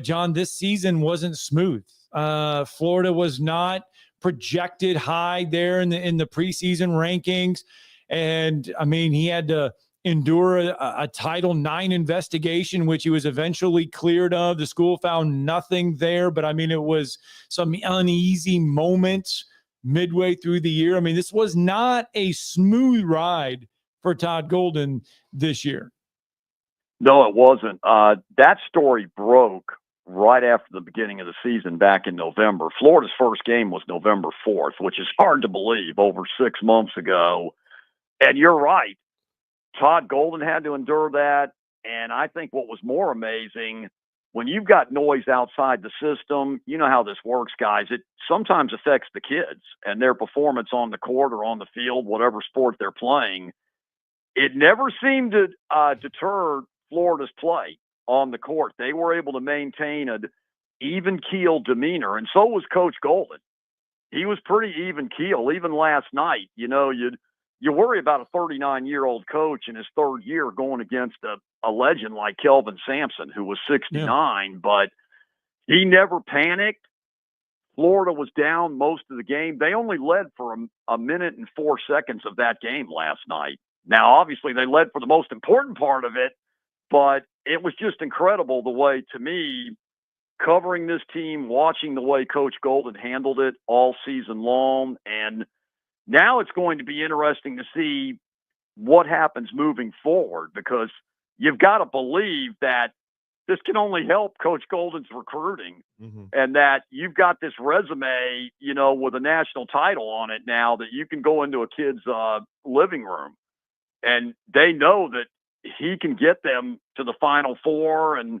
S11: John, this season wasn't smooth. Florida was not projected high there in the preseason rankings. And I mean, he had to endure a Title IX investigation, which he was eventually cleared of. The school found nothing there, but I mean, it was some uneasy moments midway through the year. I mean, this was not a smooth ride for Todd Golden this year.
S12: No, it wasn't. That story broke right after the beginning of the season back in November. Florida's first game was November 4th, which is hard to believe, over 6 months ago. And you're right. Todd Golden had to endure that. And I think what was more amazing, when you've got noise outside the system, you know how this works, guys. It sometimes affects the kids and their performance on the court or on the field, whatever sport they're playing. It never seemed to deter Florida's play on the court. They were able to maintain an even-keel demeanor, and so was Coach Golden. He was pretty even-keel, even last night. You know, you worry about a 39-year-old coach in his third year going against a legend like Kelvin Sampson, who was 69, but he never panicked. Florida was down most of the game. They only led for a minute and 4 seconds of that game last night. Now, obviously, they led for the most important part of it, but it was just incredible the way, to me, covering this team, watching the way Coach Golden handled it all season long. And now it's going to be interesting to see what happens moving forward, because you've got to believe that this can only help Coach Golden's recruiting, and that you've got this resume, you know, with a national title on it now that you can go into a kid's living room, and they know that he can get them to the Final Four and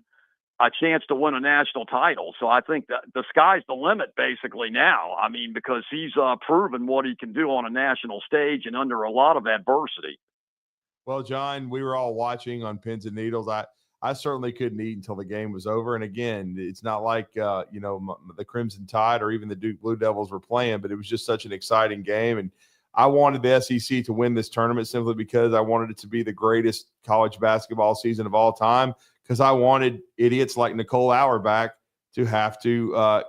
S12: a chance to win a national title. So I think that the sky's the limit basically now. I mean, because he's proven what he can do on a national stage and under a lot of adversity.
S13: Well, John, we were all watching on pins and needles. I certainly couldn't eat until the game was over. And again, it's not like, the Crimson Tide or even the Duke Blue Devils were playing, but it was just such an exciting game. And I wanted the SEC to win this tournament simply because I wanted it to be the greatest college basketball season of all time, because I wanted idiots like Nicole Auerbach to have to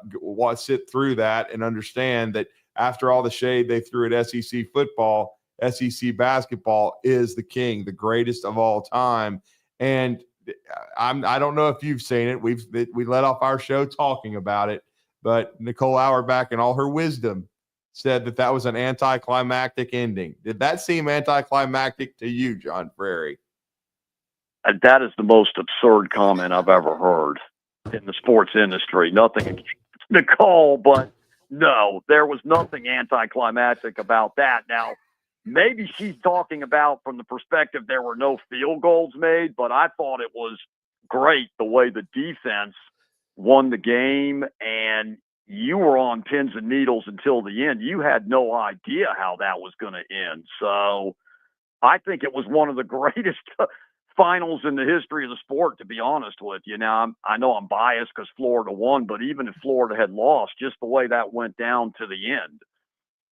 S13: sit through that and understand that after all the shade they threw at SEC football, SEC basketball is the king, the greatest of all time. And I don't know if you've seen it. We let off our show talking about it, but Nicole Auerbach, in all her wisdom, said that was an anticlimactic ending. Did that seem anticlimactic to you, John Frary?
S12: That is the most absurd comment I've ever heard in the sports industry. Nothing against Nicole, but no, there was nothing anticlimactic about that. Now, maybe she's talking about from the perspective there were no field goals made, but I thought it was great the way the defense won the game, and you were on pins and needles until the end. You had no idea how that was going to end. So I think it was one of the greatest finals in the history of the sport, to be honest with you. Now, I know I'm biased because Florida won, but even if Florida had lost, just the way that went down to the end,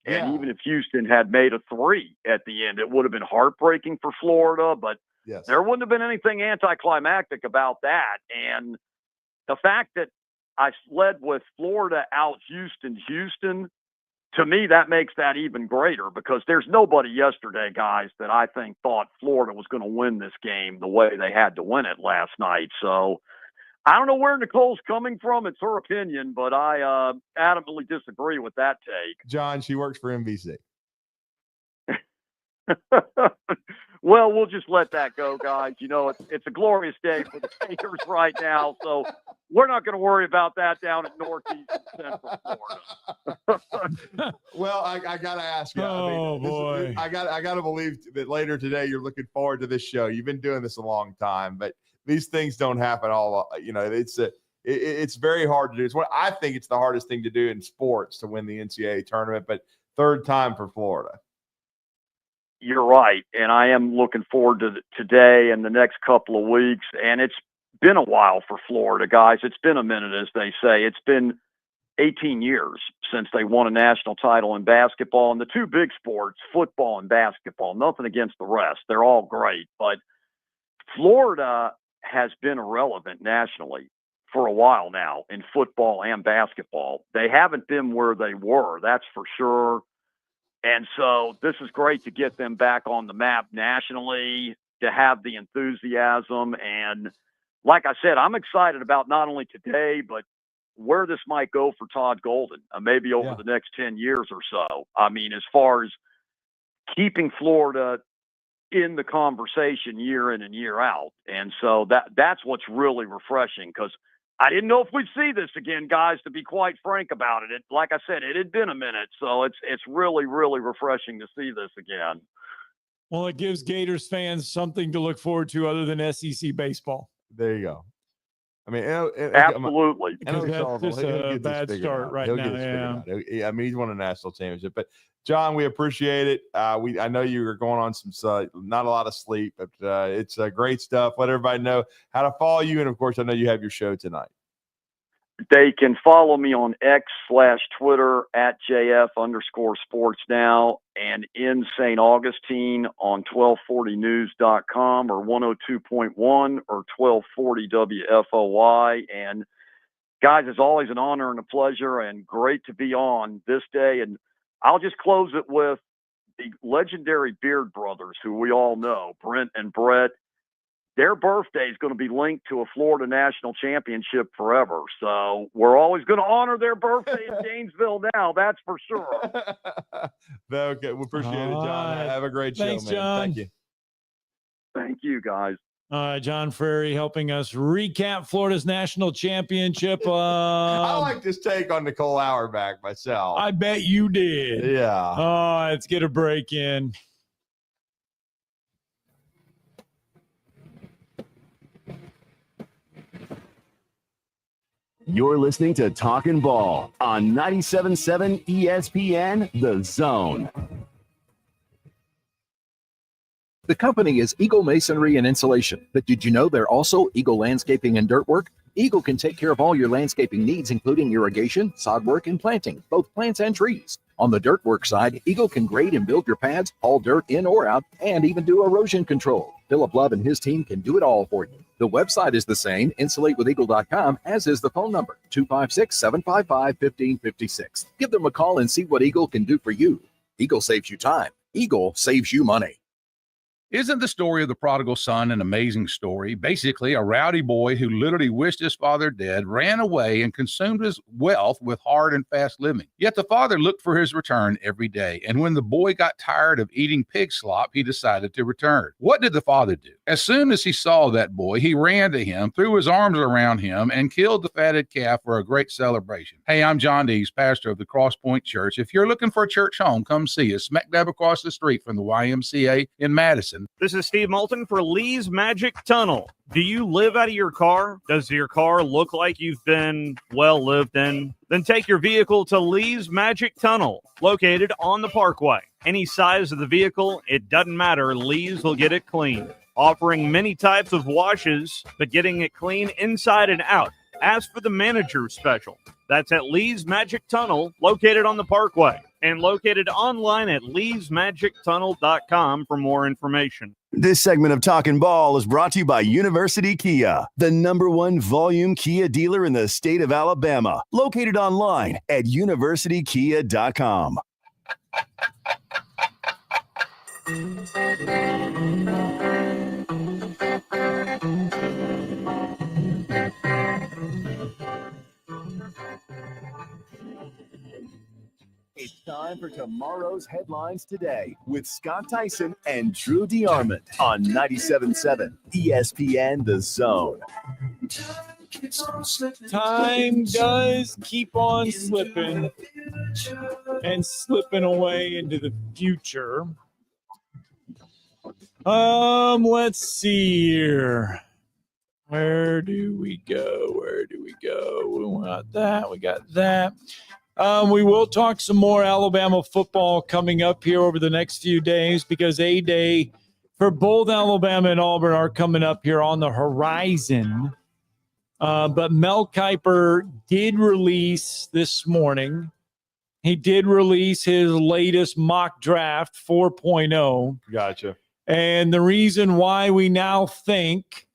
S12: and even if Houston had made a three at the end, it would have been heartbreaking for Florida, but there wouldn't have been anything anticlimactic about that. And the fact that I led with Florida out Houston, to me, that makes that even greater, because there's nobody yesterday, guys, that I think thought Florida was going to win this game the way they had to win it last night. So I don't know where Nicole's coming from. It's her opinion, but I adamantly disagree with that take.
S13: John, she works for NBC.
S12: Well, we'll just let that go, guys. You know, it's a glorious day for the Gators right now, so we're not going to worry about that down at Northeast and Central Florida.
S13: Well, I got to ask you.
S11: Boy.
S13: I got to believe that later today you're looking forward to this show. You've been doing this a long time, but these things don't happen all. It's very hard to do. I think it's the hardest thing to do in sports to win the NCAA tournament, but third time for Florida.
S12: You're right, and I am looking forward to today and the next couple of weeks. And it's been a while for Florida, guys. It's been a minute, as they say. It's been 18 years since they won a national title in basketball. And the two big sports, football and basketball, nothing against the rest. They're all great. But Florida has been irrelevant nationally for a while now in football and basketball. They haven't been where they were, that's for sure. And so this is great to get them back on the map nationally. to have the enthusiasm. And like I said, I'm excited about not only today, but where this might go for Todd Golden, maybe over the next 10 years or so. I mean, as far as keeping Florida in the conversation year in and year out. And so that's what's really refreshing, because I didn't know if we'd see this again, guys, to be quite frank about it. Like I said, it had been a minute. So it's really, really refreshing to see this again.
S11: Well, it gives Gators fans something to look forward to other than SEC baseball.
S13: There you go. I mean,
S12: absolutely.
S11: That's just a bad start right now.
S13: I mean, he's won a national championship. But John, we appreciate it. I know you are going on some not a lot of sleep, but it's great stuff. Let everybody know how to follow you, and of course, I know you have your show tonight.
S12: They can follow me on X/Twitter at JF_sports_now, and in St. Augustine on 1240news.com or 102.1 or 1240 WFOY. And guys, it's always an honor and a pleasure and great to be on this day. And I'll just close it with the legendary Beard brothers, who we all know, Brent and Brett. Their birthday is going to be linked to a Florida national championship forever. So we're always going to honor their birthday in Gainesville now. That's for sure.
S13: Okay. We appreciate it, John. Have a great show, man.
S11: John.
S13: Thank you.
S12: Thank you, guys.
S11: John Frary helping us recap Florida's national championship.
S13: I like this take on Nicole Auerbach myself.
S11: I bet you did.
S13: Yeah.
S11: Let's get a break in.
S10: You're listening to Talkin' Ball on 97.7 ESPN, The Zone.
S4: The company is Eagle Masonry and Insulation, but did you know they're also Eagle Landscaping and Dirt Work? Eagle can take care of all your landscaping needs, including irrigation, sod work, and planting, both plants and trees. On the dirt work side, Eagle can grade and build your pads, haul dirt in or out, and even do erosion control. Philip Love and his team can do it all for you. The website is the same, insulatewitheagle.com, as is the phone number, 256-755-1556. Give them a call and see what Eagle can do for you. Eagle saves you time. Eagle saves you money.
S6: Isn't the story of the prodigal son an amazing story? Basically, a rowdy boy who literally wished his father dead, ran away, and consumed his wealth with hard and fast living. Yet the father looked for his return every day, and when the boy got tired of eating pig slop, he decided to return. What did the father do? As soon as he saw that boy, he ran to him, threw his arms around him, and killed the fatted calf for a great celebration. Hey, I'm John Dees, pastor of the Cross Point Church. If you're looking for a church home, come see us, smack dab across the street from the YMCA in Madison.
S14: This is Steve Moulton for Lee's Magic Tunnel. Do you live out of your car? Does your car look like you've been well lived in? Then take your vehicle to Lee's Magic Tunnel, located on the Parkway. Any size of the vehicle, it doesn't matter. Lee's will get it clean. Offering many types of washes, but getting it clean inside and out. Ask for the manager special. That's at Lee's Magic Tunnel, located on the Parkway, and located online at leesmagictunnel.com for more information.
S10: This segment of Talkin' Ball is brought to you by University Kia, the #1 volume Kia dealer in the state of Alabama, located online at universitykia.com. It's time for tomorrow's headlines today with Scott Tyson and Drew DeArmond on 97.7 ESPN The Zone.
S11: Time does keep on slipping and slipping away into the future. Let's see here. Where do we go? We got that. We will talk some more Alabama football coming up here over the next few days, because A-Day for both Alabama and Auburn are coming up here on the horizon. But Mel Kiper did release this morning. He did release his latest mock draft 4.0.
S13: Gotcha.
S11: And the reason why we now think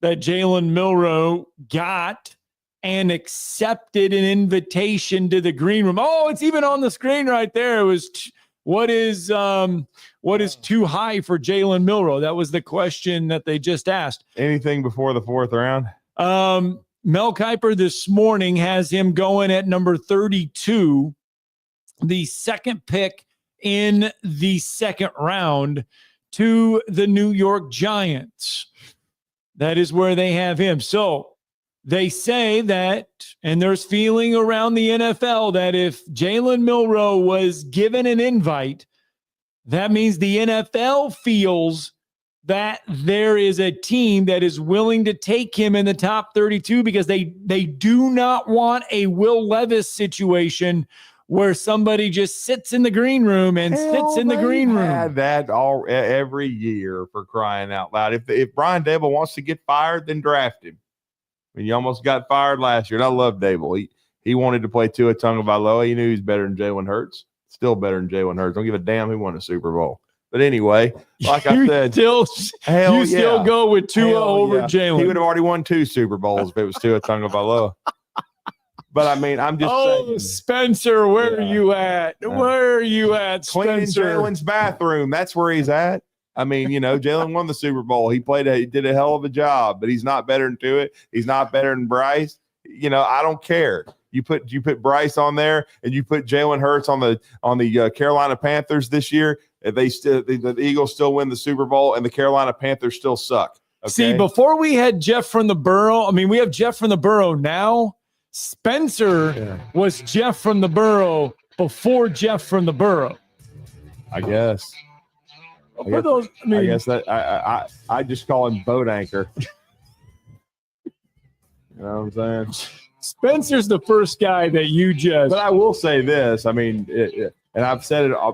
S11: that Jalen Milroe got and accepted an invitation to the green room. Oh, it's even on the screen right there. It was what is too high for Jalen Milroe? That was the question that they just asked.
S13: Anything before the 4th round?
S11: Mel Kiper this morning has him going at number 32, the second pick in the second round to the New York Giants. That is where they have him. So they say that, and there's feeling around the NFL that if Jalen Milroe was given an invite, that means the NFL feels that there is a team that is willing to take him in the top 32 because they do not want a Will Levis situation where somebody just sits in the green room and sits in the green room.
S13: Had that every year, for crying out loud. If Brian Dable wants to get fired, then draft him. I mean, you almost got fired last year, and I love Dable. He wanted to play Tua Tagovailoa. He knew he's better than Jalen Hurts. Still better than Jalen Hurts. Don't give a damn who won a Super Bowl. But anyway, like I said,
S11: still go with Tua over Jalen.
S13: He would have already won 2 Super Bowls if it was Tua Tagovailoa. But I mean, I'm just saying.
S11: Spencer, where are you at? Where are you at,
S13: Cleaning
S11: Spencer?
S13: Jalen's bathroom. That's where he's at. I mean, Jalen won the Super Bowl. He did a hell of a job, but he's not better than Tua. He's not better than Bryce. I don't care. You put Bryce on there, and you put Jalen Hurts on the Carolina Panthers this year. The Eagles still win the Super Bowl, and the Carolina Panthers still suck. Okay?
S11: See, before we had Jeff from the Borough, we have Jeff from the Borough now. Spencer was Jeff from the Borough before Jeff from the Borough.
S13: I guess. I guess that I just call him boat anchor. You know what I'm saying?
S11: Spencer's the first guy that you just.
S13: But I will say this. I mean, and I've said it a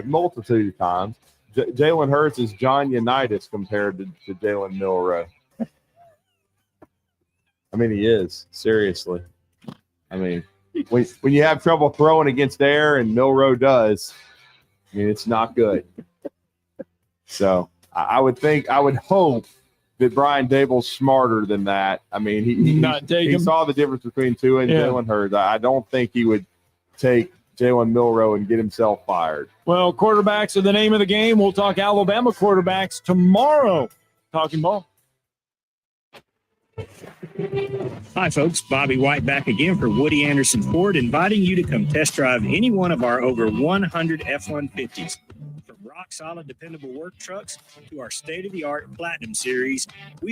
S13: multitude of times. Jalen Hurts is John Unitas compared to Jalen Milroe. I mean, he is. Seriously. I mean, when you have trouble throwing against air, and Milroe does, I mean, it's not good. So I would hope that Brian Dable's smarter than that. I mean, he saw the difference between Tua and Jalen Hurts. I don't think he would take Jalen Milroe and get himself fired.
S11: Well, quarterbacks are the name of the game. We'll talk Alabama quarterbacks tomorrow. Talking ball.
S15: Hi, folks. Bobby White back again for Woody Anderson Ford, inviting you to come test drive any one of our over 100 F-150s. From rock-solid, dependable work trucks to our state-of-the-art Platinum Series, we